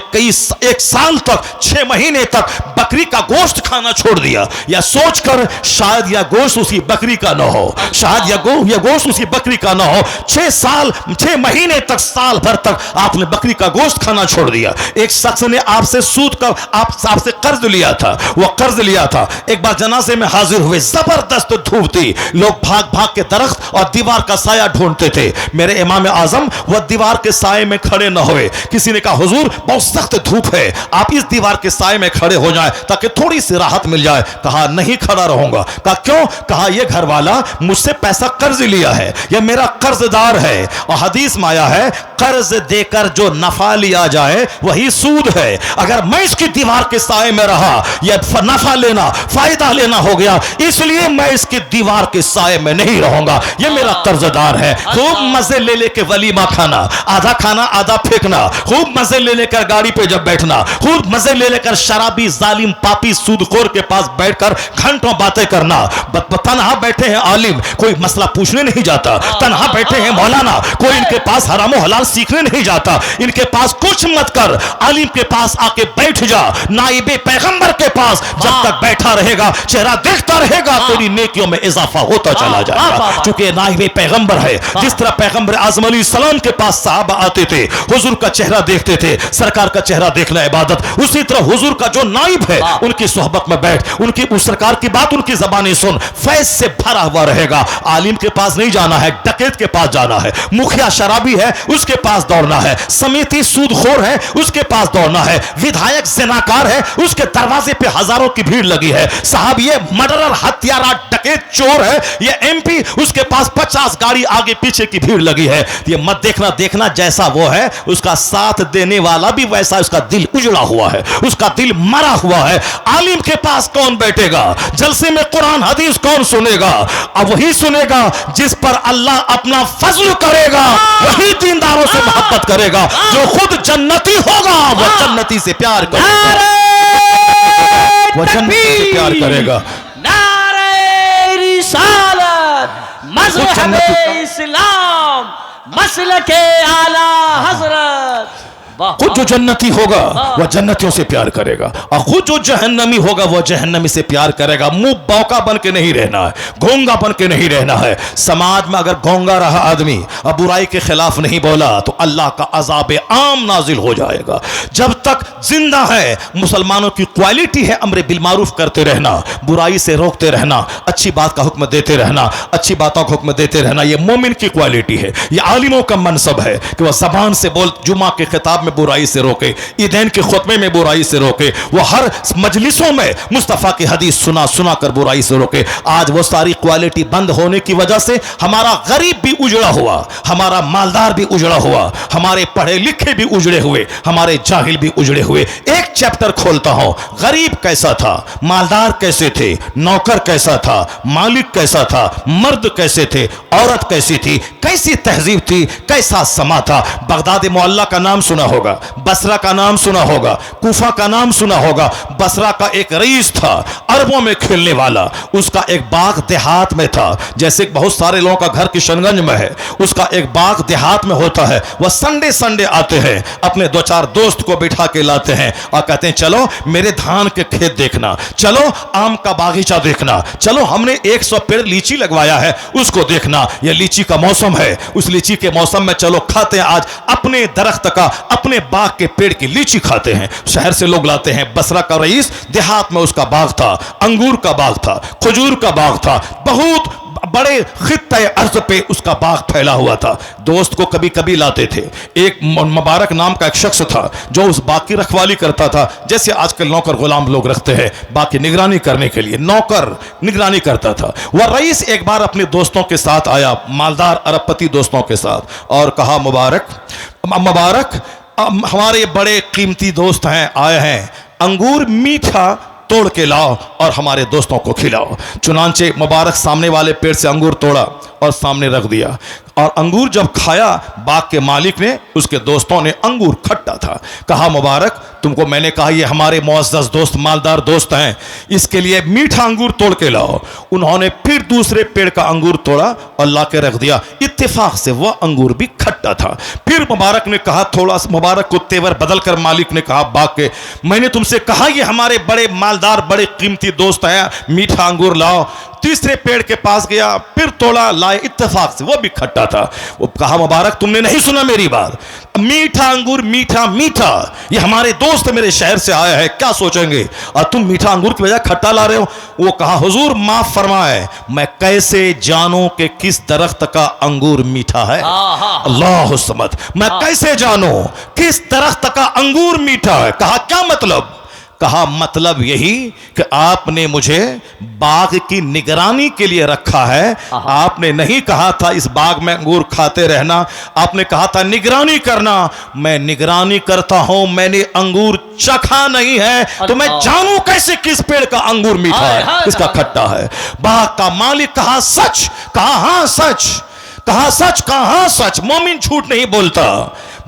एक साल तक 6 महीने तक बकरी का गोश्त खाना छोड़ दिया, या सोचकर शायद यह गोश्त उसी बकरी का न हो, शायद यह गोश्त उसी बकरी का न हो। 6 महीने तक, साल भर तक आपने बकरी का गोश्त खाना छोड़ दिया। एक शख्स ने आपसे सूद का आपसे कर्ज लिया था, वह कर्ज लिया था। एक बार जनाजे में हाजिर हुए, जबरदस्त धूप थी, लोग भाग भाग के दरख्त और दीवार का साया ढूंढते थे। मेरे इमाम आजम वह दीवार के साए में खड़े न हुए। किसी ने कहा हुजूर बहुत सख्त धूप है, आप इस दीवार के साए में खड़े हो जाएं ताकि थोड़ी सी राहत मिल जाए। कहा नहीं खड़ा रहूंगा। कहा क्यों? कहा यह घर वाला मुझसे पैसा कर्ज लिया है, यह मेरा कर्जदार है। और हदीस में आया है कर्ज देकर जो नफा लिया जाए वही सूद है। अगर मैं इसकी दीवार के साए में रहा, यह नफा लेना, फायदा लेना हो गया, इसलिए मैं इसकी दीवार के साए में नहीं रहूंगा। यह मेरा कर्जदार है। खूब मजे ले लेके वलीमा खाना, आधा खाना आधा फेंकना, खूब मजे ले लेकर गाड़ी पे जब बैठना, खूब मजे ले लेकर शराबी जालिम पापी सूदखोर के पास बैठकर घंटों बातें करना। तन्हा बैठे हैं आलिम, कोई मसला पूछने नहीं जाता। तन्हा बैठे हैं मौलाना, कोई इनके पास हराम हलाल सीखने नहीं जाता। इनके पास कुछ मत कर, आलिम के पास आके बैठ जा, नाइबे पैगंबर के पास जब तक बैठा रहेगा, चेहरा देखता रहेगा, तेरी नेकियों में इजाफा होता चला जाएगा। क्योंकि नाइबे पैगंबर है। जिस तरह पैगंबर आज़म अलैहिस्सलाम के पास साहबा आते थे, हुजूर का चेहरा देखते थे, सरकार का चेहरा देखना इबादत, उसी तरह हुजूर का जो नाइब है उनकी सोहबत में बैठ, उनकी उस सरकार की बात उनकी ज़बानी सुन, फैज से भरा हुआ रहेगा। आलिम के पास नहीं जाना है, डकैत के पास जाना है। मुखिया शराबी है उसके पास दौड़ना है, समिति सूदखोर है उसके पास दौड़ना है, विधायक ज़िनाकार है उसके दरवाजे पे हजारों की भीड़ लगी है। साहब ये मर्डरर, हत्यारा, डकैत, चोर है, ये एमपी, उसके पास 50 गाड़ी आगे पीछे की भीड़ लगी है। ये मत देखना जैसा वो है उसका साथ देने वाला भी वैसा, उसका दिल उजड़ा हुआ है, उसका दिल मरा हुआ है। आलिम के पास कौन बैठेगा? जलसे में कुरान हदीस कौन सुनेगा? अब वही सुनेगा जिस पर अल्लाह अपना फजल करेगा, वही दीनदारों से मोहब्बत करेगा। जो खुद जन्नती होगा वह जन्नती से प्यार करेगा, वह जन्नती से प्यार करेगा। नारे रिसालत, मज़हब इस्लाम, मसलके आला हज़रत। खुद जो जन्नती होगा वह जन्नतियों से प्यार करेगा और खुद जो जहन्नमी होगा वह जहन्नमी से प्यार करेगा। मुंह बौका बन के नहीं रहना है, गूंगा बन के नहीं रहना है। समाज में अगर गूंगा रहा आदमी और बुराई के खिलाफ नहीं बोला तो अल्लाह का अजाब आम नाजिल हो जाएगा। जब तक जिंदा है मुसलमानों की क्वालिटी है अम्र बिल मारूफ करते रहना, बुराई से रोकते रहना, अच्छी बात का हुक्म देते रहना, अच्छी बातों का हुक्म देते रहना। यह मोमिन की क्वालिटी है, यह आलिमों का मनसब है कि वह जबान से बोल, जुमा के खिताब में बुराई से रोके, ईदैन के खुतबे में बुराई से रोके, वो हर मजलिसों में मुस्तफ़ा की हदीस सुना सुना कर बुराई से रोके। आज वो सारी क्वालिटी बंद होने की वजह से हमारा गरीब भी उजड़ा हुआ, हमारा मालदार भी उजड़ा हुआ, हमारे पढ़े लिखे भी उजड़े हुए, हमारे जाहिल भी उजड़े हुए। एक चैप्टर खोलता हूं, गरीब कैसा था, मालदार कैसे थे, नौकर कैसा था, मालिक कैसा था, मर्द कैसे थे, औरत कैसी थी, कैसी तहजीब थी, कैसा समा था। बगदाद मोहल्ला का नाम सुना होगा, बसरा का नाम सुना होगा, कूफा का नाम सुना होगा। बसरा का एक रईस था अरबों में खेलने वाला, उसका एक बाग देहात में था, जैसे बहुत सारे लोगों का घर किशनगंज में है, उसका एक बाग देहात में होता है। वह संडे संडे आते हैं, अपने दो चार दोस्त को बिठा के लाते हैं और कहते हैं चलो मेरे धान के खेत देखना, चलो आम का बागीचा देखना, चलो हमने 100 पेड़ लीची लगवाया है उसको देखना, यह लीची का मौसम है, उस लीची के मौसम में चलो खाते हैं आज अपने दरख्त का, अपने बाग के पेड़ की लीची खाते हैं। शहर से लोग लाते हैं। बसरा का रईस देहात में उसका बाग था, अंगूर का बाग था, खजूर का बाग था, बहुत बड़े खित्ते अर्ज पे उसका बाग फैला हुआ था। दोस्त को कभी कभी लाते थे। एक मुबारक नाम का एक शख्स था जो उस बाग की रखवाली करता था, जैसे आजकल नौकर गुलाम लोग रखते हैं बाग की निगरानी करने के लिए, नौकर निगरानी करता था। वह रईस एक बार अपने दोस्तों के साथ आया, मालदार अरबपति दोस्तों के साथ, और कहा मुबारक मुबारक हमारे बड़े कीमती दोस्त हैं, आए हैं, अंगूर मीठा तोड़ के लाओ और हमारे दोस्तों को खिलाओ। चुनांचे मुबारक सामने वाले पेड़ से अंगूर तोड़ा और सामने रख दिया, और अंगूर जब खाया बाग के मालिक ने, उसके दोस्तों ने अंगूर खट्टा था। कहा मुबारक तुमको मैंने कहा ये हमारे मुअज़्ज़ज़ दोस्त मालदार दोस्त हैं, इसके लिए मीठा अंगूर तोड़ के लाओ। उन्होंने फिर दूसरे पेड़ का अंगूर तोड़ा और ला के रख दिया। इत्तेफाक से वह अंगूर भी खट्टा था। फिर मुबारक ने कहा, थोड़ा मुबारक को तेवर बदल कर मालिक ने कहा बाग के, मैंने तुमसे कहा ये हमारे बड़े मालदार बड़े कीमती दोस्त हैं, मीठा अंगूर लाओ। तीसरे पेड़ के पास गया, फिर तोड़ा, लाए, इत्तेफाक से वो भी खट्टा था। वो कहा मुबारक तुमने नहीं सुना मेरी बात, मीठा अंगूर मीठा मीठा, ये हमारे दोस्त मेरे शहर से आया है, क्या सोचेंगे, और तुम मीठा अंगूर की बजाय खट्टा ला रहे हो। वो कहा हुजूर माफ फरमाए, मैं कैसे जानूं कि किस दरख्त का अंगूर मीठा है। अल्लाह समद, मैं कैसे जानूं किस दरख्त का अंगूर मीठा है। कहा क्या मतलब? कहा मतलब यही कि आपने मुझे बाग की निगरानी के लिए रखा है। आपने नहीं कहा था इस बाग में अंगूर खाते रहना, आपने कहा था निगरानी करना। मैं निगरानी करता हूं, मैंने अंगूर चखा नहीं है तो मैं जानूं कैसे किस पेड़ का अंगूर मीठा है, किसका खट्टा है। बाग का मालिक कहा सच, कहा हाँ सच, कहा सच, कहा हाँ सच। मोमिन झूठ नहीं बोलता।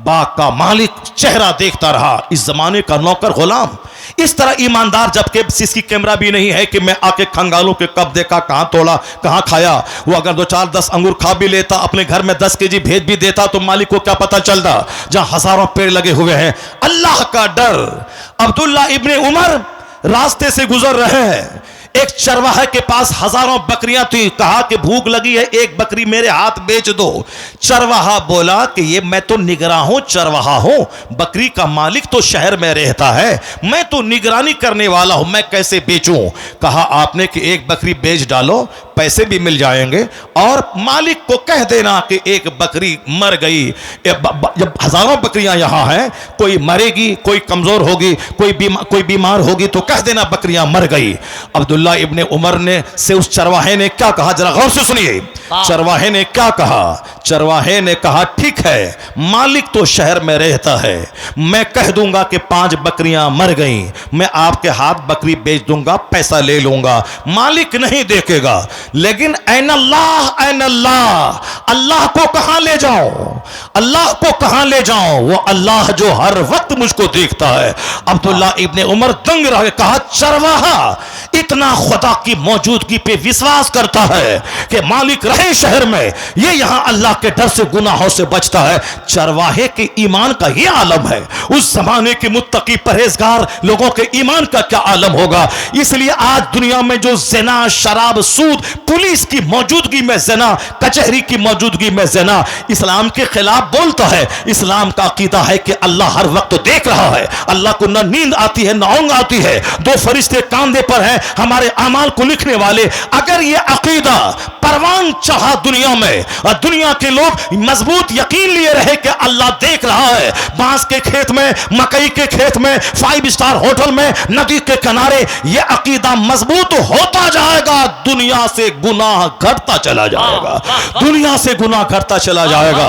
बाग का मालिक चेहरा देखता रहा, इस जमाने का नौकर गुलाम इस तरह ईमानदार, जबकि सीसी कैमरा भी नहीं है कि मैं आके खंगालूं के कब देखा, कहां तोड़ा, कहां खाया। वो अगर 2-4-10 अंगूर खा भी लेता, अपने घर में 10 केजी भेज भी देता, तो मालिक को क्या पता चलता जहां हजारों पेड़ लगे हुए हैं। अल्लाह का डर। अब्दुल्ला इब्ने उमर रास्ते से गुजर रहे हैं, एक चरवाहे के पास हजारों बकरियां थी। कहा कि भूख लगी है, एक बकरी मेरे हाथ बेच दो। चरवाहा बोला कि ये मैं तो निगरान हूं, चरवाहा हूं, बकरी का मालिक तो शहर में रहता है, मैं तो निगरानी करने वाला हूं, मैं कैसे बेचूं। कहा आपने कि एक बकरी बेच डालो, पैसे भी मिल जाएंगे, और मालिक को कह देना कि एक बकरी मर गई। जब हजारों बकरियां यहां हैं, कोई मरेगी, कोई कमजोर होगी, कोई बीमार होगी, तो कह देना बकरियां मर गई। अब्दुल्ला इब्ने उमर ने से उस चरवाहे ने क्या कहा, जरा गौर से सुनिए। चरवाहे ने क्या कहा? चरवाहे ने कहा ठीक है, मालिक तो शहर में रहता है, मैं कह दूंगा कि 5 बकरियां मर गईं, मैं आपके हाथ बकरी बेच दूंगा, पैसा ले लूंगा, मालिक नहीं देखेगा। लेकिन ऐन अल्लाह, ऐन अल्लाह, अल्लाह को कहां ले जाऊं, अल्लाह को कहां ले जाऊं, वो अल्लाह जो हर वक्त मुझको देखता है। अब्दुल्ला इब्ने उमर दंग रहे। कहा चरवाहा इतना खुदा की मौजूदगी पे विश्वास करता है कि मालिक रहे नए शहर में, ये यहां अल्लाह के डर से गुनाहों से बचता है। चरवाहे के ईमान का ये आलम है, उस जमाने के मुत्तकी परहेजगार लोगों के ईमान का क्या आलम होगा। इसलिए आज दुनिया में जो ज़िना, शराब, सूद, पुलिस की मौजूदगी में ज़िना, कचहरी की मौजूदगी में ज़िना, इस्लाम के खिलाफ बोलता है। इस्लाम का अकीदा है कि अल्लाह हर वक्त देख रहा है, अल्लाह को न नींद आती है न ऊंघ आती है, दो फरिश्ते कांधे पर हैं हमारे अमाल को लिखने वाले। अगर ये अकीदा परवान चाहा दुनिया में और दुनिया के लोग मजबूत यकीन लिए रहे कि अल्लाह देख रहा है, बांस के खेत में, मकई के खेत में, 5 स्टार होटल में, नदी के किनारे, ये अकीदा मजबूत होता जाएगा, दुनिया से गुनाह घटता चला जाएगा, दुनिया से गुनाह घटता चला जाएगा।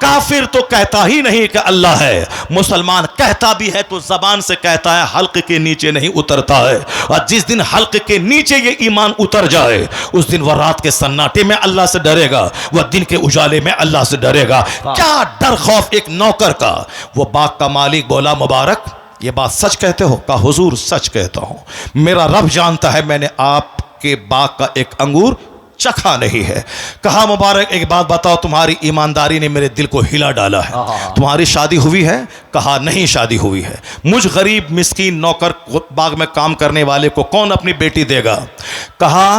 काफिर तो कहता ही नहीं कि अल्लाह है, मुसलमान कहता भी है तो जबान से कहता है, हल्क के नीचे नहीं उतरता है। और जिस दिन हल्क के नीचे ये ईमान उतर जाए, उस दिन वह रात के सन्नाटे में अल्लाह से डरेगा, वह दिन के उजाले में अल्लाह से डरेगा। क्या डर खौफ एक नौकर का। वो बाग का मालिक बोला, मुबारक ये बात सच कहते हो? कहा हुजूर सच कहता हूं, मेरा रब जानता है मैंने आपके बाग का एक अंगूर चखा नहीं है। कहा मुबारक एक बात बताओ, तुम्हारी ईमानदारी ने मेरे दिल को हिला डाला है, तुम्हारी शादी हुई है? कहा नहीं शादी हुई है। मुझ गरीब मिस्कीन नौकर बाग में काम करने वाले को कौन अपनी बेटी देगा? कहा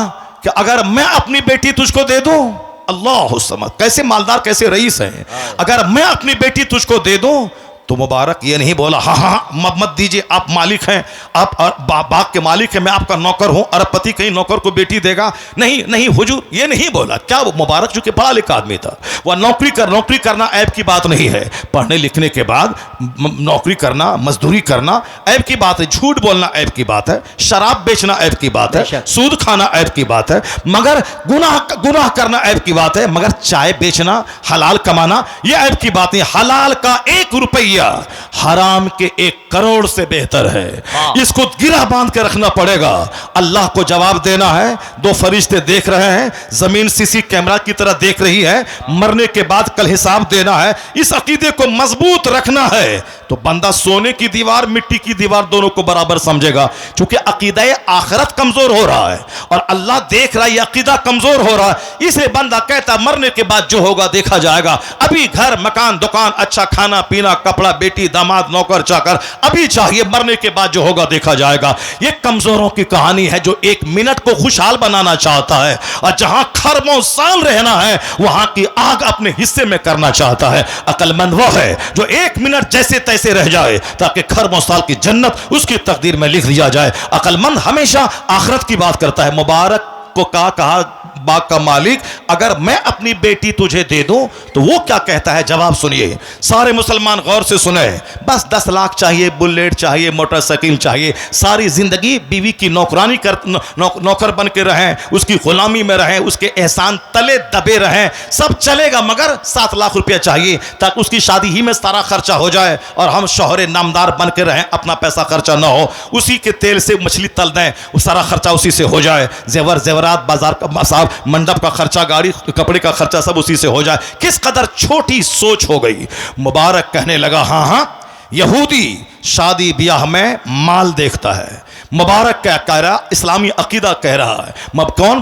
कि अगर मैं अपनी बेटी तुझको दे दूं, अल्लाह समद, कैसे मालदार कैसे रईस हैं, अगर मैं अपनी बेटी तुझको दे दूं तो मुबारक ये नहीं बोला हाँ हाँ मत दीजिए, आप मालिक हैं, आप बाग के मालिक हैं, मैं आपका नौकर हूं, अरबपति कहीं नौकर को बेटी देगा? नहीं नहीं हुजूर, ये नहीं बोला। क्या वो मुबारक जो कि पढ़ा लिखा आदमी था, वह नौकरी करना ऐब की बात नहीं है। पढ़ने लिखने के बाद नौकरी करना, मजदूरी करना ऐब की बात है, झूठ बोलना ऐब की बात है, शराब बेचना ऐब की बात है, सूद खाना ऐब की बात है, मगर गुनाह करना ऐब की बात है, मगर चाय बेचना, हलाल कमाना, यह ऐब की बात नहीं। हलाल का 1 रुपया हराम के 1 करोड़ से बेहतर है। इसको गिरा बांध के रखना पड़ेगा। अल्लाह को जवाब देना है, 2 फरिश्ते देख रहे हैं, जमीन सीसी कैमरा की तरह देख रही है, मरने के बाद कल हिसाब देना है। इस अकीदे को मजबूत रखना है तो बंदा सोने की दीवार, मिट्टी की दीवार दोनों को बराबर समझेगा। क्योंकि अकीदा आखिरत कमजोर हो रहा है और अल्लाह देख रहा है, यह अकीदा कमजोर हो रहा है। इसलिए बंदा कहता मरने के बाद जो होगा देखा जाएगा। अभी घर, मकान, दुकान, अच्छा खाना पीना, कपड़ा, बेटी, दामाद, नौकर, चाकर अभी चाहिए, मरने के बाद जो होगा देखा जाएगा। यह कमजोरों की कहानी है जो 1 मिनट को खुशहाल बनाना चाहता है और जहां खरबों साल रहना है वहां की आग अपने हिस्से में करना चाहता है। अक्लमंद वो है जो 1 मिनट जैसे तैसे रह जाए ताकि खरबों साल की जन्नत उसकी तकदीर में लिख दिया जाए। अक्लमंद हमेशा आखिरत की बात करता है। मुबारक को कहा बाग का मालिक, अगर मैं अपनी बेटी तुझे दे दूं तो वो क्या कहता है, जवाब सुनिए। सारे मुसलमान गौर से सुने। बस 10 लाख चाहिए, बुलेट चाहिए, मोटरसाइकिल चाहिए, सारी जिंदगी बीवी की नौकरानी कर नौकर बन के रहें, उसकी गुलामी में रहें, उसके एहसान तले दबे रहें, सब चलेगा, मगर 7 लाख रुपया चाहिए ताकि उसकी शादी ही में सारा खर्चा हो जाए और हम शौहरे नामदार बन के रहें, अपना पैसा खर्चा ना हो, उसी के तेल से मछली तल दें, वो सारा खर्चा उसी से हो जाए, जेवरात, बाजार का साहब, मंडप का खर्चा, गाड़ी कपड़े का खर्चा सब उसी से हो जाए। किस कदर छोटी सोच हो गई। मुबारक कहने लगा हाँ हाँ, यहूदी शादी ब्याह में माल देखता है। मुबारक क्या कह रहा, इस्लामी अकीदा कह रहा है। कौन?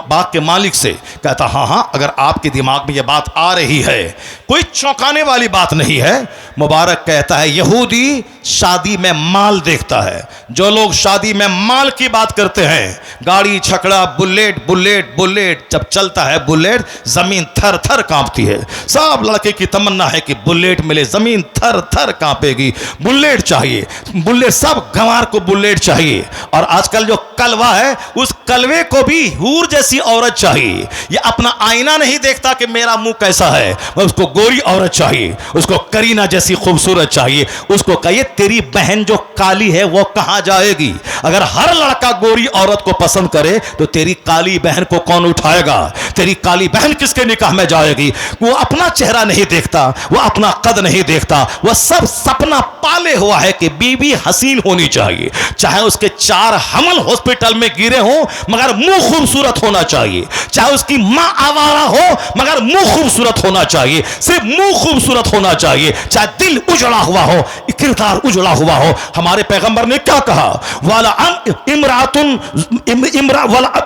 बाग के मालिक से कहता हाँ हाँ, अगर आपके दिमाग में यह बात आ रही है, कोई चौंकाने वाली बात नहीं है। मुबारक कहता है यहूदी शादी में माल देखता है। जो लोग शादी में माल की बात करते हैं, गाड़ी, छकड़ा, बुलेट बुलेट बुलेट, जब चलता है बुलेट जमीन थर थर कांपती है। सब लड़के की तमन्ना है कि बुलेट मिले, जमीन थर थर कांपेगी, बुलेट चाहिए, बुलेट, सब गंवार को बुलेट चाहिए। और आजकल जो कलवा है, उस कलवे को भी हूर जैसी औरत चाहिए। ये अपना आईना नहीं देखता कि मेरा मुंह कैसा है, उसको गोरी औरत चाहिए, उसको करीना जैसी खूबसूरत चाहिए। उसको कहिए तेरी बहन जो काली है वो कहां जाएगी। अगर हर लड़का गोरी औरत को पसंद करे तो तेरी काली बहन को कौन उठाएगा? तेरी काली बहन किसके निकाह में जाएगी? वो अपना चेहरा नहीं देखता, वो अपना कद नहीं देखता, वह सब सपना पाले हुआ है कि बीवी हसीन होनी चाहिए, चाहे उसके 4 हमल हॉस्पिटल हॉस्पिटल में गिरे हों मगर मुंह खूबसूरत होना चाहिए, चाहे उसकी मां आवारा हो मगर मुंह खूबसूरत होना चाहिए, सिर्फ मुंह खूबसूरत होना चाहिए, चाहे दिल उजड़ा हुआ हो, किरदार उजड़ा हुआ हो। हमारे पैगंबर ने क्या कहा, वाला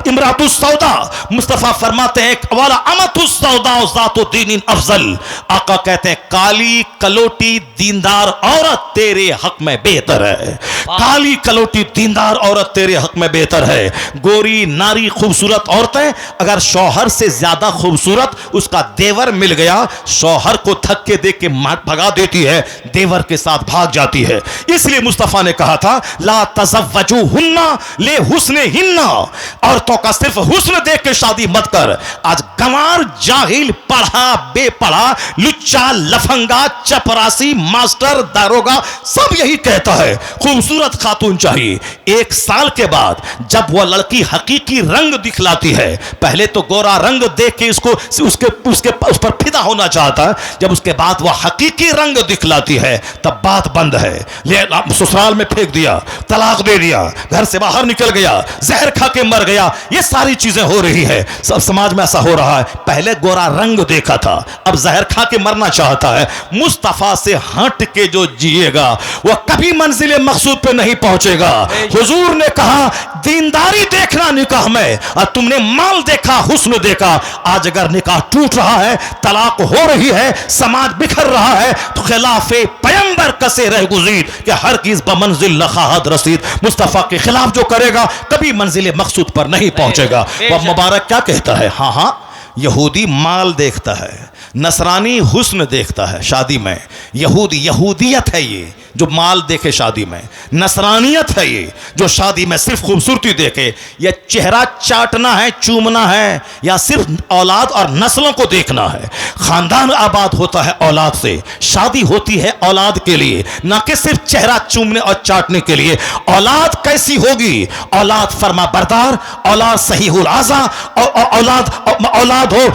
इमरातुस सौदा, मुस्तफा फरमाते हैं वाला अमतुस सौदा ज़ातु दीनिन अफजल। आका कहते हैं काली कलोटी दीनदार औरत तेरे हक में बेहतर है, काली कलोटी दीनदार औरत तेरे हक में बेहतर है। गोरी नारी खूबसूरत औरतें अगर शौहर से ज्यादा खूबसूरत उसका देवर मिल गया, शौहर को धक्के दे के भगा देती है, देवर के साथ भाग जाती है। इसलिए मुस्तफा ने कहा था ला तज़व्वजुहुन्ना ले हुस्ने हिन्ना, औरतों का सिर्फ हुस्न देख के शादी मत कर। आज गंवार जाहिल पढ़ा बेपढ़ा लुच्चा लफंगा चपरासी मास्टर दारोगा सब यही कहता है खूबसूरत खातून चाहिए। एक साल के बाद जब वह लड़की हकीकी रंग दिखलाती है, पहले तो गोरा रंग देख के इसको उसके उस पर फिदा होना चाहता है, जब उसके बाद वह हकीकी रंग दिखलाती है तब बात बंद है। ले ससुराल में फेंक दिया, तलाक दे दिया, घर से बाहर निकल गया, जहर खा के मर गया, ये सारी चीजें हो रही है। सब समाज में ऐसा हो रहा है। पहले गोरा रंग देखा था, अब जहर खा के मरना चाहता है। मुस्तफा से हट के जो जिएगा वह कभी मंजिल मकसूद पे नहीं पहुंचेगा। हुजूर ने कहा दीनदारी देखना निकाह में, और तुमने माल देखा, हुस्न देखा। आज अगर निकाह टूट रहा है, तलाक हो रही है, समाज बिखर रहा है, तो खिलाफे पैगंबर कसे रह गुज़ीर कि हर चीज बमंजिल लखाहत रसीद। मुस्तफा के खिलाफ जो करेगा कभी मंजिल मकसूद पर नहीं पहुंचेगा। वह मुबारक क्या कहता है, हाँ हाँ यहूदी माल देखता है, नसरानी हुस्न देखता है शादी में। यहूदियत है ये जो माल देखे शादी में, नसरानियत है ये जो शादी में सिर्फ खूबसूरती देखे। या चेहरा चाटना है, चूमना है, या सिर्फ औलाद और नस्लों को देखना है। खानदान आबाद होता है औलाद से, शादी होती है औलाद के लिए, ना कि सिर्फ चेहरा चूमने और चाटने के लिए। औलाद कैसी होगी, औलाद फरमा बरदार, औलाद सहीहुल आज़ा, औलाद हो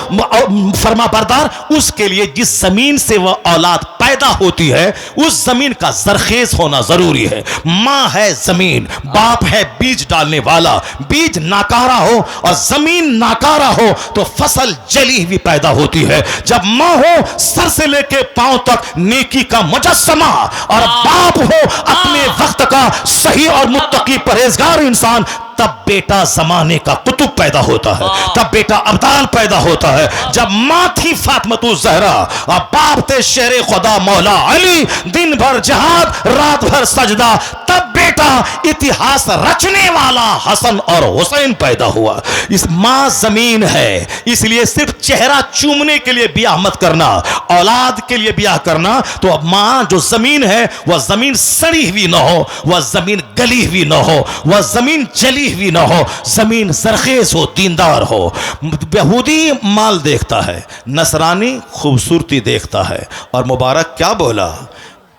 फरमा बरदार, उसके लिए जिस जमीन से वह औलाद पैदा होती है उस जमीन का जरखेज होना जरूरी है। मां है जमीन, बाप है बीज डालने वाला। बीज नाकारा हो और जमीन नाकारा हो तो फसल जली हुई पैदा होती है। जब मां हो सर से लेके पांव तक नेकी का मुजस्समा, और बाप हो अपने वक्त का सही और मुत्तकी परहेजगार इंसान, तब बेटा जमाने का कुतुब पैदा होता है, तब बेटा अब्दाल पैदा होता है। जब मां थी फातिमतु ज़हरा और बाप थे शेरे खुदा मौला अली, दिन भर जहाद रात भर सजदा, तब बेटा इतिहास रचने वाला हसन और हुसैन पैदा हुआ। इस मां जमीन है, इसलिए सिर्फ चेहरा चूमने के लिए ब्याह मत करना, औलाद के लिए ब्याह करना। तो अब मां जो जमीन है वह जमीन सड़ी हुई ना हो, वह जमीन गली हुई ना हो, वह जमीन जली हुई ना हो, जमीन सरखेज हो, दीनदार हो। यहूदी माल देखता है, नसरानी खूबसूरती देखता है। और मुबारक क्या बोला,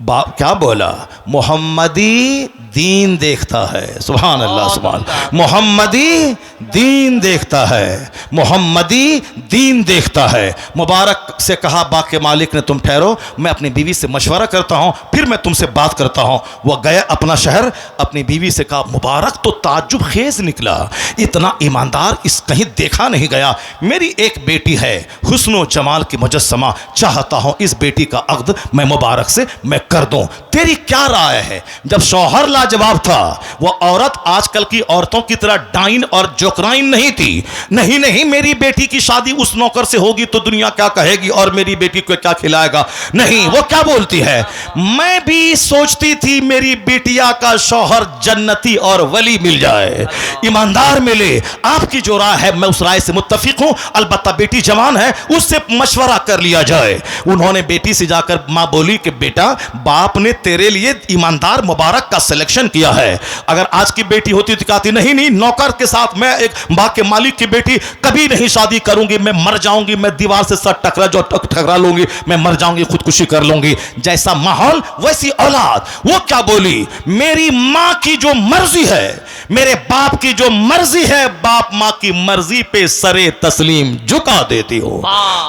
क्या बोला, मोहम्मदी दीन देखता है। सुभान अल्लाह, सुभान। मोहम्मदी दीन देखता है, मोहम्मदी दीन देखता है। मुबारक से कहा बाग के मालिक ने तुम ठहरो, मैं अपनी बीवी से मशवरा करता हूँ, फिर मैं तुमसे बात करता हूँ। वह गया अपना शहर, अपनी बीवी से कहा मुबारक तो ताज्जुब खेज निकला, इतना ईमानदार इस कहीं देखा नहीं गया। मेरी एक बेटी है, हुस्न जमाल की मुजस्समा, चाहता हूँ इस बेटी का अक़्द मैं मुबारक से मैं कर दूं, तेरी क्या राय है। जब शौहर लाजवाब था, वह औरत आजकल की औरतों की तरह डाइन और जोकराइन नहीं थी। नहीं नहीं, मेरी बेटी की शादी उस नौकर से होगी तो दुनिया क्या कहेगी और मेरी बेटी को क्या खिलाएगा। नहीं, वो क्या बोलती है, मैं भी सोचती थी मेरी बेटिया का शौहर जन्नती और वली मिल जाए, ईमानदार मिले। आपकी जो राय है मैं उस राय से मुत्तफिक हूं, अलबत्ता बेटी जवान है, उससे मशवरा कर लिया जाए। उन्होंने बेटी से जाकर मां बोली कि बेटा, बाप ने तेरे लिए ईमानदार मुबारक का सिलेक्शन किया है। अगर आज की बेटी होती तो कहती नहीं नहीं, नौकर के साथ मैं एक बाग के मालिक की बेटी कभी नहीं शादी करूंगी, मैं मर जाऊंगी, मैं दीवार से सर टकरा लूंगी, मैं मर जाऊंगी, खुदकुशी कर लूंगी। जैसा माहौल वैसी औलाद। वो क्या बोली, मेरी मां की जो मर्जी है, मेरे बाप की जो मर्जी है, बाप मां की मर्जी पे सरे तस्लीम झुका देती हो।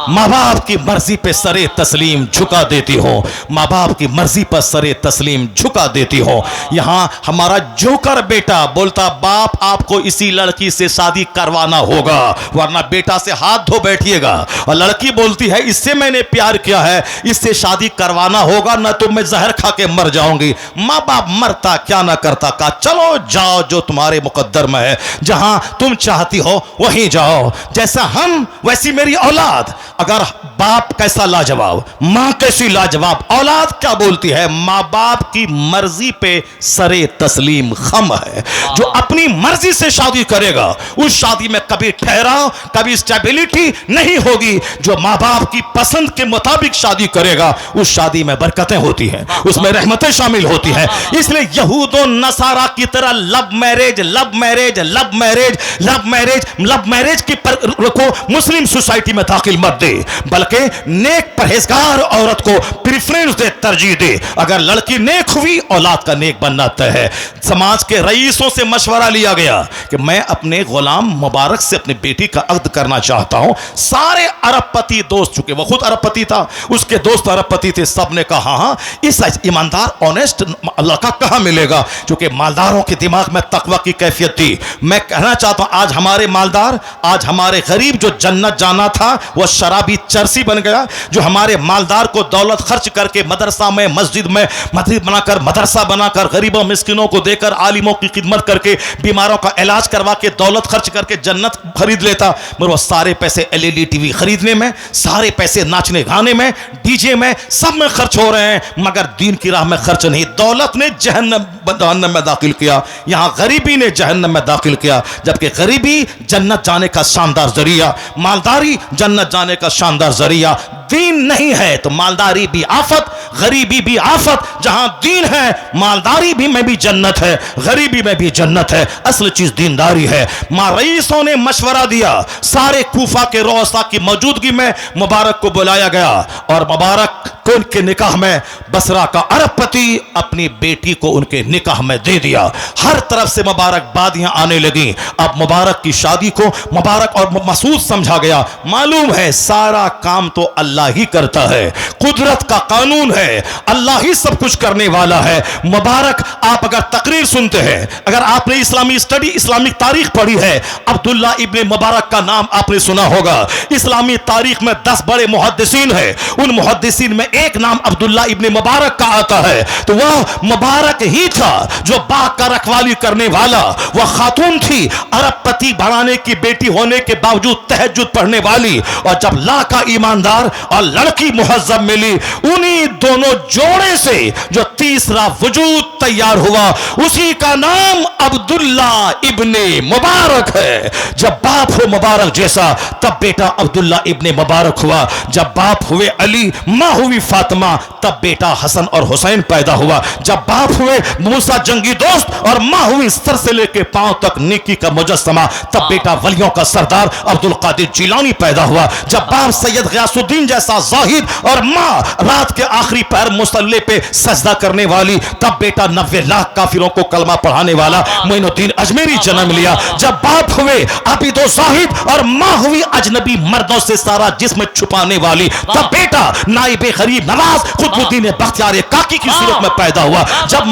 माँ बाप की मर्जी पे सरे तस्लीम झुका देती हो, माँ बाप की मर्जी पर सरे तस्लीम झुका देती हो। यहाँ जहां हमारा जोकर बेटा बोलता बाप आपको इसी लड़की से शादी करवाना होगा वरना बेटा से हाथ धो बैठिएगा, और लड़की बोलती है इससे मैंने प्यार किया है, इससे शादी करवाना होगा ना तो मैं जहर खा के मर जाऊंगी। माँ बाप मरता क्या ना करता, कहा चलो जाओ जो तुम्हारे मुकद्दर में है, जहां तुम चाहती हो वहीं जाओ, जैसा हम वैसी मेरी औलाद। अगर बाप कैसा लाजवाब, मां कैसी लाजवाब, औलाद क्या बोलती है, मां बाप की मर्जी पे सरे तस्लीम खम है। जो अपनी मर्जी से शादी करेगा उस शादी में कभी ठहराव कभी स्टेबिलिटी नहीं होगी। जो मां बाप की पसंद के मुताबिक शादी करेगा उस शादी में बरकतें होती हैं, उसमें रहमतें शामिल होती हैं। इसलिए यहूदो नसारा की तरह love marriage love marriage love marriage love marriage love marriage की को मुस्लिम सोसाइटी में दाखिल मत दे, बल्कि नेक परहेजगार औरत को प्रेफरेंस दे, तरजीह दे। अगर लड़की नेक हुई औलाद का नेक बनना तय है। समाज के रईसों से मशवरा लिया गया कि मैं अपने गुलाम मुबारक से अपनी बेटी का अक्द करना चाहता हूं। सारे अरबपति दोस्त, चुके वो खुद अरबपति था, उसके दोस्त अरबपति थे, सब ने कहा हाँ इस ईमानदार ऑनेस्ट लड़का कहां मिलेगा, क्योंकि मालदारों के दिमाग में तकवा की कैफियत थी। मैं कहना चाहता हूं आज हमारे मालदार, आज हमारे गरीब जो जन्नत जाना था वह शराबी चरसी बन गया। जो हमारे मालदार को दौलत खर्च करके मदरसा में मस्जिद में मस्जिद बनाकर मदरसा बनाकर गरीबों मिस्किनों को देकर आलिमों की खिदमत करके बीमारों का इलाज करवा के दौलत खर्च करके जन्नत खरीद लेता, मगर वो सारे पैसे एलईडी टीवी खरीदने में, सारे पैसे नाचने गाने में, डीजे में, सब में खर्च हो रहे हैं, मगर दीन की राह में खर्च नहीं। दौलत ने जहन्नम में दाखिल किया, यहां गरीबी ने जहन्नम में दाखिल किया। जबकि गरीबी जन्नत जाने का शानदार जरिया, मालदारी जन्नत जाने का शानदार जरिया। दीन नहीं है तो मालदारी भी आफत, गरीबी भी आफत। जहां दीन है मालदारी भी में भी जन्नत है, गरीबी में भी जन्नत है। असल चीज दीनदारी है। मां रईसों ने मशवरा दिया, सारे कूफा के रोसा की मौजूदगी में मुबारक को बुलाया गया और मुबारक को उनके निकाह में बसरा का अरबपति अपनी बेटी को उनके निकाह में दे दिया। हर तरफ से मुबारकबादियां आने लगी। अब मुबारक की शादी को मुबारक और मसूद समझा गया। मालूम है सारा काम तो अल्लाह ही करता है, कुदरत का कानून है, अल्लाह ही सब कुछ करने वाला है। मुबारक आप अगर तकरीर सुनते हैं, अगर आपने इस्लामी स्टडी इस्लामिक तारीख पढ़ी है, अब्दुल्ला इब्ने मुबारक का नाम आपने सुना होगा। इस्लामी तारीख में 10 बड़े मुहद्दिसीन हैं, उन मुहद्दिसीन में एक नाम अब्दुल्ला इब्ने मुबारक का आता है। तो वह मुबारक ही था जो बाग का रखवाली करने वाला। वह खातून थी अरबपति बनाने की बेटी होने के बावजूद तहज्जुद पढ़ने वाली। और जब लाका ईमानदार और लड़की मुहज्जब मिली, उन्हीं दोनों जोड़े से जो तीसरा वजूद तैयार हुआ, उसी का नाम अब्दुल्ला इब्ने मुबारक है। जब बाप हो मुबारक जैसा, तब बेटा अब्दुल्ला इब्ने मुबारक हुआ। जब बाप हुए अली, मां हुई फातिमा, तब बेटा हसन और हुसैन पैदा हुआ। जब बाप हुए मूसा जंगी दोस्त और मां हुई सर से लेके पांव तक नेकी का मुजस्समा, तब बेटा वलियों का सरदार अब्दुल कादिर जिलानी पैदा हुआ। जब बाप सैयद गयासुद्दीन जैसा जाहिद और मां रात के आखिरी पैर मुसल्ले पे सजदा करने वाली, तब बेटा 90 लाख काफिरों को कलमा पढ़ाने वाला मोइनुद्दीन अजमेरी जन्म लिया। जब बाप हुए आबिदो जाहिद और मां हुई अजनबी मर्दों से सारा जिस्म छुपाने वाली, तब बेटा नाइबे गरीब नवाज खुदबुद्दीन बख्तियार काकी की सूरत में पैदा हुआ। जब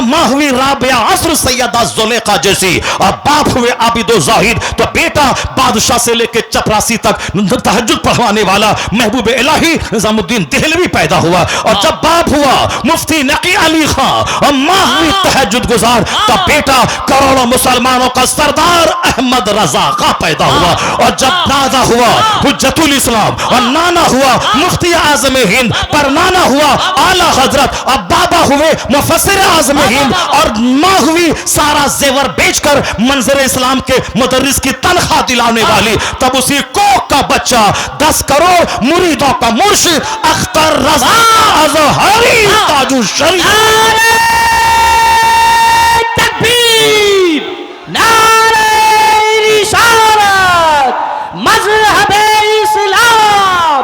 मां हुई राबिया असर सैयदा जुलेखा जैसी और बाप हुए आबिदो जाहिद, तो बेटा बादशाह से लेकर चपरासी तक तहज्जुद पढ़वाने वाला महबूब इलाही निजामुद्दीन देहलवी पैदा हुआ। और जब बाप हुआ मुफ्ती नकी अली खां और मां हुई तहज्जुद गुजार, तब बेटा करोड़ों मुसलमानों का सरदार अहमद रजा खां पैदा हुआ। और जब दादा हुआ हुज्जतुल इस्लाम और नाना हुआ मुफ्ती आज़म हिंद, पर नाना हुआ आला हजरत और बाबा हुए मुफस्सिर आज़म हिंद और मां हुई सारा जेवर बेचकर मंजर इस्लाम के मुदर्रिस की तनख्वाह दिलाने वाली, तब उसी कोक का बच्चा 10 करोड़ मुरीदों का मुर्शिद अख्तर रजा अज़हरी ताजु शरीफ। तकबीर, नारे रिसालत, मज़हब-ए इस्लाम,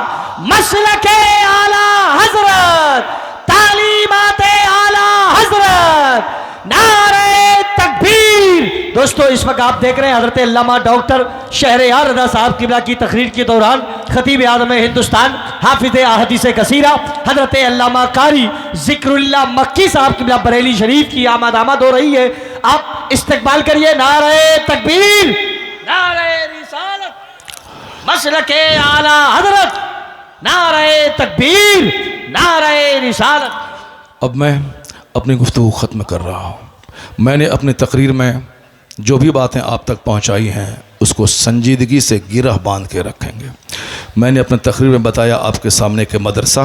मसलके आला हजरत, तालीमाते आला हजरत, नारे तकबीर, दोस्तों इस वक्त आप देख रहे हैं हजरत अल्लामा डॉक्टर शहरयार रज़ा साहब किबला की तकरीर के दौरान खतीब आज़म हिंदुस्तान हाफिज अहदीस कसीरा हजरत अल्लामा कारी जिक्रुल्लाह मक्की साहब किबला बरेली शरीफ की आमद हो रही है। आप इस्तकबाल करिए। नारे तकबीर, नारे रिसालत, मसलके आला हजरत, नारे तकबीर, नारे रिसालत। अब मैं अपनी गुफ्तगू ख़त्म कर रहा हूँ। मैंने अपनी तकरीर में जो भी बातें आप तक पहुँचाई हैं उसको संजीदगी से गिरह बांध के रखेंगे। मैंने अपनी तकरीर में बताया आपके सामने के मदरसा